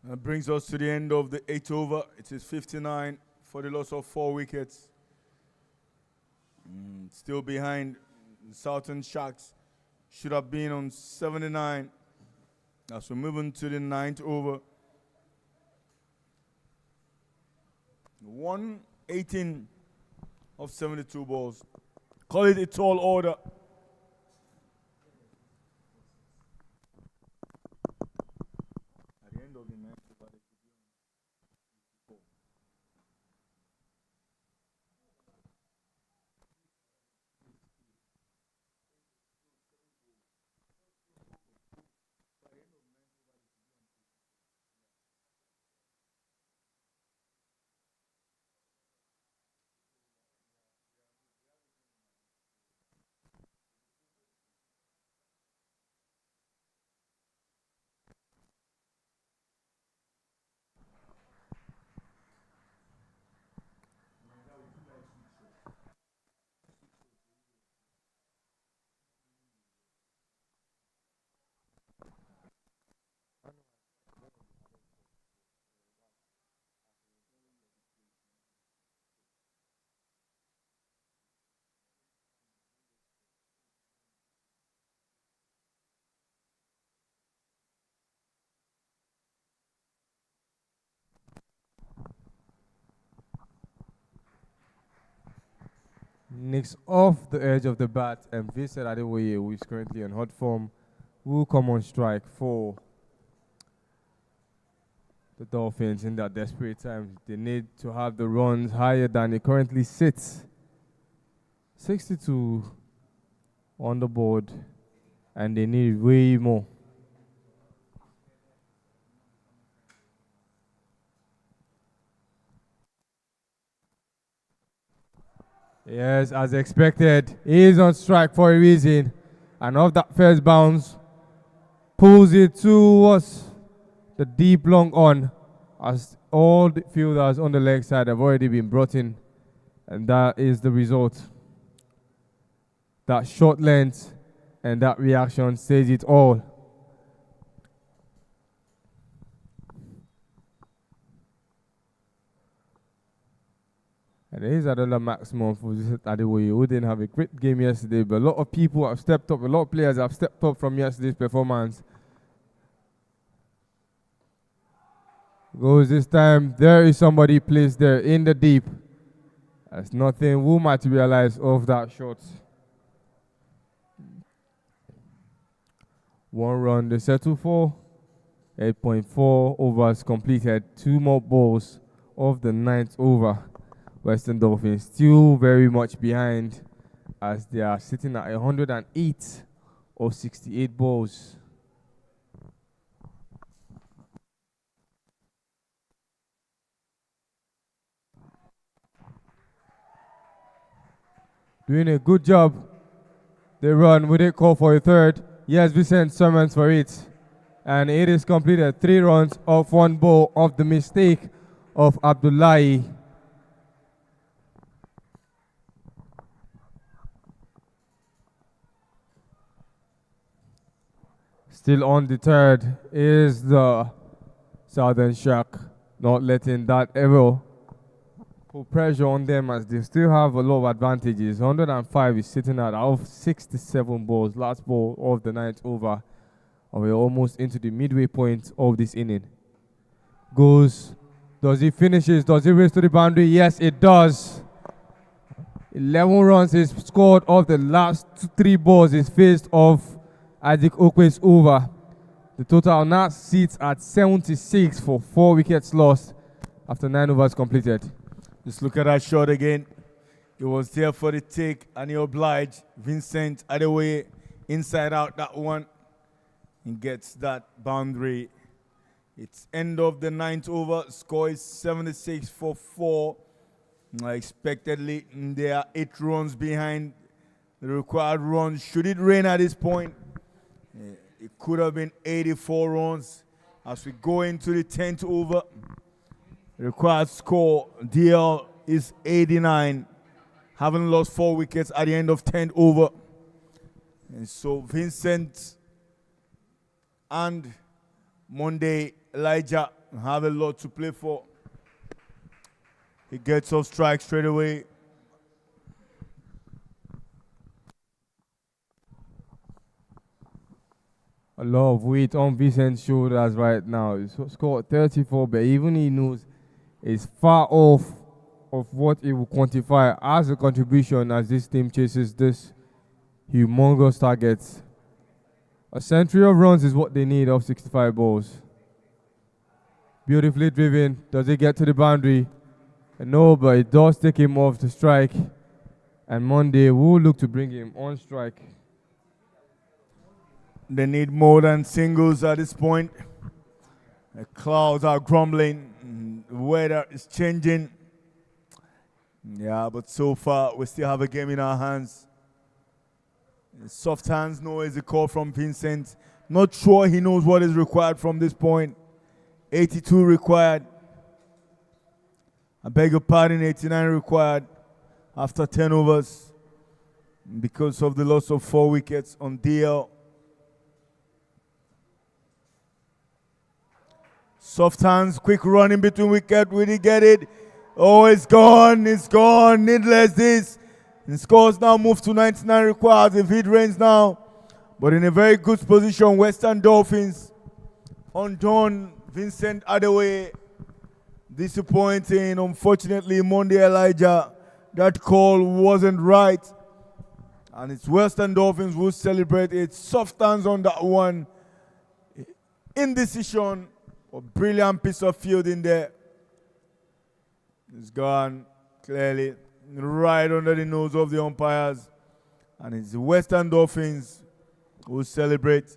That brings us to the end of the 8th over. It is 59 for the loss of 4 wickets. Still behind the Southern Sharks. Should have been on 79. As we're moving to the 9th over. 118 of 72 balls. Call it a tall order. At the end of the 9th over, they should be on 54. nicks off the edge of the bat, and Vincent Adewoye, who is currently on hot form, will come on strike for the Dolphins in that desperate time. They need to have the runs higher than they currently sit. 62 on the board, and they need way more. Yes, as expected, he is on strike for a reason. And off that first bounce, pulls it towards the deep long on, as all the fielders on the leg side have already been brought in. And that is the result. That short length and that reaction says it all. And there is another maximum for Adewoye, who didn't have a great game yesterday, but a lot of people have stepped up, a lot of players have stepped up from yesterday's performance. Goes this time, there is somebody placed there in the deep. As nothing will materialize off that shot. 1 run, they settle for 8.4 overs completed. 2 more balls of the 9th over. Western Dolphins still very much behind, as they are sitting at 108 of 68 balls. Doing a good job. They run with it, call for a third. Yes, we sent Summons for it. And it is completed. 3 runs off 1 ball of the mistake of Abdullahi. Still on the third is the Southern Shark, not letting that ever put pressure on them, as they still have a lot of advantages. 105 is sitting at out of 67 balls. Last ball of the 9th over. And we're almost into the midway point of this inning. Goes, does he finishes? Does he race to the boundary? Yes, it does. 11 runs is scored off the last 3 balls is faced off Isaac Okwe's over. The total now sits at 76 for 4 wickets lost after 9 overs completed. Just look at that shot again. It was there for the take, and he obliged Vincent Adewoye inside out that one. He gets that boundary. It's end of the 9th over. Score is 76 for 4. Expectedly, they are 8 runs behind the required runs. Should it rain at this point, it could have been 84 runs. As we go into the 10th over, the required score, DL, is 89. Having lost 4 wickets at the end of 10th over. And so Vincent and Monday Elijah have a lot to play for. He gets off strike straight away. A lot of weight on Vincent's shoulders right now. He's scored 34, but even he knows it's far off of what it will quantify as a contribution as this team chases this humongous target. A century of runs is what they need off 65 balls. Beautifully driven. Does it get to the boundary? No, but it does take him off the strike. And Monday will look to bring him on strike. They need more than singles at this point. The clouds are grumbling. The weather is changing. Yeah, but so far we still have a game in our hands. Soft hands, no is a call from Vincent. Not sure he knows what is required from this point. 82 required. I beg your pardon, 89 required after 10 overs because of the loss of 4 wickets on DL. Soft hands, quick run in between wicket. Will he get it? Oh, it's gone. It's gone. Needless this. And scores now move to 99 required if it rains now. But in a very good position, Western Dolphins. Undone, Vincent Adewoye. Disappointing. Unfortunately, Monday Elijah that call wasn't right. And it's Western Dolphins who celebrate it. Soft hands on that one. Indecision. A brilliant piece of fielding there. It's gone clearly right under the nose of the umpires. And it's the Western Dolphins who celebrate.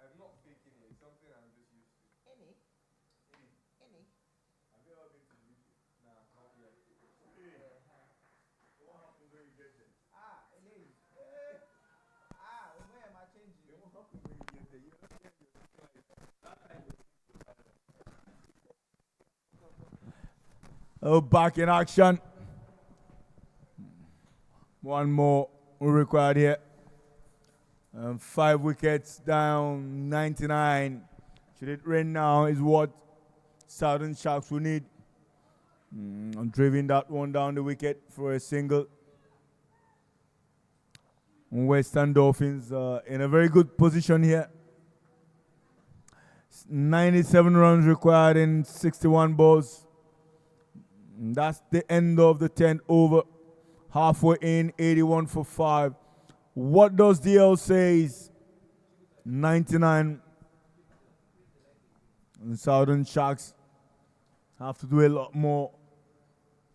I'm not faking it. It's something I'm just used to. Any? Any? Have you ever been to the UK? Nah, not yet. What happens when you get there? Ah, eléyìí. Where am I changing? What happens when you get there? You don't get your Oh, back in action. One more required here. 5 wickets down, 99. Should it rain now is what Southern Sharks will need. I'm driving that one down the wicket for a single. Western Dolphins in a very good position here. 97 runs required in 61 balls. And that's the end of the 10th over. Halfway in, 81 for 5. What does DL says? 99. And Southern Sharks have to do a lot more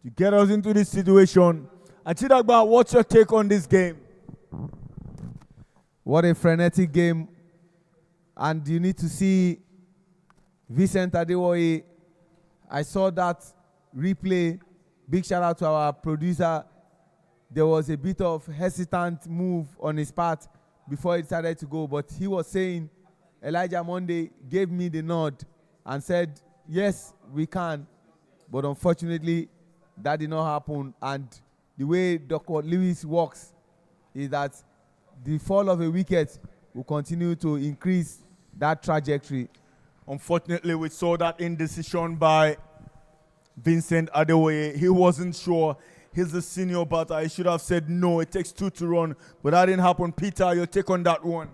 to get us into this situation. Achidagba, what's your take on this game? What a frenetic game. And you need to see Vincent Adewoye. I saw that replay. Big shout out to our producer. There was a bit of hesitant move on his part before he decided to go. But he was saying, Elijah Monday gave me the nod and said, yes, we can. But unfortunately, that did not happen. And the way Dr. Lewis works is that the fall of a wicket will continue to increase that trajectory. Unfortunately, we saw that indecision by Vincent Adewoye. He wasn't sure. He's a senior batter. He should have said no. It takes 2 to run. But that didn't happen. Peter, your take on that one?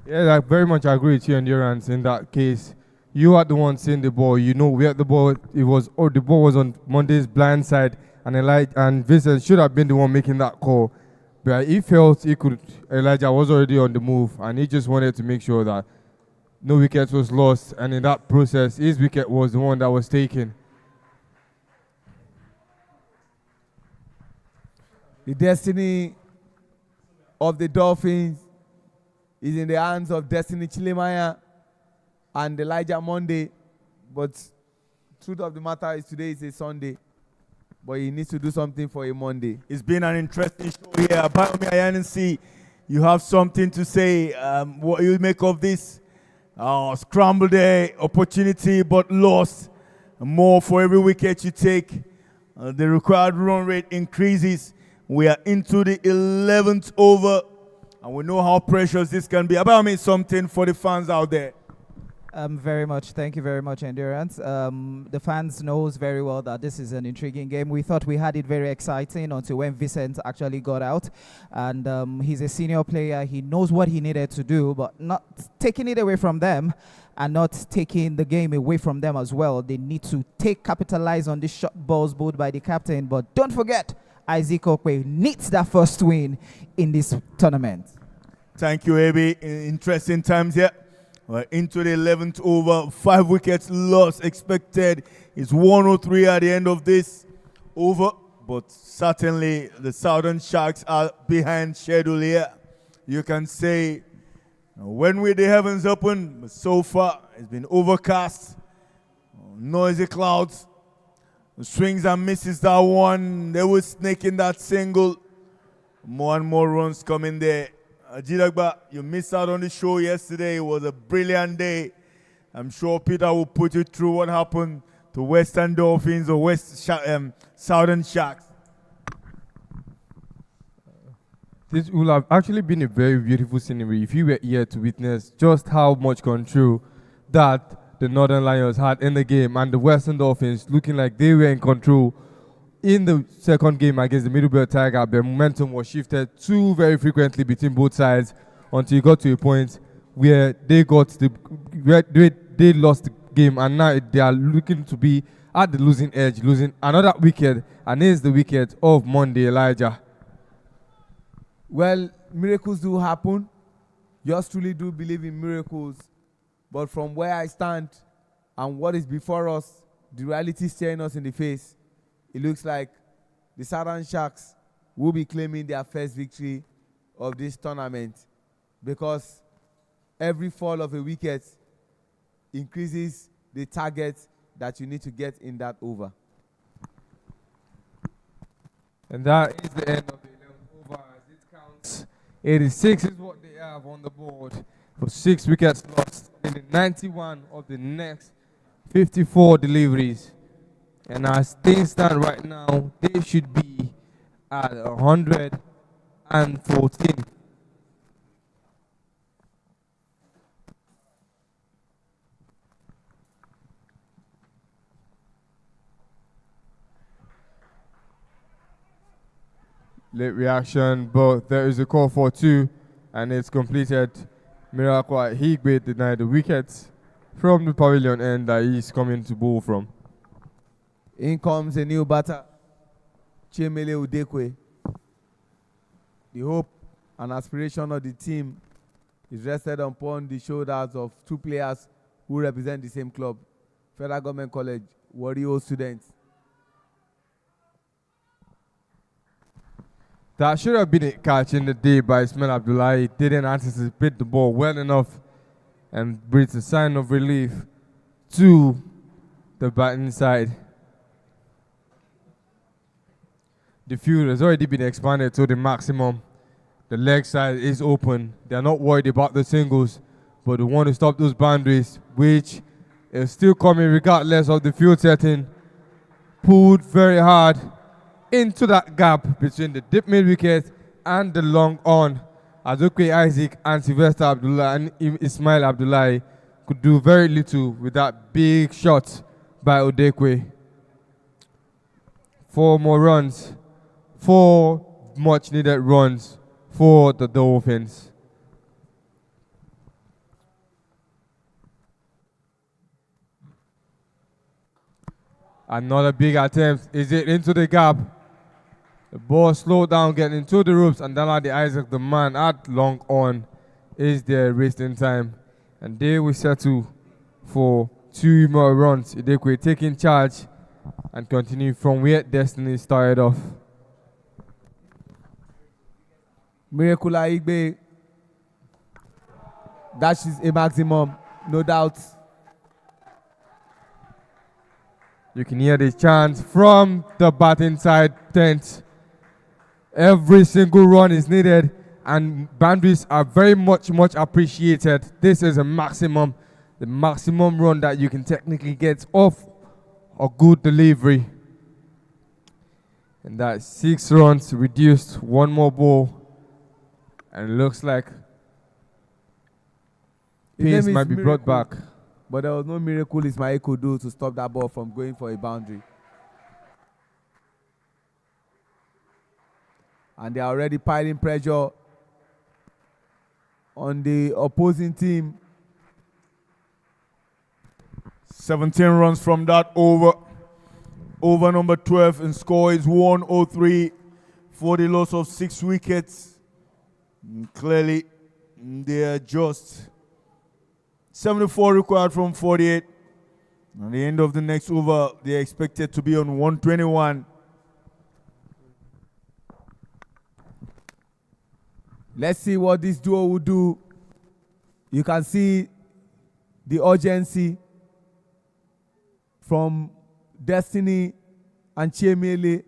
Yeah, I very much agree with you, Endurance, in that case. You are the one seeing the ball. You know where the ball the ball was on Monday's blind side, and Vincent should have been the one making that call. But he felt Elijah was already on the move, and he just wanted to make sure that no wicket was lost. And in that process, his wicket was the one that was taken. The destiny of the Dolphins is in the hands of Destiny Chilemaya and Elijah Monday. But truth of the matter is today is a Sunday. But he needs to do something for a Monday. It's been an interesting show here. Bayomi Ayanisi, you have something to say. What you make of this? Scramble there, opportunity but lost. More for every wicket you take. The required run rate increases. We are into the 11th over, and we know how precious this can be. Bayomi, something for the fans out there. Very much. Thank you very much, Endurance. The fans knows very well that this is an intriguing game. We thought we had it very exciting until when Vincent actually got out. And he's a senior player. He knows what he needed to do, but not taking it away from them and not taking the game away from them as well. They need to capitalize on these short balls bowled by the captain. But don't forget, Isaac Okwe needs that first win in this tournament. Thank you, Abi. Interesting times here. We're into the 11th over. 5 wickets lost expected. It's 103 at the end of this over. But certainly the Southern Sharks are behind schedule here. You can say, when will the heavens open? But so far, it's been overcast. Noisy clouds. The swings and misses that one. They were snaking that single. More and more runs coming there. Jidagba, you missed out on the show yesterday. It was a brilliant day. I'm sure Peter will put you through what happened to Western Dolphins or Southern Sharks. This will have actually been a very beautiful scenery if you were here to witness just how much control that the Northern Lions had in the game, and the Western Dolphins looking like they were in control. In the second game against the Middlebelt Tiger, the momentum was shifted too very frequently between both sides until it got to a point where they lost the game, and now they are looking to be at the losing edge, losing another wicket, and it's the wicket of Monday Elijah. Well, miracles do happen. Yours truly do believe in miracles. But from where I stand and what is before us, the reality staring us in the face, it looks like the Southern Sharks will be claiming their first victory of this tournament, because every fall of a wicket increases the target that you need to get in that over. And that is the end of the 11th over as it counts. 86 is what they have on the board for 6 wickets lost in the 91 of the next 54 deliveries. And as things stand right now, they should be at 114. Late reaction, but there is a call for 2, and it's completed. Miracle Higbe denied the wickets from the pavilion end that he's coming to bowl from. In comes a new batter, Chiemele Udekwe. The hope and aspiration of the team is rested upon the shoulders of 2 players who represent the same club, Federal Government College, Warrior students. That should have been a catch in the day by Ismail Abdullahi. He didn't anticipate the ball well enough and breathes a sign of relief to the batting side. The field has already been expanded to the maximum. The leg side is open. They're not worried about the singles, but they want to stop those boundaries, which is still coming regardless of the field setting. Pulled very hard into that gap between the deep mid wicket and the long on. Azokwe Isaac and Sylvester Abdullah and Ismail Abdullahi could do very little with that big shot by Odekwe. 4 more runs. 4 much needed runs for the Dolphins. Another big attempt. Is it into the gap? The ball slowed down, getting into the ropes, and Daladi Isaac, the man at long on, is there wasting time. And they will settle for 2 more runs. Idekwe taking charge and continue from where Destiny started off. Miracle Igbe. That is a maximum, no doubt. You can hear the chant from the batting side tent. Every single run is needed and boundaries are very much appreciated. This is a maximum, the maximum run that you can technically get off a good delivery. And that's 6 runs reduced, 1 more ball. And it looks like His pace name might is be brought Miracle. back. But there was no miracle Ismail could do to stop that ball from going for a boundary. And they are already piling pressure on the opposing team. 17 runs from that over. Over number 12 and score is 103 for the loss of 6 wickets. Clearly, they are just 74 required from 48. At the end of the next over, they are expected to be on 121. Let's see what this duo will do. You can see the urgency from Destiny and Chiemele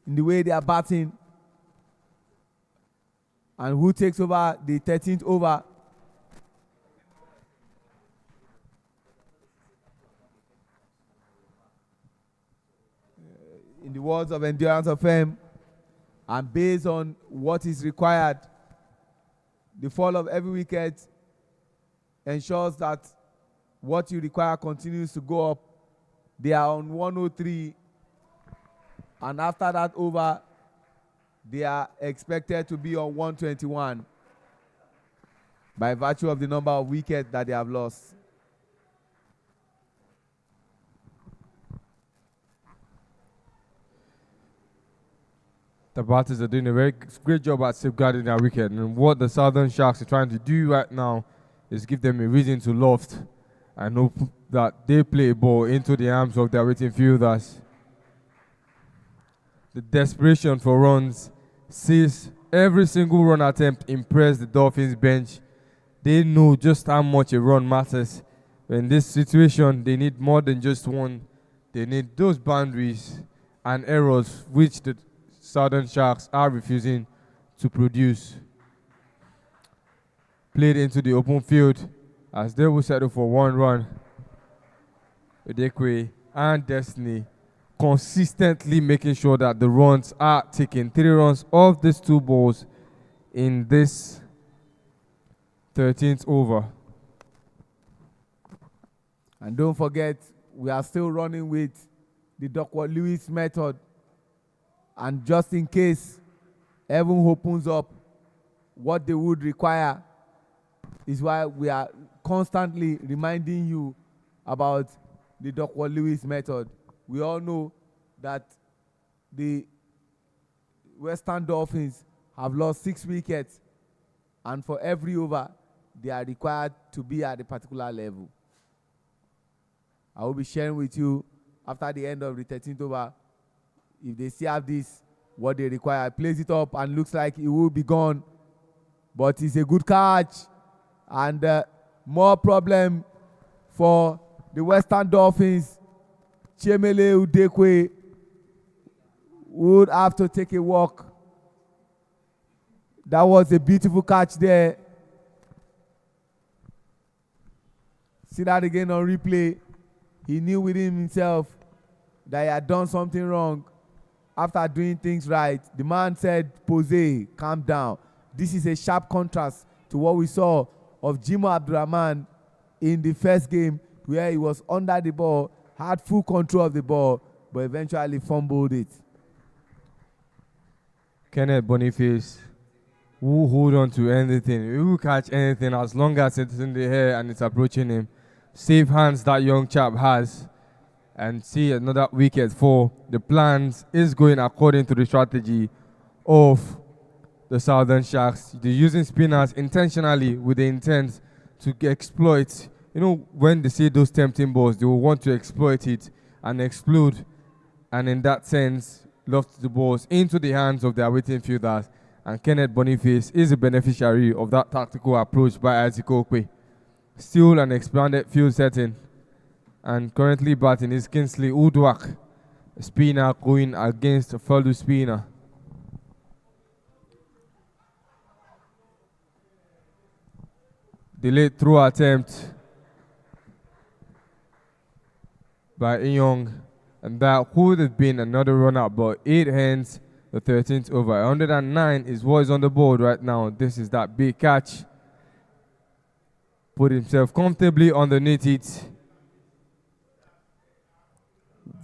in the way they are batting. And who takes over the 13th over? In the words of Endurance of Fame, and based on what is required, the fall of every wicket ensures that what you require continues to go up. They are on 103, and after that over, they are expected to be on 121 by virtue of the number of wickets that they have lost. The batters are doing a very great job at safeguarding their wicket. And what the Southern Sharks are trying to do right now is give them a reason to loft and hope that they play a ball into the arms of their waiting fielders. The desperation for runs sees every single run attempt impress the Dolphins bench. They know just how much a run matters. In this situation, they need more than just one. They need those boundaries and errors which the Southern Sharks are refusing to produce. Played into the open field as they will settle for 1 run. Udekwe and Destiny consistently making sure that the runs are taken. 3 runs off these 2 balls in this 13th over. And don't forget, we are still running with the Duckworth Lewis method. And just in case Evan opens up, what they would require is why we are constantly reminding you about the Duckworth Lewis method. We all know that the Western Dolphins have lost 6 wickets, and for every over, they are required to be at a particular level. I will be sharing with you after the end of the 13th over, if they still have this, what they require. Plays it up and looks like it will be gone, but it's a good catch, and more problem for the Western Dolphins. Chiemele Udekwe would have to take a walk. That was a beautiful catch there. See that again on replay. He knew within himself that he had done something wrong. After doing things right, the man said, "Pose, calm down." This is a sharp contrast to what we saw of Jimo Abdurrahman in the first game, where he was under the ball, had full control of the ball, but eventually fumbled it. Kenneth Boniface will hold on to anything. He will catch anything as long as it's in the air and it's approaching him. Safe hands that young chap has. And see another wicket for the plans is going according to the strategy of the Southern Sharks. They're using spinners intentionally with the intent to exploit. You know, when they see those tempting balls, they will want to exploit it and explode. And in that sense, loft the balls into the hands of their waiting fielders. and Kenneth Boniface is a beneficiary of that tactical approach by Isaac Okwe. Still an expanded field setting, and currently batting is Kingsley Udwak, a spinner going against a fellow spinner. Delayed throw attempt by Inyong, and that would have been another run out, but 8 hands the 13th over. 109 is what is on the board right now. This is that big catch. Put himself comfortably underneath it.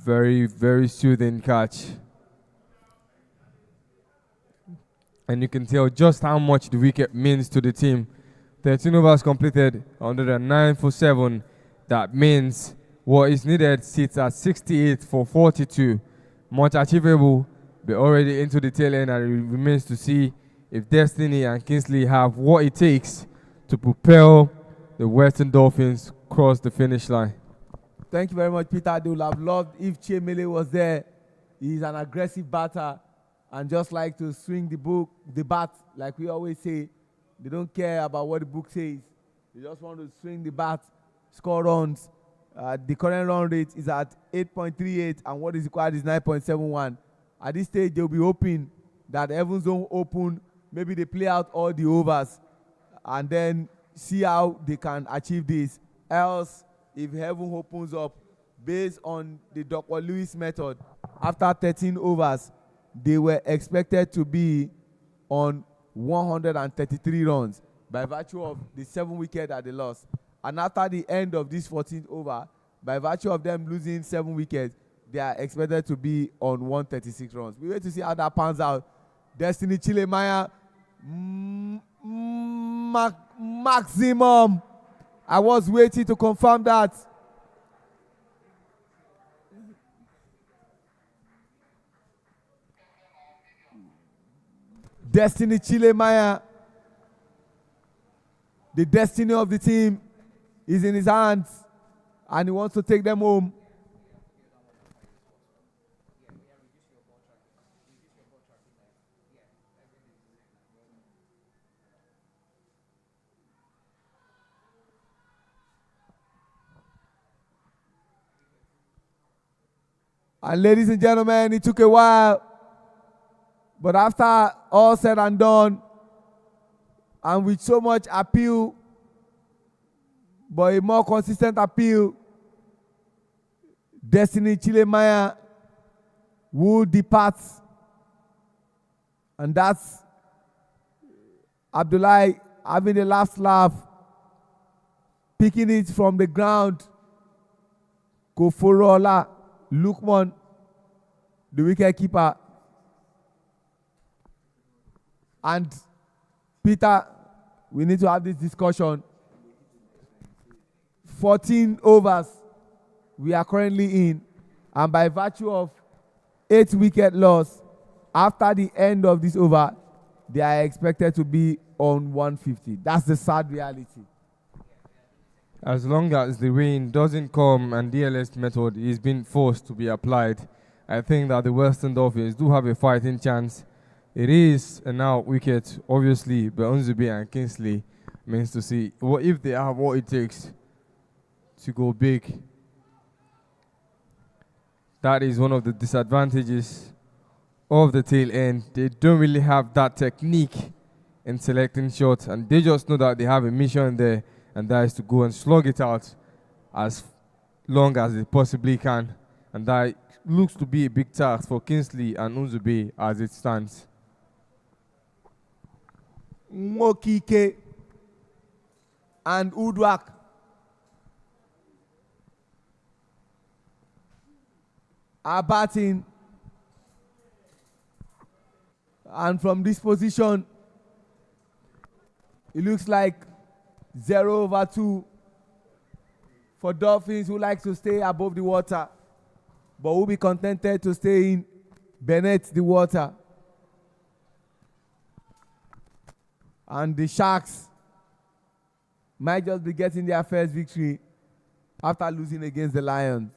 Very, very soothing catch. And you can tell just how much the wicket means to the team. 13 overs completed, 109 for 7. That means what is needed sits at 68 for 42. Much achievable, but already into the tail end, and it remains to see if Destiny and Kingsley have what it takes to propel the Western Dolphins across the finish line. Thank you very much, Peter. They would have loved if Chiemele was there. He's an aggressive batter and just like to swing the bat, like we always say. They don't care about what the book says. They just want to swing the bat, score runs. The current run rate is at 8.38, and what is required is 9.71. At this stage, they'll be hoping that Evans don't open. Maybe they play out all the overs and then see how they can achieve this. Else, if Heaven opens up based on the Dr. Lewis method, after 13 overs, they were expected to be on 133 runs by virtue of the 7 wickets that they lost. And after the end of this 14th over, by virtue of them losing 7 wickets, they are expected to be on 136 runs. We wait to see how that pans out. Destiny Chilemaya, maximum. I was waiting to confirm that. Destiny Chilemaya, the destiny of the team is in his hands, and he wants to take them home. And ladies and gentlemen, it took a while, but after all said and done, and with so much appeal, but a more consistent appeal, Destiny Chilemaya will depart. And that's Abdullahi having the last laugh, picking it from the ground. Koforola Lukman, the wicket keeper. And Peter, we need to have this discussion. 14 overs we are currently in, and by virtue of 8 wicket loss, after the end of this over, they are expected to be on 150. That's the sad reality. As long as the rain doesn't come and DLS method is being forced to be applied, I think that the Western Dolphins do have a fighting chance. It is an out wicket, obviously, but Unzubi and Kingsley means to see what if they have what it takes to go big. That is one of the disadvantages of the tail end. They don't really have that technique in selecting shots, and they just know that they have a mission there, and that is to go and slug it out as long as they possibly can. And that looks to be a big task for Kingsley and Unzubi as it stands. Mokike and Udwak are batting, and from this position it looks like 0/2 for Dolphins who like to stay above the water but will be contented to stay in beneath the water. And the Sharks might just be getting their first victory after losing against the Lions.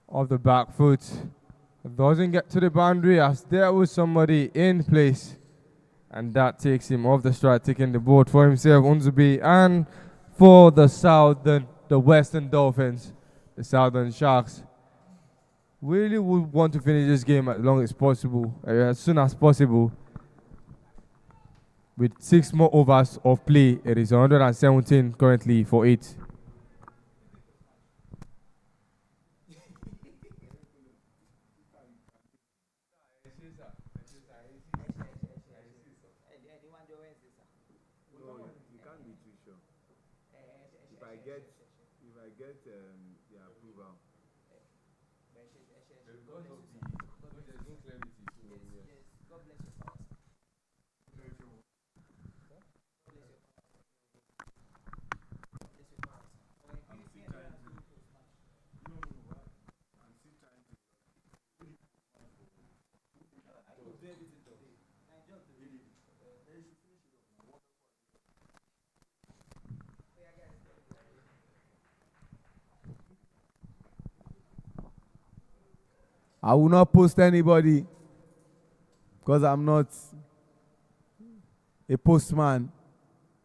off the back foot. Doesn't get to the boundary as there was somebody in place. And that takes him off the strike, taking the board for himself, Unzubi, and for the Western Dolphins, the Southern Sharks. Really would want to finish this game as soon as possible. With 6 more overs of play, it is 117 currently for 8. You can't be too sure. If I get the approval. I will not post anybody because I'm not a postman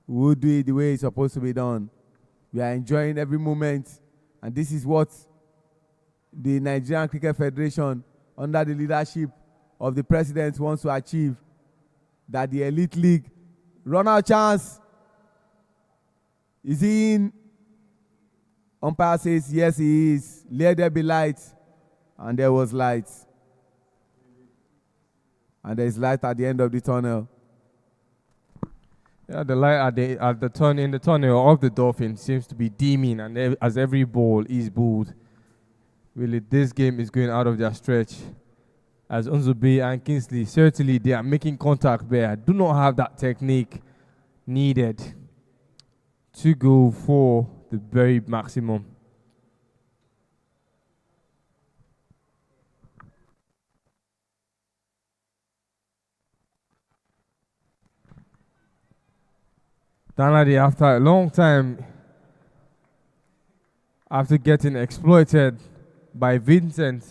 who will do it the way it's supposed to be done. We are enjoying every moment, and this is what the Nigerian Cricket Federation, under the leadership of the president, wants to achieve. That the Elite League run out chance. Is he in? Umpire says yes, he is. Let there be light. And there was light. And there is light at the end of the tunnel. Yeah, the light at the tunnel of the Dolphins seems to be dimming, and as every ball is bowled, really this game is going out of their stretch. As Unzubi and Kingsley, certainly they are making contact there. Do not have that technique needed to go for the very maximum. Danladi, after a long time, after getting exploited by Vincent,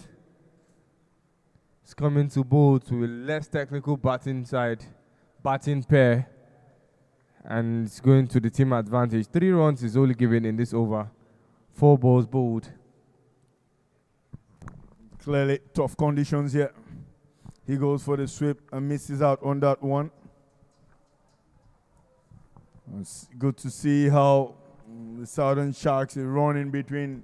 is coming to bowl to a less technical batting pair, and it's going to the team advantage. 3 runs is only given in this over. 4 balls bowled. Clearly tough conditions here. He goes for the sweep and misses out on that one. It's good to see how the Southern Sharks are running between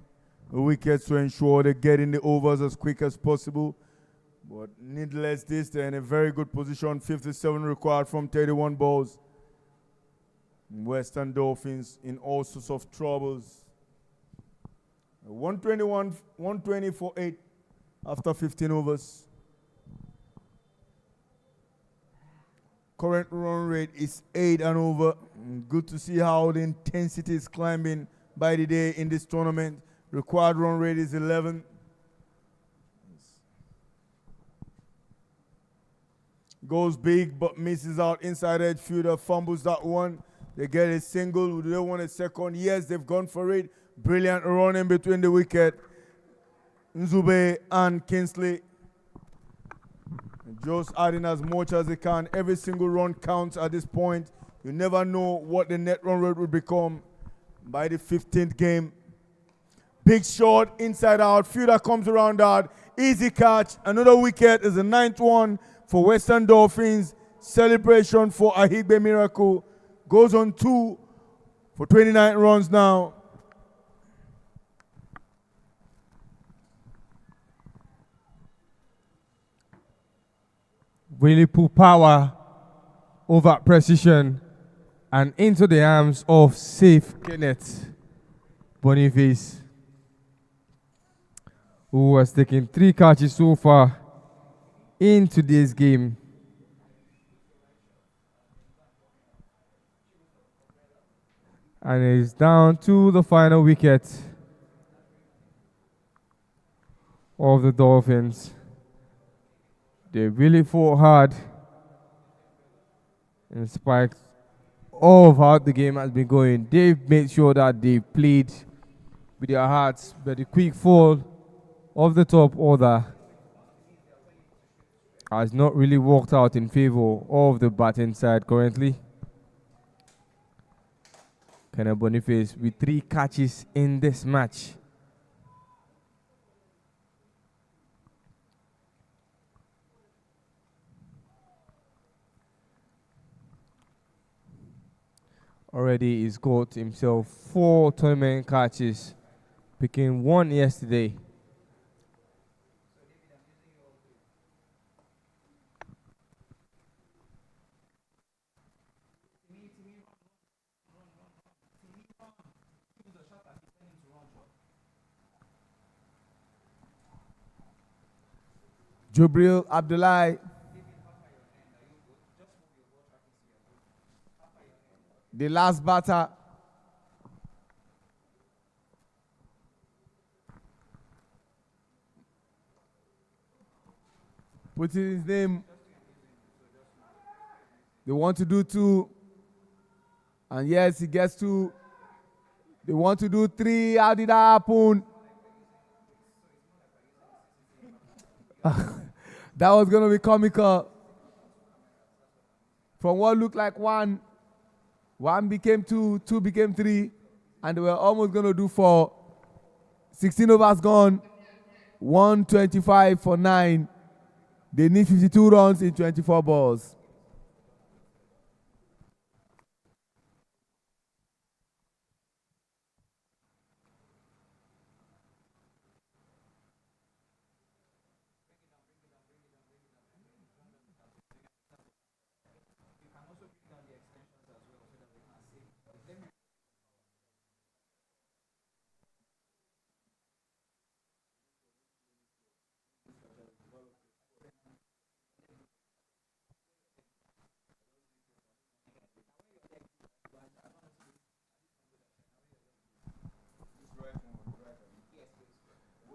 the wickets to ensure they get in the overs as quick as possible. But needless this, they're in a very good position. 57 required from 31 balls. Western Dolphins in all sorts of troubles. 120 for 8 after 15 overs. Current run rate is 8 and over. Good to see how the intensity is climbing by the day in this tournament. Required run rate is 11. Goes big but misses out inside edge fielder, fumbles that one. They get a single. Do they want a second? Yes, they've gone for it. Brilliant run in between the wicket. Nzube and Kingsley. Just adding as much as they can. Every single run counts at this point. You never know what the net run rate will become by the 15th game. Big shot, inside out. Fielder comes around that. Easy catch. Another wicket is the 9th one for Western Dolphins. Celebration for Ahigbe Miracle. Goes on 2 for 29 runs now. Really put power over precision and into the arms of safe Kenneth Boniface, who has taken 3 catches so far in today's game. And is down to the final wicket of the Dolphins. They really fought hard in spite of how the game has been going. They've made sure that they played with their hearts, but the quick fall of the top order has not really worked out in favor of the batting side currently. Kenneth Boniface with 3 catches in this match. Already he's got himself 4 tournament catches, picking 1 yesterday. Jubril Abdullahi. The last batter. Putting his name. They want to do 2. And yes, he gets 2. They want to do 3. How did that happen? That was going to be comical. From what looked like 1, 1 became 2, 2 became 3, and they were almost going to do 4. 16 overs gone, 125 for 9. They need 52 runs in 24 balls.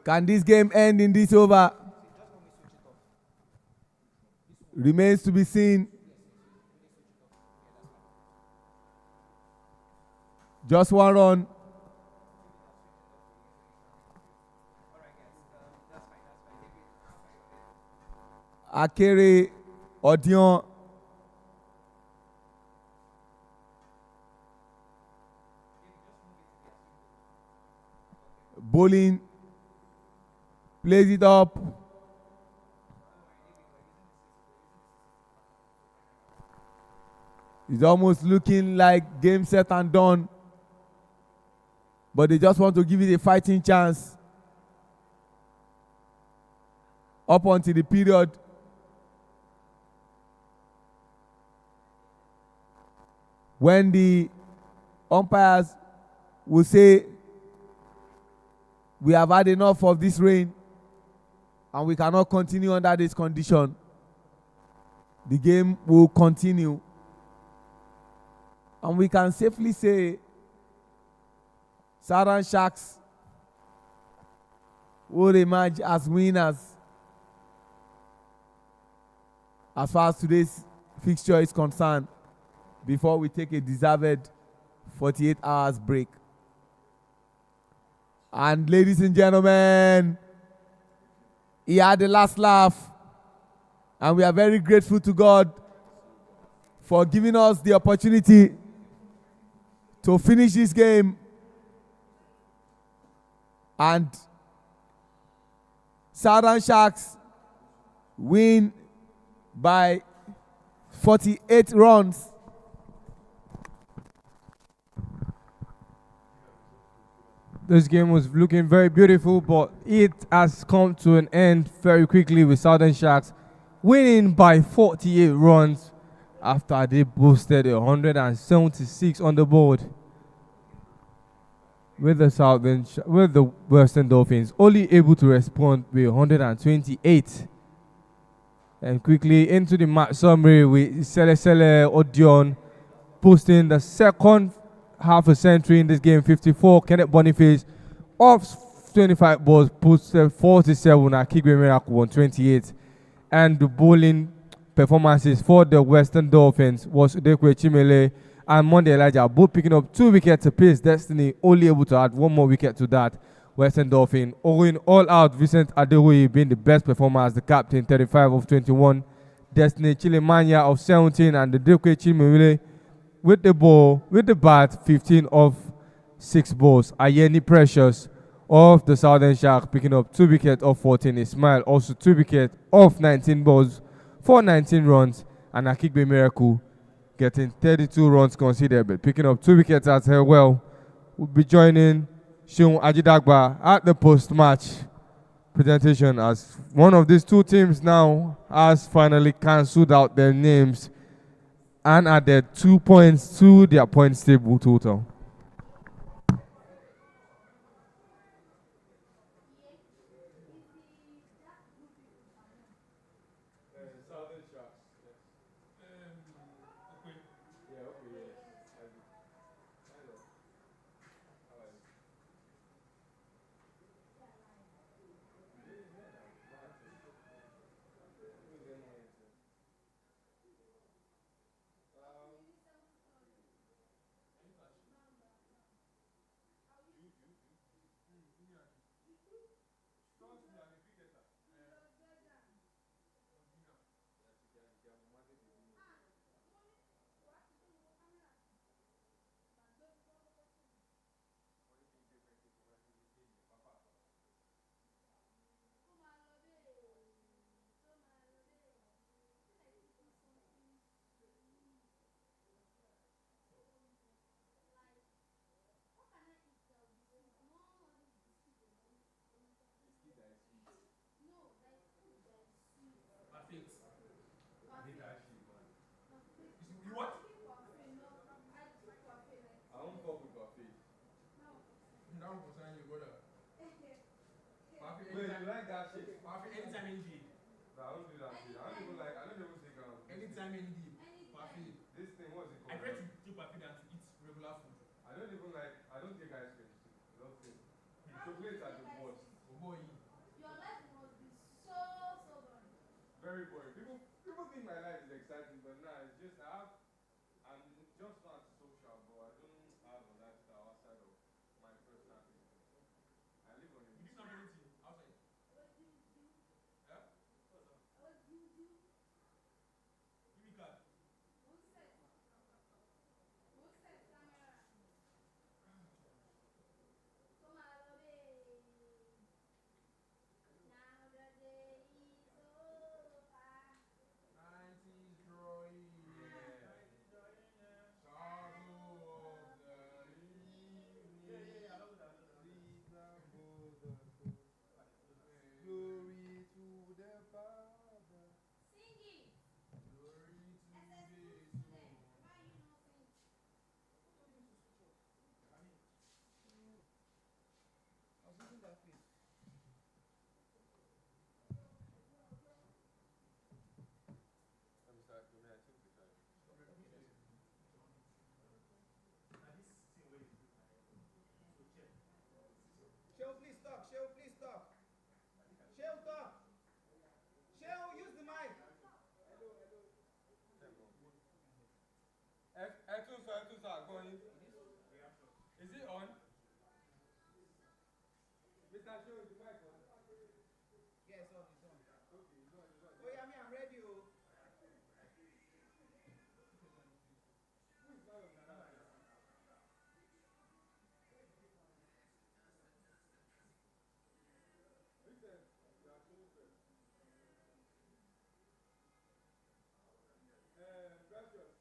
Can this game end in this over? Remains to be seen. Just 1 run. Akere Odion. Bowling. Plays it up. It's almost looking like game set and done. But they just want to give it a fighting chance. Up until the period. When the umpires will say, we have had enough of this rain and we cannot continue under this condition, the game will continue. And we can safely say Southern Sharks will emerge as winners as far as today's fixture is concerned, before we take a deserved 48 hours break. And ladies and gentlemen, he had the last laugh, and we are very grateful to God for giving us the opportunity to finish this game. And Southern Sharks win by 48 runs. This game was looking very beautiful, but it has come to an end very quickly with Southern Sharks winning by 48 runs after they boosted 176 on the board. With the Western Dolphins only able to respond with 128. And quickly into the match summary with Selesele Odion posting the second half a century in this game, 54. Kenneth Boniface off 25 balls, posted 47. Akigwe Miracle 128. And the bowling performances for the Western Dolphins was Udekwe Chimele and Monday Elijah, both picking up 2 wickets apiece. Destiny only able to add 1 more wicket to that, Western Dolphin. Going all out, Vincent Adewoye being the best performer as the captain, 35 of 21. Destiny Chilemanya of 17 and the Dekwe Chimewile with the ball, with the bat, 15 of 6 balls. Ayeni Precious of the Southern Shark picking up 2 wickets of 14. Ismail also 2 wickets of 19 balls for 19 runs. And Akigbe Miracle getting 32 runs conceded, but picking up 2 wickets as well. Will be joining Seun Ajidagba at the post-match presentation as one of these two teams now has finally cancelled out their names and added 2 points to their points table total. Wait, you like that shit? Anytime ND. No, I don't do that shit. I don't even think anytime ND. Parfait. This thing, what's it called? I prefer to do parfait than to eat regular food. I don't take ice cream. I don't think. Chocolates are the worst. Oh boy. Your life must be so boring. Very boring. People think my life is exciting, but nah, it's just I'm just not social, but I don't have a lifestyle outside of my personality. I live on a. You do not anything outside. What do you do? Yeah? What's up? What do you do? Give me card. One set. One set camera. Come on, baby. Now the day is over. 90s drawing. Yeah. Shadow of the evening. Yeah, I love that. Glory to the Father. Sing it. Glory to the Son. Why you not sing? I was using that place. Let me start doing that too because Shell, please talk. Shell, please talk. Shell, talk. Shell, use the mic. Etusa, go on. Is it on? Mr. Shell, is the mic on? Yes, on. It's on. Okay, it's on. Oh, yeah, I'm ready. Oh. Who is not on the mic? Listen, you are so first. Precious.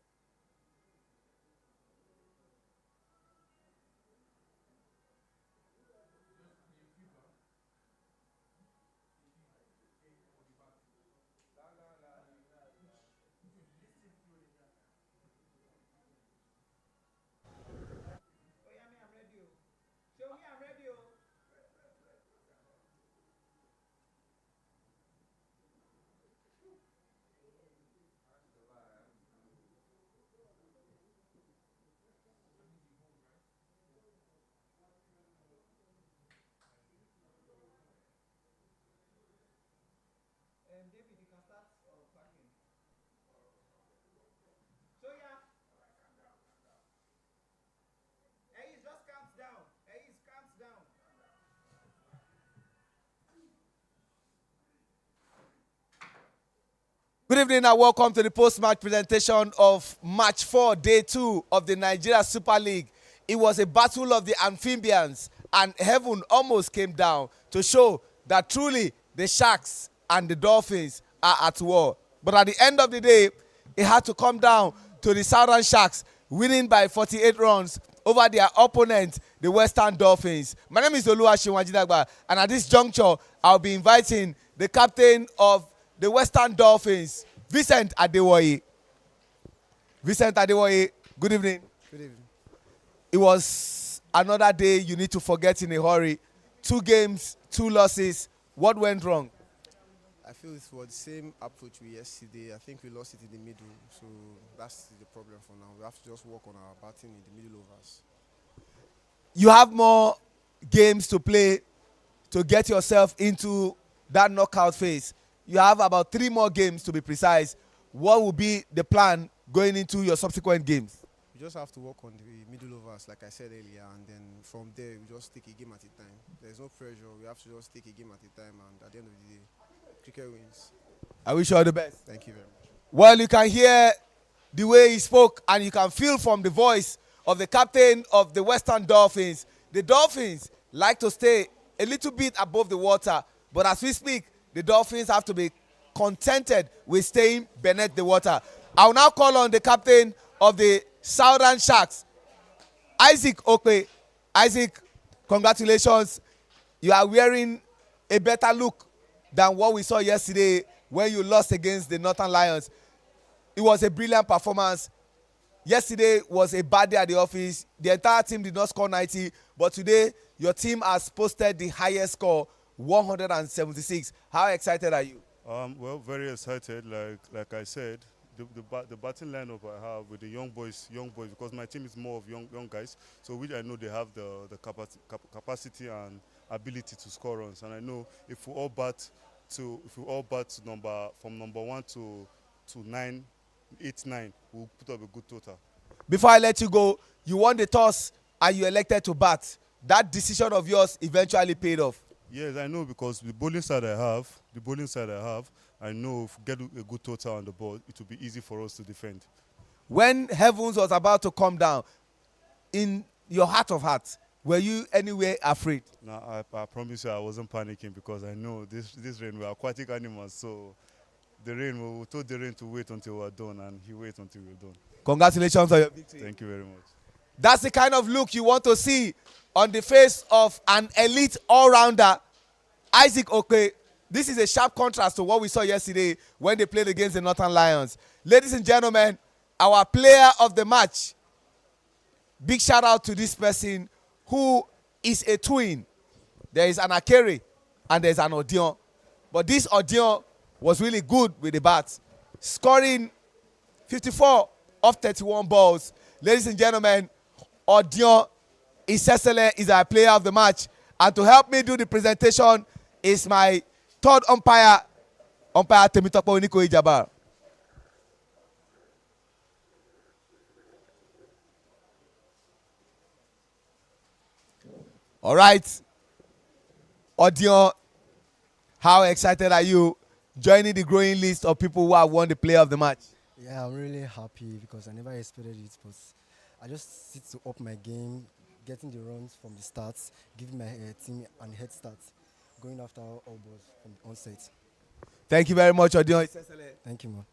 Good evening and welcome to the post-match presentation of Match 4, Day 2 of the Nigeria Super League. It was a battle of the amphibians and heaven almost came down to show that truly the Sharks and the Dolphins are at war. But at the end of the day, it had to come down to the Southern Sharks winning by 48 runs over their opponent, the Western Dolphins. My name is Oluwaseun Ajidagba, and at this juncture, I'll be inviting the captain of the Western Dolphins, Vincent Adewoye. Vincent Adewoye, good evening. Good evening. It was another day you need to forget in a hurry. 2 games, 2 losses. What went wrong? I feel it was the same approach we yesterday. I think we lost it in the middle, so that's the problem for now. We have to just work on our batting in the middle overs. You have more games to play to get yourself into that knockout phase. You have about 3 more games to be precise. What will be the plan going into your subsequent games? We just have to work on the middle overs, like I said earlier, and then from there we just take a game at a time. There's no pressure. We have to just take a game at a time, and at the end of the day, cricket wins. I wish you all the best. Thank you very much. Well, you can hear the way he spoke and you can feel from the voice of the captain of the Western Dolphins. The Dolphins like to stay a little bit above the water, but as we speak, the Dolphins have to be contented with staying beneath the water. I'll now call on the captain of the Southern Sharks, Isaac Okpe. Isaac, congratulations. You are wearing a better look than what we saw yesterday when you lost against the Northern Lions. It was a brilliant performance. Yesterday was a bad day at the office. The entire team did not score 90, but today your team has posted the highest score, 176. How excited are you? Well, very excited. Like I said, the batting lineup I have with the young boys, because my team is more of young guys, so which I know they have the capacity and ability to score runs. And I know if we all bat from number 1 to 9, 8, 9, we'll put up a good total. Before I let you go, you won the toss and you elected to bat. That decision of yours eventually paid off. Yes, I know, because the bowling side I have, I know if we get a good total on the board, it will be easy for us to defend. When heavens was about to come down, in your heart of hearts, were you anywhere afraid? Now, I promise you I wasn't panicking, because I know this rain, we are aquatic animals, so the rain, we told the rain to wait until we're done, and he waited until we're done. Congratulations on your victory. Thank you very much. That's the kind of look you want to see on the face of an elite all-rounder, Isaac Okpe. This is a sharp contrast to what we saw yesterday when they played against the Northern Lions. Ladies and gentlemen, our player of the match. Big shout out to this person who is a twin. There is an Akere and there's an Odion. But this Odion was really good with the bat, scoring 54 of 31 balls. Ladies and gentlemen, Odion Isesele is our player of the match. And to help me do the presentation is my third umpire Temitope Oniko Ijabar. All right. Odion, how excited are you joining the growing list of people who have won the player of the match? Yeah, I'm really happy because I never expected it, but I just sit to up my game, getting the runs from the starts, giving my team a head start, going after all balls from the onset. Thank you very much, Odion Isesele. Thank you, man.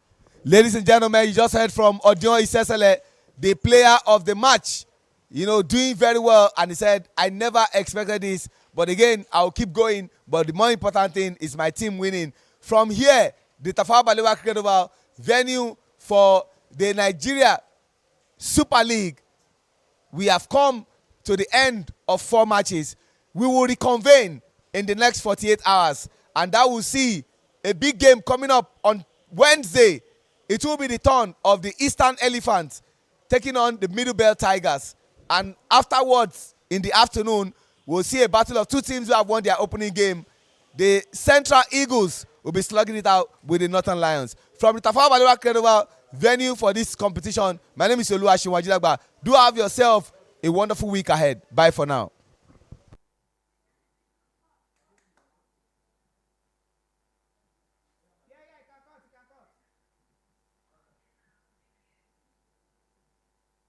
Ladies and gentlemen, you just heard from Odion Isesele, the player of the match. You know, doing very well, and he said, I never expected this, but again, I'll keep going, but the more important thing is my team winning. From here, the Tafawa Balewa Cricket Oval, venue for the Nigeria Super League, we have come to the end of 4 matches. We will reconvene in the next 48 hours, and that will see a big game coming up on Wednesday. It will be the turn of the Eastern Elephants taking on the Middle Belt Tigers. And afterwards, in the afternoon, we'll see a battle of 2 teams who have won their opening game. The Central Eagles will be slugging it out with the Northern Lions. From the Tafawa Balewa Cricket Oval venue for this competition, my name is Oluwaseun Ajidagba. Do have yourself a wonderful week ahead. Bye for now.